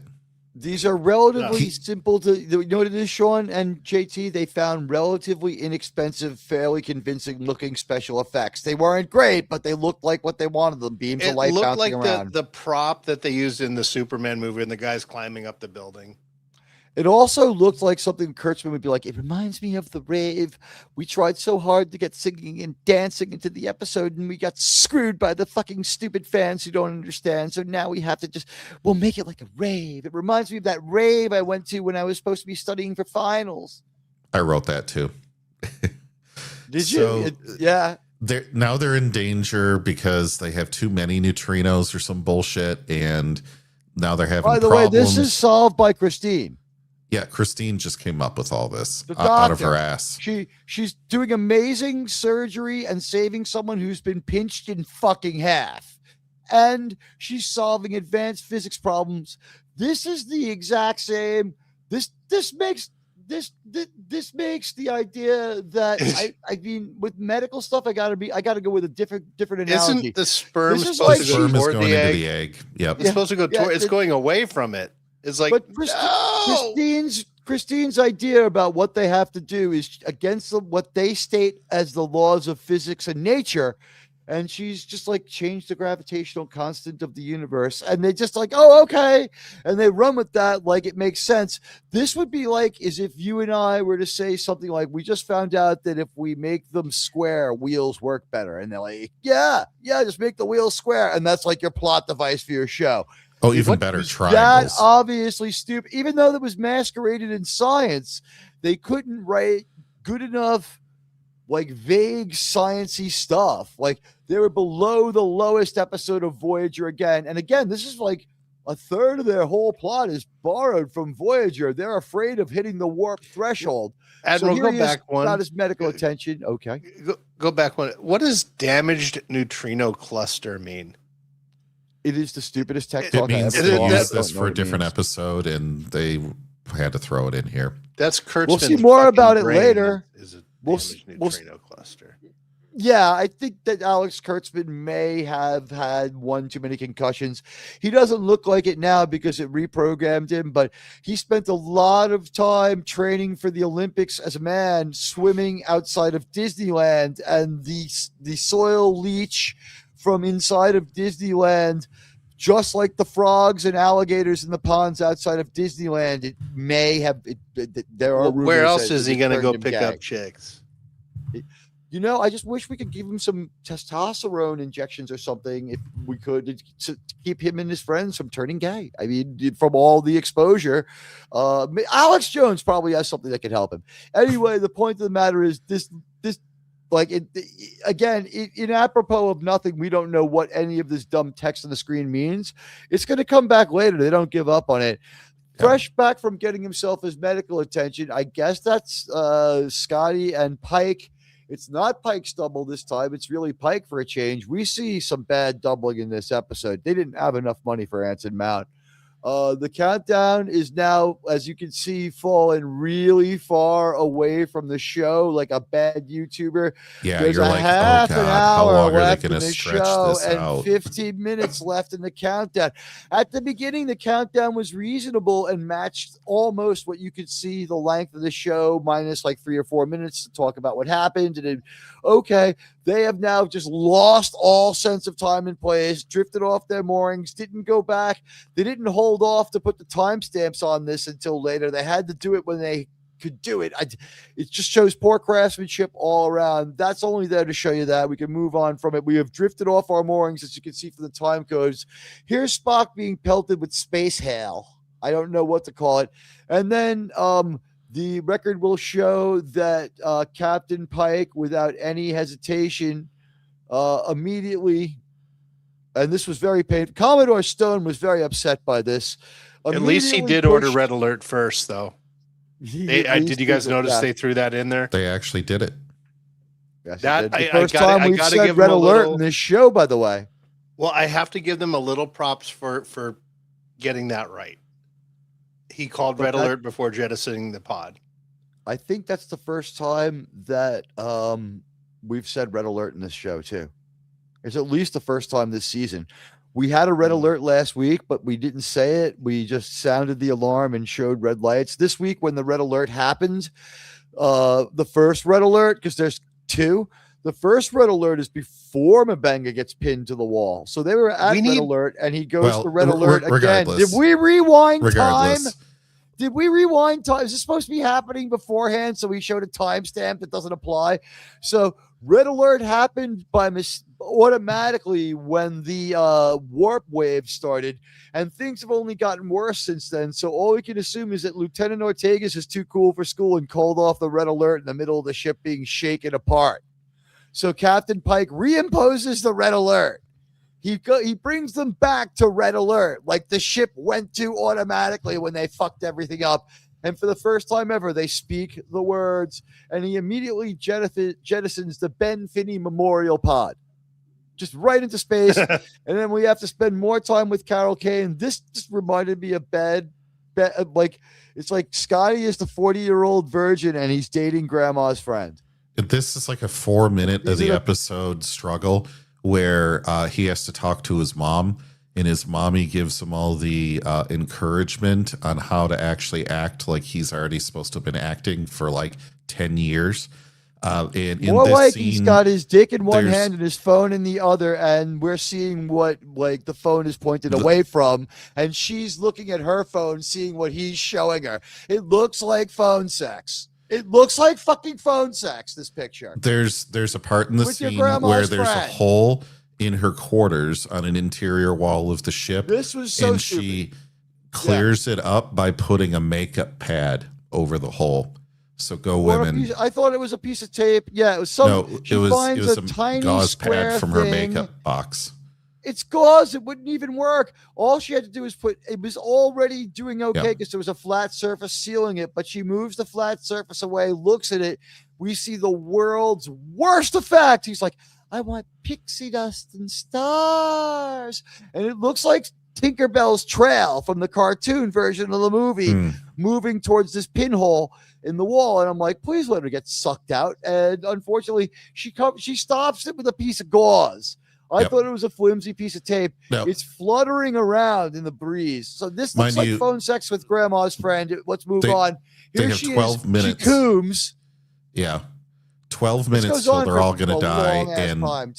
These are relatively simple to, you know what it is, Sean and JT? They found relatively inexpensive, fairly convincing looking special effects. They weren't great, but they looked like what they wanted them. Beams of light looked bouncing like around. the prop that they used in the Superman movie and the guys climbing up the building. It also looked like something Kurtzman would be like, it reminds me of the rave. We tried so hard to get singing and dancing into the episode, and we got screwed by the fucking stupid fans who don't understand. So now we have to we'll make it like a rave. It reminds me of that rave I went to when I was supposed to be studying for finals. I wrote that too. Did you? Yeah. Now they're in danger because they have too many neutrinos or some bullshit, and now they're having By the problems. way, this is solved by Christine. Yeah, Christine just came up with all this The out of doctor. her ass. She's doing amazing surgery and saving someone who's been pinched in fucking half. and she's solving advanced physics problems. This is the exact same. This makes the idea that I mean, with medical stuff, I gotta go with a different analogy. Isn't the sperm This is supposed like to go toward going the into egg? the egg. Yep. It's supposed to go toward. It's going away from it. It's like, but no! Christine's idea about what they have to do is against what they state as the laws of physics and nature. And she's just like changed the gravitational constant of the universe. And they just like, oh, okay. And they run with that like it makes sense. This would be like as if you and I were to say something like, we just found out that if we make them square, wheels work better. And they're like, yeah, just make the wheels square. And that's like your plot device for your show. Oh, even better, That triangles. obviously stupid. Even though that was masqueraded in science, they couldn't write good enough, like vague sciencey stuff. Like they were below the lowest episode of Voyager again. And again, this is like a third of their whole plot is borrowed from Voyager. They're afraid of hitting the warp threshold. Admiral, go back one. Got his medical attention. Okay. Go back one. What does damaged neutrino cluster mean? It is the stupidest tech It talk I means ever they saw. used I this don't know for a what it different means. episode, and they had to throw it in here. That's Kurtzman's We'll see more fucking about it brain later. Is a We'll damaged s- we'll s- neutrino cluster. Yeah, I think that Alex Kurtzman may have had one too many concussions. He doesn't look like it now because it reprogrammed him, but he spent a lot of time training for the Olympics as a man, swimming outside of Disneyland, and the soil leach from inside of Disneyland, just like the frogs and alligators in the ponds outside of Disneyland, it may have. There are rumors Where else that is he it going to turned go him pick gay. up chicks? You know, I just wish we could give him some testosterone injections or something if we could to keep him and his friends from turning gay. I mean, from all the exposure. Alex Jones probably has something that could help him. Anyway, the point of the matter is this like again, in apropos of nothing, we don't know what any of this dumb text on the screen means. It's going to come back later. They don't give up on it. Fresh back from getting himself his medical attention. I guess that's Scotty and Pike. It's not Pike's double this time. It's really Pike for a change. We see some bad doubling in this episode. They didn't have enough money for Anson Mount. The countdown is now, as you can see, falling really far away from the show, like a bad YouTuber. Yeah, There's you're a like, half oh an God, how hour long are they left going in to the stretch show this and out? 15 minutes left in the countdown. At the beginning, the countdown was reasonable and matched almost what you could see the length of the show, minus like 3 or 4 minutes to talk about what happened. And then, okay, they have now just lost all sense of time and place, drifted off their moorings, didn't go back. They didn't hold off to put the timestamps on this until later. They had to do it when they could do it. It just shows poor craftsmanship all around. That's only there to show you that. We can move on from it. We have drifted off our moorings, as you can see from the time codes. Here's Spock being pelted with space hail. I don't know what to call it. And then the record will show that Captain Pike, without any hesitation, immediately, and this was very painful. Commodore Stone was very upset by this. At least he did order red alert first, though. Did you guys notice they threw that in there? They actually did it. Yes, That the first time we've gotta said give red them a alert little- in this show, by the way. Well, I have to give them a little props for getting that right. He called red alert before jettisoning the pod. I think that's the first time that we've said red alert in this show too. It's at least the first time this season. We had a red alert last week, but we didn't say it. We just sounded the alarm and showed red lights. This week, when the red alert happened, the first red alert, because there's two, the first red alert is before M'Benga gets pinned to the wall. So they were at red alert, and he goes to red alert again. regardless. Did we rewind time? Regardless. Did we rewind time? Is this supposed to be happening beforehand? So we showed a timestamp that doesn't apply. So red alert happened by automatically when the warp wave started, and things have only gotten worse since then. So all we can assume is that Lieutenant Ortegas is too cool for school and called off the red alert in the middle of the ship being shaken apart. So Captain Pike reimposes the red alert. He brings them back to red alert, like the ship went to automatically when they fucked everything up. And for the first time ever, they speak the words, and he immediately jettisons the Ben Finney Memorial Pod. just right into space. And then we have to spend more time with Carol Kane. This just reminded me of bad, like it's like Scotty is the 40-year-old virgin and he's dating grandma's friend. This is like a 4-minute of the episode struggle where he has to talk to his mom, and his mommy gives him all the encouragement on how to actually act like he's already supposed to have been acting for like 10 years. And in More this like scene, he's got his dick in one hand and his phone in the other, and we're seeing what like the phone is pointed away from, and she's looking at her phone, seeing what he's showing her. It looks like phone sex. It looks like fucking phone sex, this picture. There's a part in the scene where there's a hole in her quarters on an interior wall of the ship. This was so and stupid. She clears it up by putting a makeup pad over the hole. So go women. I thought it was a piece of tape. Yeah, it was some. No, she it was finds a tiny gauze square pad from her thing. makeup box. It's gauze. It wouldn't even work. All she had to do was it was already doing okay because there was a flat surface sealing it, but she moves the flat surface away, looks at it. We see the world's worst effect. He's like, I want pixie dust and stars. And it looks like Tinkerbell's trail from the cartoon version of the movie moving towards this pinhole in the wall. And I'm like, please let her get sucked out. And unfortunately, she stops it with a piece of gauze. I thought it was a flimsy piece of tape. It's fluttering around in the breeze. So this looks like phone sex with grandma's friend. Let's move on. Here they have 12 minutes. She cooms. Yeah. 12 minutes till they're all going to die. And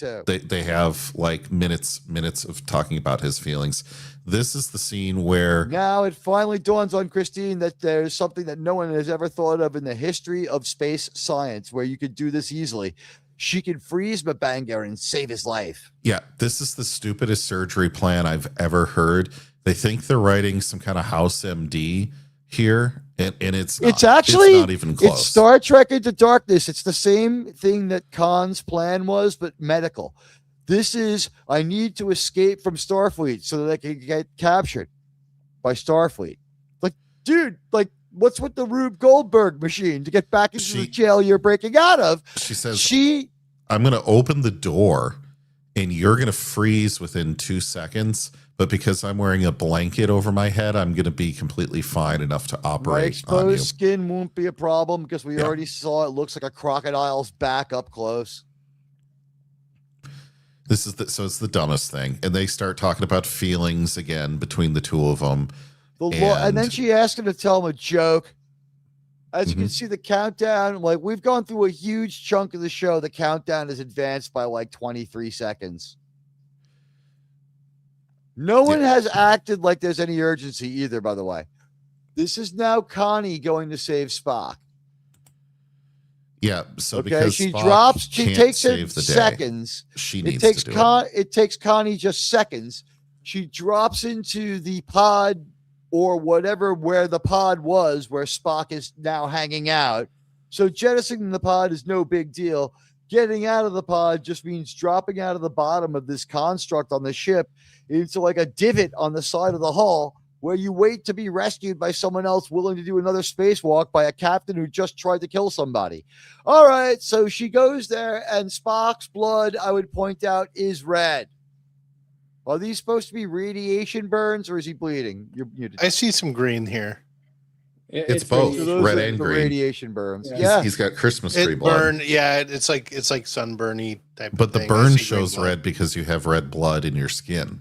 they have like minutes of talking about his feelings. This is the scene where now it finally dawns on Christine that there's something that no one has ever thought of in the history of space science where you could do this easily. She can freeze Mabanga and save his life. Yeah, this is the stupidest surgery plan I've ever heard. They think they're writing some kind of house MD here, and it's not. It's not even close. It's Star Trek Into Darkness. It's the same thing that Khan's plan was, but medical. This is, I need to escape from Starfleet so that I can get captured by Starfleet. Like, dude, like, what's with the Rube Goldberg machine to get back into the jail you're breaking out of? She says, I'm going to open the door and you're going to freeze within 2 seconds. But because I'm wearing a blanket over my head, I'm going to be completely fine enough to operate. My exposed skin won't be a problem because we already saw it looks like a crocodile's back up close. So it's the dumbest thing. And they start talking about feelings again between the two of them. And then she asked him to tell him a joke. As you can see, the countdown, like we've gone through a huge chunk of the show. The countdown is advanced by like 23 seconds. No one has acted like there's any urgency either, by the way. This is now Connie going to save Spock. Yeah, so because she Spock drops, she can't takes save it the day, seconds. She needs to do it. It takes Connie just seconds. She drops into the pod or whatever where the pod was, where Spock is now hanging out. So jettisoning the pod is no big deal. Getting out of the pod just means dropping out of the bottom of this construct on the ship into like a divot on the side of the hull where you wait to be rescued by someone else willing to do another spacewalk by a captain who just tried to kill somebody. All right, so she goes there, and Spock's blood, I would point out, is red. Are these supposed to be radiation burns, or is he bleeding? You're muted. I see some green here. It's both red and green. Radiation burns. Yeah, he's got Christmas tree blood. Yeah, it's like sunburny type. But of the thing. burn shows red because you have red blood in your skin.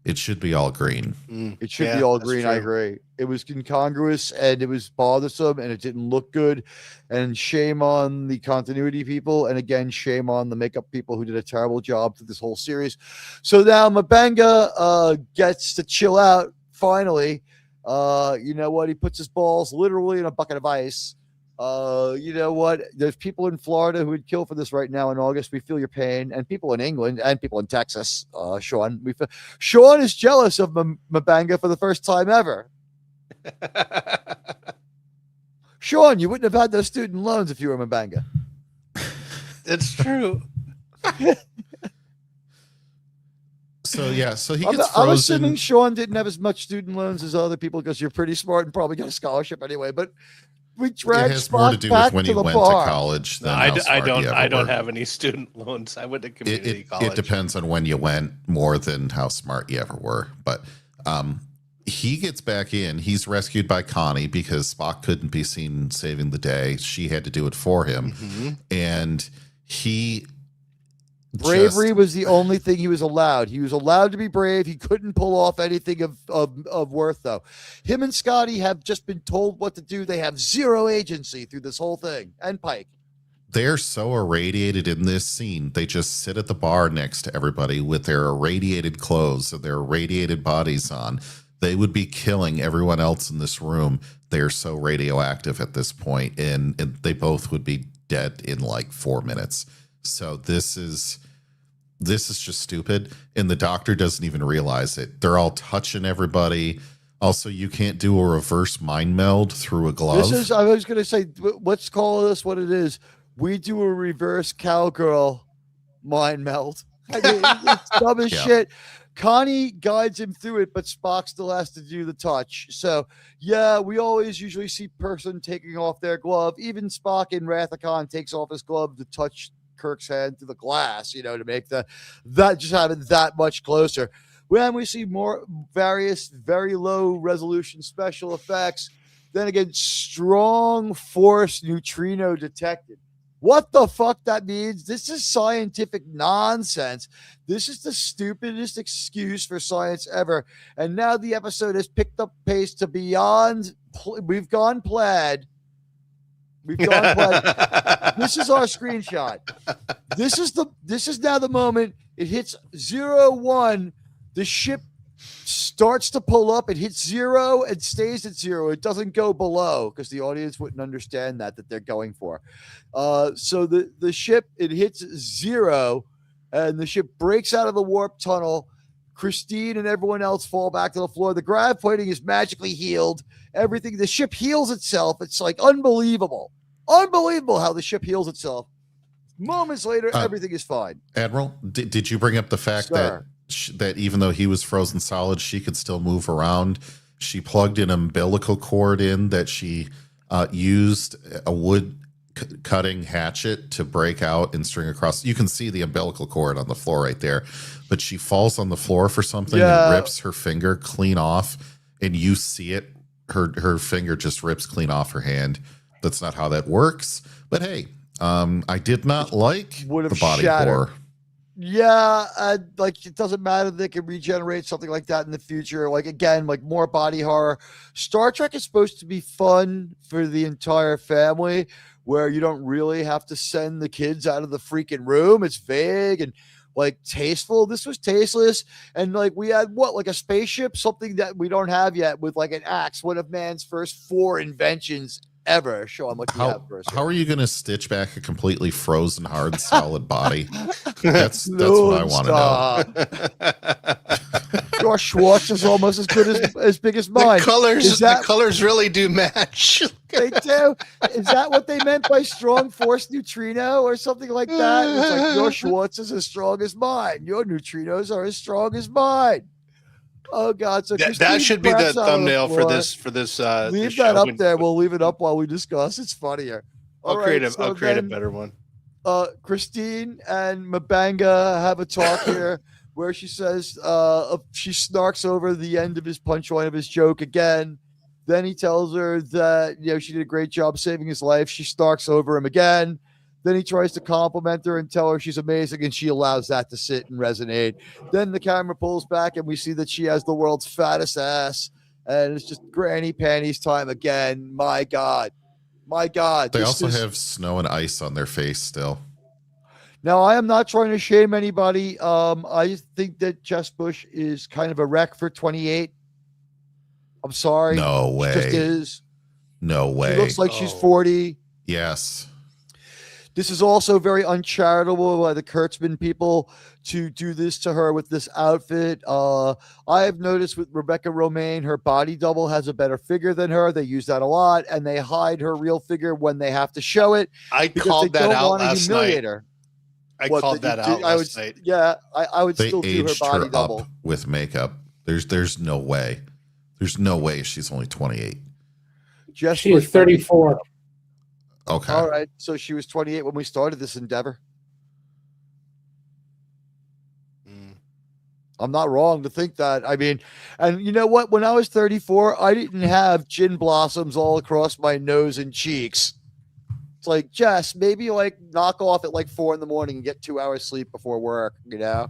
It should be all green. It should be all green. I agree. It was incongruous and it was bothersome and it didn't look good. And shame on the continuity people. And again, shame on the makeup people who did a terrible job through this whole series. So now Mabanga gets to chill out finally. You know what? He puts his balls literally in a bucket of ice. You know what? There's people in Florida who would kill for this right now in August. We feel your pain, and people in England and people in Texas. Sean, Sean is jealous of Mabanga for the first time ever. Sean, you wouldn't have had those student loans if you were Mabanga. It's true. So he gets frozen. I'm assuming Sean didn't have as much student loans as other people because you're pretty smart and probably got a scholarship anyway. But we It dragged has more to Spock do back with when to you the went bar. to college No, than I how smart you ever don't were. have any student loans. I went to community college. It depends on when you went more than how smart you ever were. But he gets back in. He's rescued by Connie because Spock couldn't be seen saving the day. She had to do it for him. Mm-hmm. And he... Bravery was the only thing he was allowed. He was allowed to be brave. He couldn't pull off anything of worth, though. Him and Scotty have just been told what to do. They have zero agency through this whole thing. And Pike. They're so irradiated in this scene. They just sit at the bar next to everybody with their irradiated clothes and their irradiated bodies on. They would be killing everyone else in this room. They're so radioactive at this point, and they both would be dead in like 4 minutes. So this is just stupid, and the doctor doesn't even realize it. They're all touching everybody. Also, you can't do a reverse mind meld through a glove. I was going to say, let's call this what it is. We do a reverse cowgirl mind meld. I mean, it's dumb as shit. Connie guides him through it, but Spock still has to do the touch. So, yeah, we always usually see person taking off their glove. Even Spock in Wrath of Khan takes off his glove to touch Kirk's hand to the glass, to make that just have it that much closer. When we see more various very low resolution special effects, then again, strong force neutrino detected. What the fuck that means? This is scientific nonsense. This is the stupidest excuse for science ever. And now the episode has picked up pace to beyond. We've gone plaid. We've gone plaid. This is our screenshot. This is now the moment. It hits 0-1. The ship starts to pull up. It hits 0 and stays at 0. It doesn't go below because the audience wouldn't understand that they're going for. So the ship, it hits 0 and the ship breaks out of the warp tunnel. Christine and everyone else fall back to the floor. The grav plating is magically healed. Everything, the ship heals itself. It's like unbelievable how the ship heals itself. Moments later, everything is fine. Admiral, did you bring up the fact that even though he was frozen solid, she could still move around? She plugged an umbilical cord in that she used a wood cutting hatchet to break out and string across. You can see the umbilical cord on the floor right there, but she falls on the floor for something and rips her finger clean off, and you see it. Her finger just rips clean off her hand. That's not how that works. But hey, I did not like the body horror. Yeah, it doesn't matter. They can regenerate something like that in the future. Again, more body horror. Star Trek is supposed to be fun for the entire family, where you don't really have to send the kids out of the freaking room. It's vague and tasteful. This was tasteless. And we had a spaceship, something that we don't have yet, with an axe, one of man's first 4 inventions ever. Show them what you have first. How are you going to stitch back a completely frozen, hard, solid body? That's what I want to know. George Schwartz is almost as good as big as mine. The colors really do match. They do. Is that what they meant by strong force neutrino or something like that? It's your Schwartz is as strong as mine. Your neutrinos are as strong as mine. Oh God! So that should be the thumbnail for this. Leave that up there. We'll leave it up while we discuss. It's funnier. I'll create a better one. Christine and Mabanga have a talk here where she says she snarks over the end of his punchline of his joke again. Then he tells her that she did a great job saving his life. She snarks over him again. Then he tries to compliment her and tell her she's amazing, and she allows that to sit and resonate. Then the camera pulls back, and we see that she has the world's fattest ass, and it's just granny panties time again. My God. They also have snow and ice on their face still. Now, I am not trying to shame anybody. I think that Jess Bush is kind of a wreck for 28. I'm sorry. No way. She just is. No way. She looks like she's 40. Yes. This is also very uncharitable by the Kurtzman people to do this to her with this outfit. I have noticed with Rebecca Romaine, her body double has a better figure than her. They use that a lot, and they hide her real figure when they have to show it. I called that out last night. I called that out last night. Yeah, I would still do her body up double with makeup. There's no way. There's no way she's only 28. She is 34. Okay. All right. So she was 28 when we started this endeavor. I'm not wrong to think that. I mean, and you know what? When I was 34, I didn't have gin blossoms all across my nose and cheeks. It's like, Jess, maybe like knock off at like 4 a.m. and get 2 hours sleep before work, you know?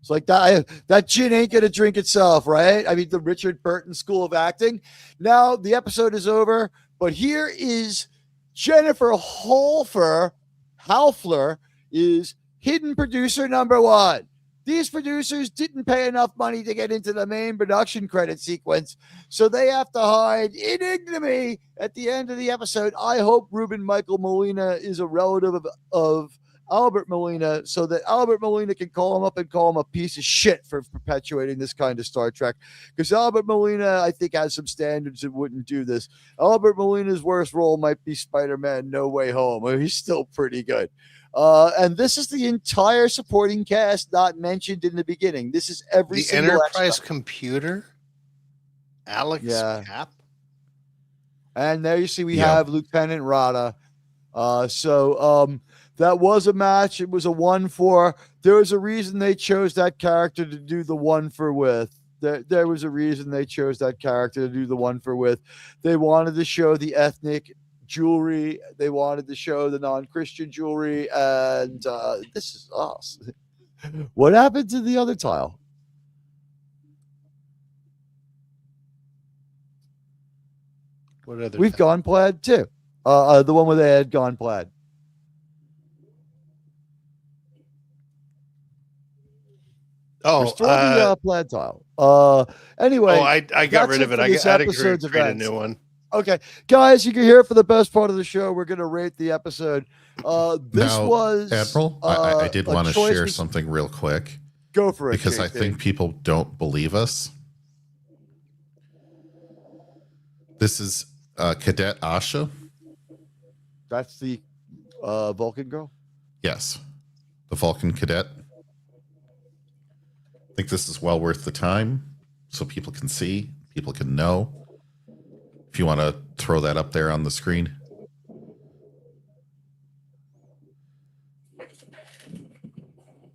It's like that gin ain't going to drink itself, right? I mean, the Richard Burton School of Acting. Now the episode is over, but here is Jennifer Halfler is hidden producer number 1. These producers didn't pay enough money to get into the main production credit sequence, so they have to hide in ignominy at the end of the episode. I hope Ruben Michael Molina is a relative of Albert Molina, so that Albert Molina can call him up and call him a piece of shit for perpetuating this kind of Star Trek. Because Albert Molina, I think, has some standards and wouldn't do this. Albert Molina's worst role might be Spider-Man No Way Home. I mean, he's still pretty good. And this is the entire supporting cast not mentioned in the beginning. This is every the single Enterprise extra. Computer, Alex Cap. And there you see we have Lieutenant Rada. That was a match. It was a 1-4. There was a reason they chose that character to do the 1-for with. There was a reason they chose that character to do the 1-for with. They wanted to show the ethnic jewelry. They wanted to show the non-Christian jewelry. And this is us. What happened to the other tile? What other We've gone plaid too. The one where they had gone plaid. Oh, still the plaid tile. Anyway. Oh, I got rid of it. I had to create a new one. Okay, guys, you can hear it for the best part of the show. We're going to rate the episode. This now, was Admiral. I did want to share something real quick. Go for it, because I think people don't believe us. This is Cadet Asha. That's the Vulcan girl. Yes, the Vulcan cadet. I think this is well worth the time, so people can see, people can know. If you want to throw that up there on the screen.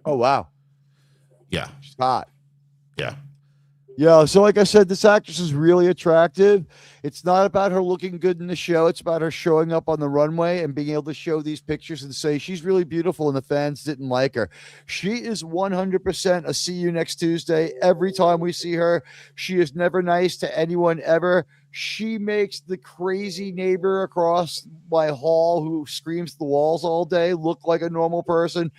Oh, wow. Yeah. She's hot. Yeah. Yeah. So like I said, this actress is really attractive. It's not about her looking good in the show. It's about her showing up on the runway and being able to show these pictures and say she's really beautiful and the fans didn't like her. She is 100% a see you next Tuesday. Every time we see her, she is never nice to anyone ever. She makes the crazy neighbor across my hall who screams at the walls all day look like a normal person.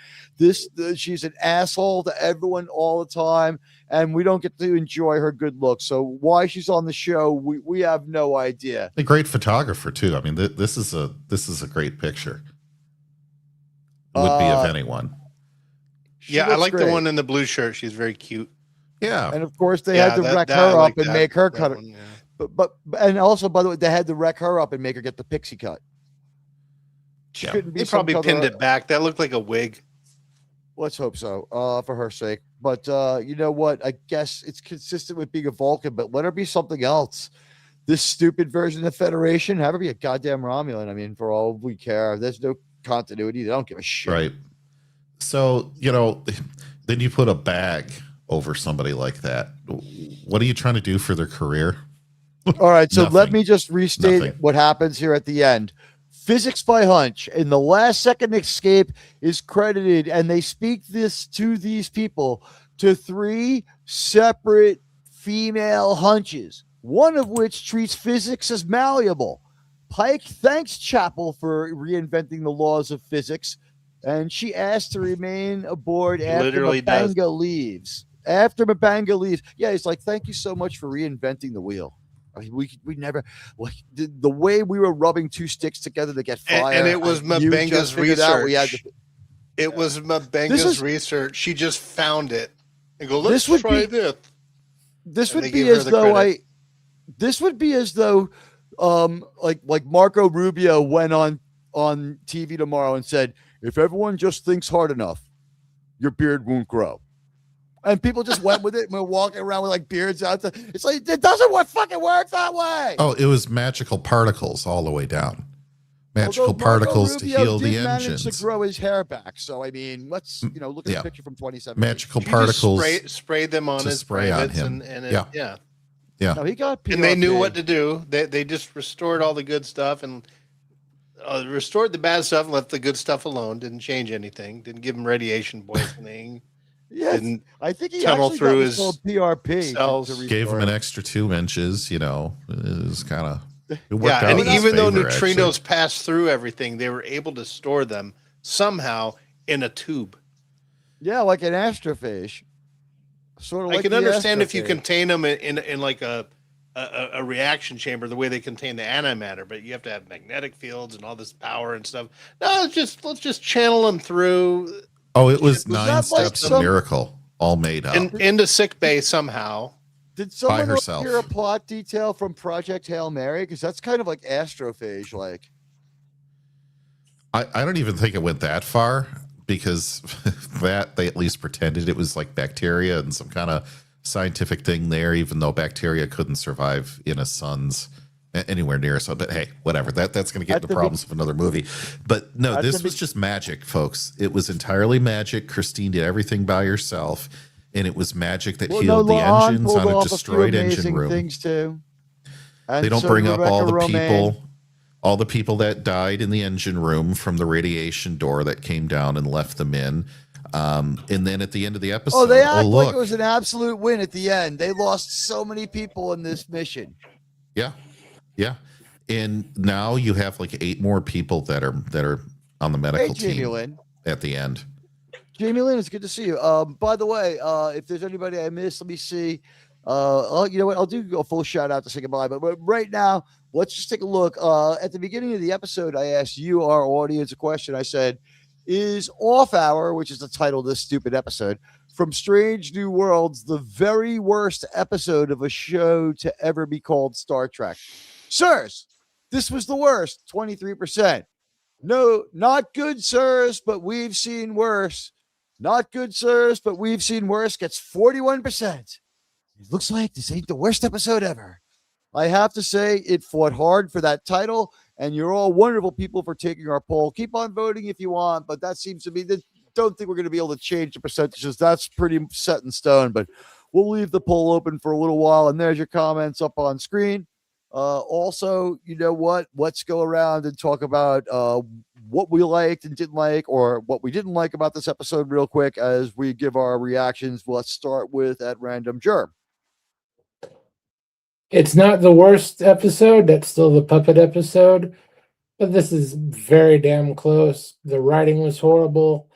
She's an asshole to everyone all the time, and we don't get to enjoy her good looks. So why she's on the show, we have no idea. A great photographer too. I mean, this is a great picture. Would be of anyone. Yeah, I like the one in the blue shirt. She's very cute. Yeah, and of course they had to wreck her up and make her cut. One, yeah. But and also, by the way, they had to wreck her up and make her get the pixie cut. They probably pinned it back. That looked like a wig. Let's hope so, for her sake. But you know what? I guess it's consistent with being a Vulcan, but let her be something else. This stupid version of Federation, have her be a goddamn Romulan. I mean, for all we care, there's no continuity. They don't give a shit. Right. So, then you put a bag over somebody like that. What are you trying to do for their career? All right, so let me just restate what happens here at the end. Physics by hunch. In the last second escape is credited, and they speak this to these people to 3 separate female hunches, one of which treats physics as malleable. Pike thanks Chapel for reinventing the laws of physics, and she asks to remain aboard after Mabanga leaves. After Mabanga leaves, yeah, he's like, thank you so much for reinventing the wheel. I mean, we never, like, the way we were rubbing 2 sticks together to get fire. And it was Mabanga's research. It was Mabanga's research. She just found it and go, let's try this. This would be as though this would be as though like Marco Rubio went on TV tomorrow and said, if everyone just thinks hard enough, your beard won't grow. And people just went with it and we're walking around with like beards out. It's like, it doesn't fucking work that way. Oh, it was magical particles all the way down. Magical Although Marco particles to Rubio heal the did manage engines. to grow his hair back. So I mean, let's look at the picture from 2017. Magical She just particles sprayed them on to his spray on privates, him. and Yeah. No, he got PRP. And they knew what to do. They just restored all the good stuff and restored the bad stuff and left the good stuff alone. Didn't change anything. Didn't give him radiation poisoning. Yes, Didn't I think he tunnel actually through got his PRP. cells. Gave him an extra 2 inches. It was kind of. Yeah, and even though neutrinos neutrinos passed through everything, they were able to store them somehow in a tube. Yeah, like an astrophage. Sort of. I like can the understand if you astrophage. contain them in like a reaction chamber, the way they contain the antimatter, but you have to have magnetic fields and all this power and stuff. No, let's just channel them through. Oh, it was Was 9 that like steps of some- miracle, all made up. Into sick bay somehow. Did someone herself. hear a plot detail from Project Hail Mary? Because that's kind of like astrophage, like. I don't even think it went that far, because that they at least pretended it was like bacteria and some kind of scientific thing there, even though bacteria couldn't survive in a sun's anywhere near a sun. But hey, whatever. That's going to get into problems of another movie. But no, this was just magic, folks. It was entirely magic. Christine did everything by herself, and it was magic that healed the Lon engines pulled on a off destroyed few engine amazing room. Things too. And They don't so bring up all the Rebecca Romaine- people, all the people that died in the engine room from the radiation door that came down and left them in. And then at the end of the episode, Oh, they act like look, it was an absolute win at the end. They lost so many people in this mission. yeah. And now you have like 8 more people that are on the medical Jamie team Lynn. at the end. Jamie Lynn, it's good to see you. By the way, if there's anybody I missed, let me see. You know what? I'll do a full shout out to say goodbye. But right now, let's just take a look. At the beginning of the episode, I asked you, our audience, a question. I said, "Is Off Hour," which is the title of this stupid episode, from Strange New Worlds, the very worst episode of a show to ever be called Star Trek? Sirs, this was the worst. 23%. No, not good, sirs, but we've seen worse. Not good, sirs, but we've seen worse gets 41%. It looks like this ain't the worst episode ever. I have to say, it fought hard for that title, and you're all wonderful people for taking our poll. Keep on voting if you want, but that seems to be the. Don't think we're going to be able to change the percentages. That's pretty set in stone, but we'll leave the poll open for a little while, and there's your comments up on screen. Also, you know what? Let's go around and talk about what we liked and didn't like, or what we didn't like about this episode real quick as we give our reactions. Let's start with at random Germ. It's not the worst episode. That's still the puppet episode. But this is very damn close. The writing was horrible.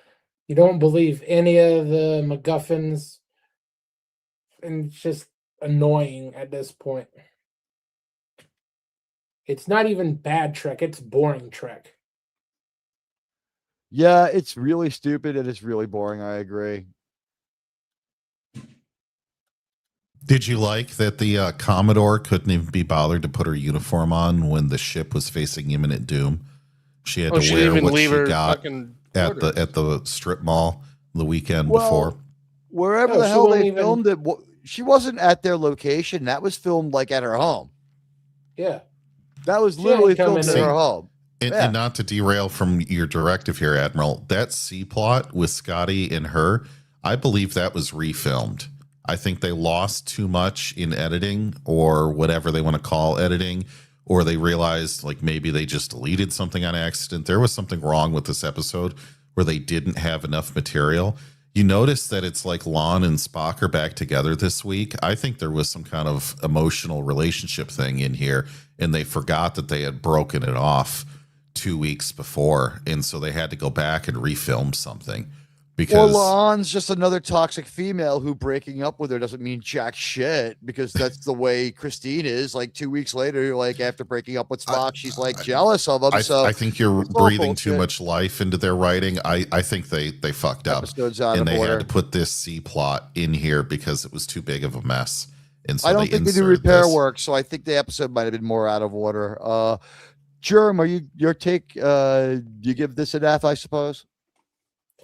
You don't believe any of the MacGuffins. And it's just annoying at this point. It's not even bad Trek. It's boring Trek. Yeah, it's really stupid and it's really boring. I agree. Did you like that the Commodore couldn't even be bothered to put her uniform on when the ship was facing imminent doom? She had to she wear didn't even what leave she her got fucking at the strip mall the weekend before. Wherever No, the she hell won't they even- filmed it, she wasn't at their location. That was filmed like at her home. Yeah. That was She literally ain't coming filmed at in. her home. And, Yeah. and not to derail from your directive here, Admiral, that C plot with Scotty and her, I believe that was refilmed. I think they lost too much in editing, or whatever they want to call editing, or they realized like maybe they just deleted something on accident. There was something wrong with this episode where they didn't have enough material. You notice that it's like Lon and Spock are back together this week. I think there was some kind of emotional relationship thing in here, and they forgot that they had broken it off 2 weeks before, and so they had to go back and refilm something. Or Because Lon's just another toxic female who breaking up with her doesn't mean jack shit, because that's the way Christine is. Like 2 weeks later, like after breaking up with Spock, she's like jealous of him. So I think you're it's all breathing too bullshit. much life into their writing. I think they fucked up, Episode's out and of they order. had to put this C plot in here because it was too big of a mess. And so I don't think they do inserted repair this. work, so I think the episode might have been more out of order. Germ, are your take? You give this an F, I suppose.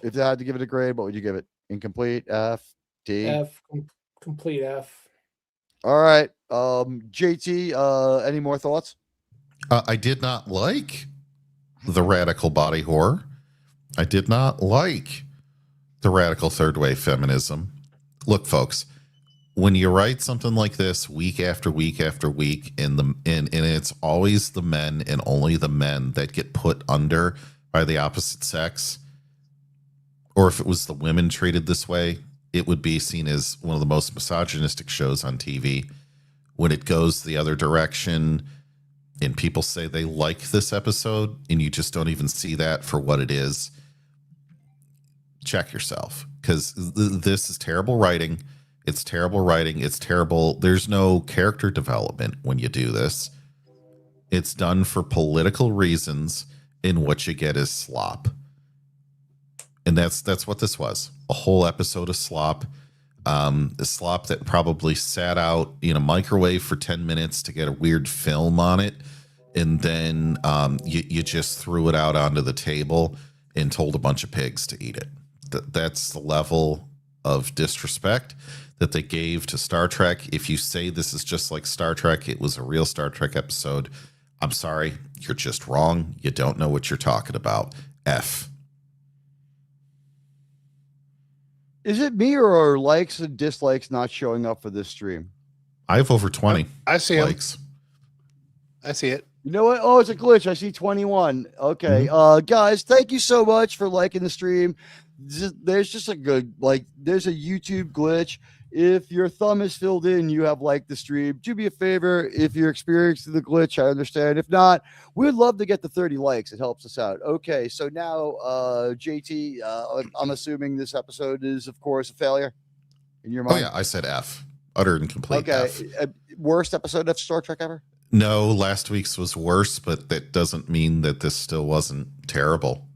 If I had to give it a grade, what would you give it? Incomplete, F, D? F, complete F. All right. JT, any more thoughts? I did not like the radical body horror. I did not like the radical third wave feminism. Look, folks, when you write something like this week after week after week, and it's always the men and only the men that get put under by the opposite sex, or if it was the women treated this way, it would be seen as one of the most misogynistic shows on TV. When it goes the other direction and people say they like this episode and you just don't even see that for what it is, check yourself, because this is terrible writing. It's terrible writing. It's terrible. There's no character development when you do this. It's done for political reasons, and what you get is slop. And that's what this was. A whole episode of slop. The slop that probably sat out in a microwave for 10 minutes to get a weird film on it. And then you just threw it out onto the table and told a bunch of pigs to eat it. That's the level of disrespect that they gave to Star Trek. If you say this is just like Star Trek, it was a real Star Trek episode, I'm sorry, you're just wrong. You don't know what you're talking about. F. Is it me or are likes and dislikes not showing up for this stream? I have over 20. I see likes. I see it. You know what? Oh, it's a glitch. I see 21. Okay. Guys, thank you so much for liking the stream. There's just a good, there's a YouTube glitch. If your thumb is filled in, you have liked the stream. Do me a favor. If you're experiencing the glitch, I understand. If not, we'd love to get the 30 likes. It helps us out. Okay. So now, JT, I'm assuming this episode is, of course, a failure in your mind. Oh, yeah. I said F. Utter and complete F. Worst episode of Star Trek ever? No, last week's was worse, but that doesn't mean that this still wasn't terrible.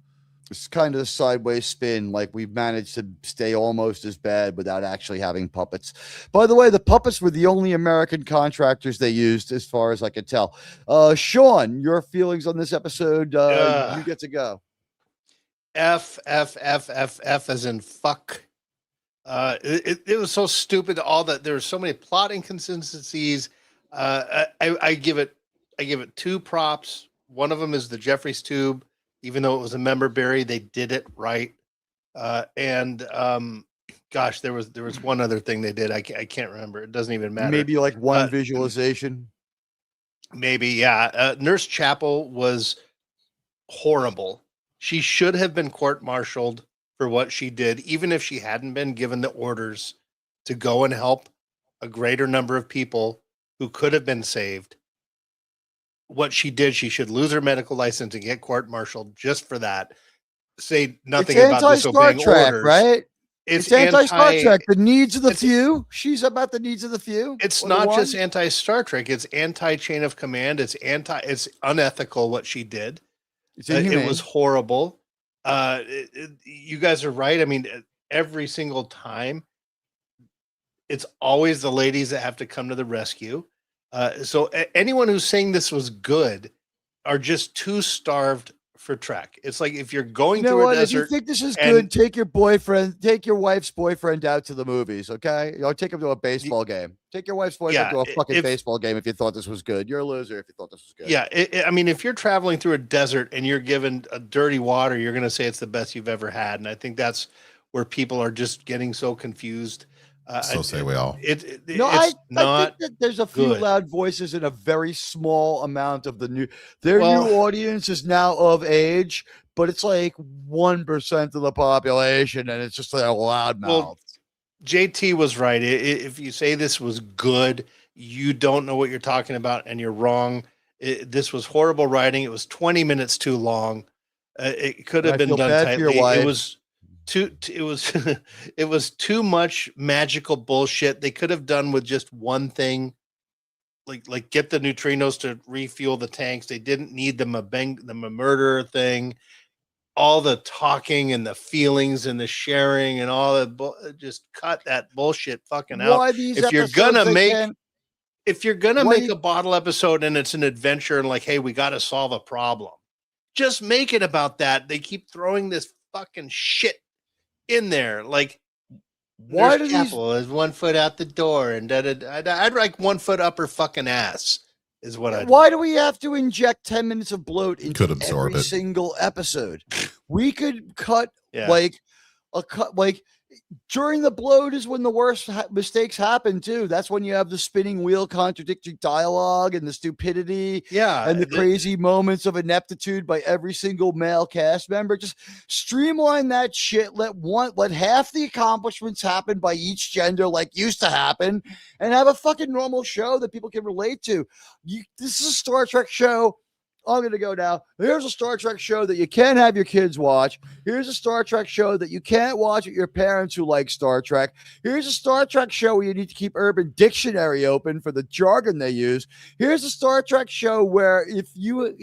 It's kind of a sideways spin. Like we've managed to stay almost as bad without actually having puppets. By the way, the puppets were the only American contractors they used, as far as I could tell. Sean, your feelings on this episode? You get to go. F as in fuck. It was so stupid. There were so many plot inconsistencies. I give it 2 props. One of them is the Jeffries tube. Even though it was a member berry, they did it right. Gosh, there was one other thing they did. I can't remember. It doesn't even matter. Maybe like one visualization. Maybe, yeah. Nurse Chapel was horrible. She should have been court-martialed for what she did, even if she hadn't been given the orders to go and help a greater number of people who could have been saved. What she did, she should lose her medical license and get court-martialed just for that. Say nothing about disobeying orders, right? It's anti-Star Trek. The needs of the few. She's about the needs of the few. It's not just anti-Star Trek. It's anti-chain of command. It's unethical what she did. It was horrible. You guys are right. I mean, every single time, it's always the ladies that have to come to the rescue. So anyone who's saying this was good are just too starved for Trek. It's like if you're going through a desert. If you think this is good, take your wife's boyfriend out to the movies, okay? Take him to a baseball game. Take your wife's boyfriend to a fucking baseball game if you thought this was good. You're a loser if you thought this was good. Yeah, I mean, if you're traveling through a desert and you're given a dirty water, you're going to say it's the best you've ever had. And I think that's where people are just getting so confused. So say we all. I think that there's a few loud voices in a very small amount of new audience is now of age, but it's like 1% of the population, and it's just like a loud mouth. Well, JT was right. If you say this was good, you don't know what you're talking about, and you're wrong. This was horrible writing. It was 20 minutes too long. It could have been done tightly. It was too much magical bullshit. They could have done with just one thing, like get the neutrinos to refuel the tanks. They didn't need the murderer thing. All the talking and the feelings and the sharing and all that. Just cut that bullshit fucking out. If you're gonna make a bottle episode and it's an adventure and like, hey, we got to solve a problem, just make it about that. They keep throwing this fucking shit in there, like why do Chapel is 1 foot out the door and I'd like 1 foot up her fucking ass. is what I. Why do we have to inject 10 minutes of bloat into Could absorb every it. single episode? We could cut Yeah. like during the bloat is when the worst mistakes happen too. That's when you have the spinning wheel, contradictory dialogue, and the stupidity, and the crazy moments of ineptitude by every single male cast member. Just streamline that shit. Let half the accomplishments happen by each gender, like used to happen, and have a fucking normal show that people can relate to. This is a Star Trek show. I'm going to go now. Here's a Star Trek show that you can't have your kids watch. Here's a Star Trek show that you can't watch with your parents who like Star Trek. Here's a Star Trek show where you need to keep Urban Dictionary open for the jargon they use. Here's a Star Trek show where if you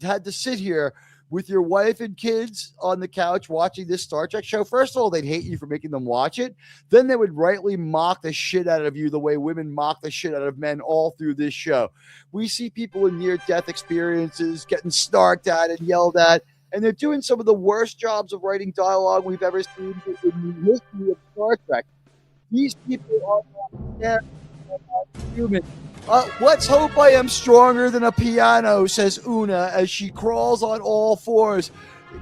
had to sit here with your wife and kids on the couch watching this Star Trek show, first of all, they'd hate you for making them watch it. Then they would rightly mock the shit out of you the way women mock the shit out of men all through this show. We see people in near-death experiences getting snarked at and yelled at, and they're doing some of the worst jobs of writing dialogue we've ever seen in the history of Star Trek. These people are not human. Let's hope I am stronger than a piano, says Una as she crawls on all fours,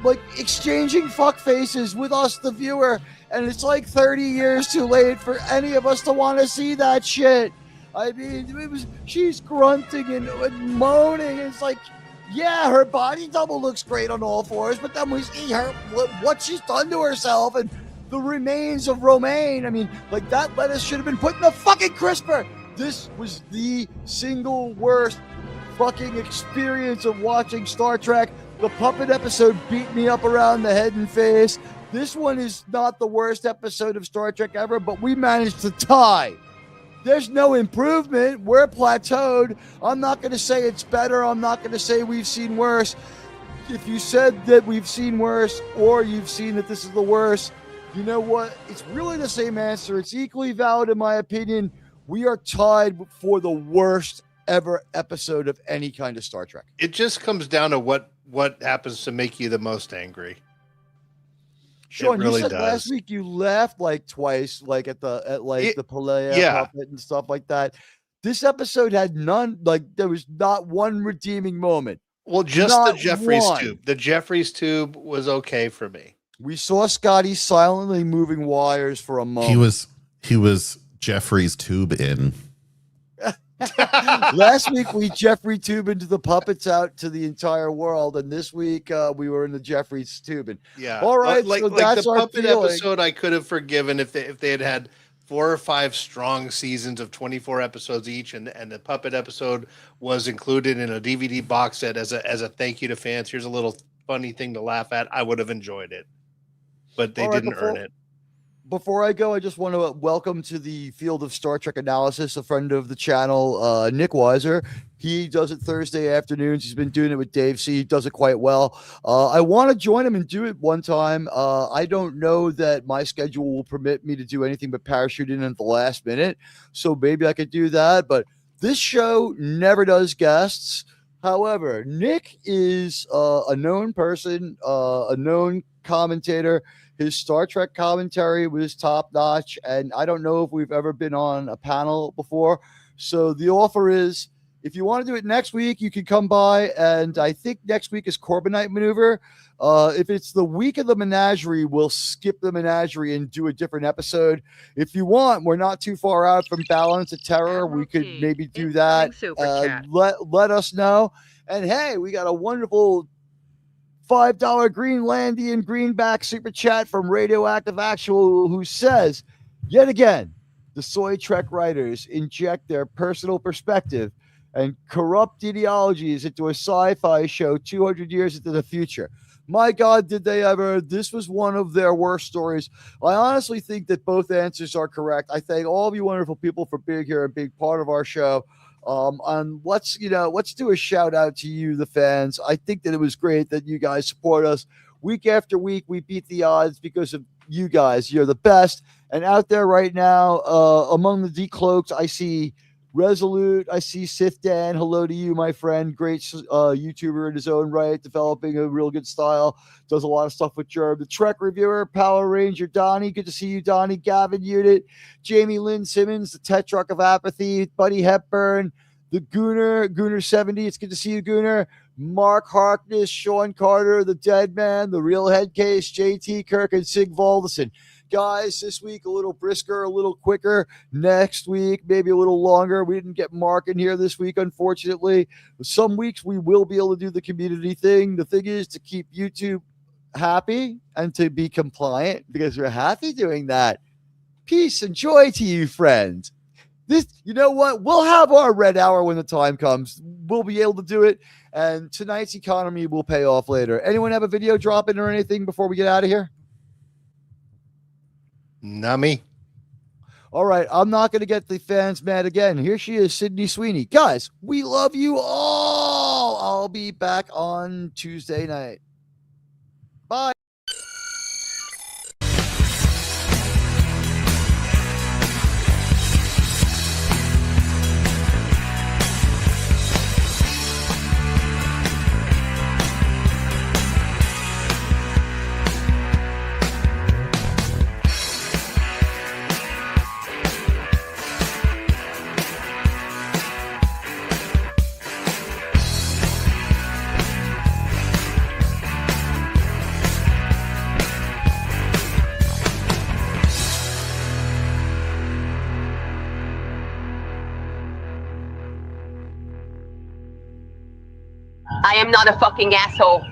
like exchanging fuck faces with us, the viewer. And it's like 30 years too late for any of us to want to see that shit. I mean, she's grunting and moaning. It's like, yeah, her body double looks great on all fours, but then we see her, what she's done to herself and the remains of Romaine. I mean, like that lettuce should have been put in the fucking crisper. This was the single worst fucking experience of watching Star Trek. The puppet episode beat me up around the head and face. This one is not the worst episode of Star Trek ever, but we managed to tie. There's no improvement. We're plateaued. I'm not going to say it's better. I'm not going to say we've seen worse. If you said that we've seen worse or you've seen that this is the worst, you know what? It's really the same answer. It's equally valid in my opinion. We are tied for the worst ever episode of any kind of Star Trek. It just comes down to what happens to make you the most angry. Sean, really you said does. last week you laughed like twice, like at the Palea puppet and stuff like that. This episode had none. Like there was not one redeeming moment. Well, just not the Jeffries one. tube. The Jeffries tube was okay for me. We saw Scotty silently moving wires for a moment. He was Jeffrey's tube in. Last week we Jeffrey tube into the puppets out to the entire world, and this week we were in the Jeffrey's tubing. Yeah. All right. Like so that's the our puppet feeling. episode, I could have forgiven if they had had 4 or 5 strong seasons of 24 episodes each, and the puppet episode was included in a DVD box set as a thank you to fans. Here's a little funny thing to laugh at. I would have enjoyed it, but they didn't earn it. Before I go, I just want to welcome to the field of Star Trek analysis a friend of the channel, Nick Weiser. He does it Thursday afternoons. He's been doing it with Dave C. He does it quite well. I want to join him and do it one time. I don't know that my schedule will permit me to do anything but parachute in at the last minute. So maybe I could do that. But this show never does guests. However, Nick is a known person, a known commentator. His Star Trek commentary was top notch, and I don't know if we've ever been on a panel before. So the offer is, if you want to do it next week, you can come by, and I think next week is Corbinite Maneuver. If it's the week of the menagerie, we'll skip the menagerie and do a different episode. If you want, we're not too far out from Balance of Terror. We could maybe do that. Let us know. And hey, we got a wonderful $5 Greenlandian greenback super chat from Radioactive Actual, who says, yet again, the Soy Trek writers inject their personal perspective and corrupt ideologies into a sci-fi show 200 years into the future. My God, did they ever? This was one of their worst stories. I honestly think that both answers are correct. I thank all of you wonderful people for being here and being part of our show. And let's do a shout out to you, the fans. I think that it was great that you guys support us week after week. We beat the odds because of you guys. You're the best. And out there right now, among the decloaked, I see Resolute. I see Sith Dan. Hello to you, my friend. Great YouTuber in his own right, developing a real good style. Does a lot of stuff with Gerb. The Trek reviewer, Power Ranger Donnie. Good to see you, Donnie. Gavin Unit, Jamie Lynn Simmons, the Tetrarch of Apathy, Buddy Hepburn, the Gooner 70. It's good to see you, Gooner. Mark Harkness, Sean Carter, the Dead Man, the Real Head Case, JT Kirk, and Sig Valdison. Guys, this week a little brisker, a little quicker. Next week, maybe a little longer. We didn't get Mark in here this week, unfortunately. Some weeks we will be able to do the community thing. The thing is to keep YouTube happy and to be compliant, because we're happy doing that. Peace and joy to you, friends. You know what? We'll have our red hour when the time comes. We'll be able to do it, and tonight's economy will pay off later. Anyone have a video drop in or anything before we get out of here? Nummy. All right, I'm not going to get the fans mad again. Here she is, Sydney Sweeney. Guys, we love you all. I'll be back on Tuesday night. Bye. I am not a fucking asshole.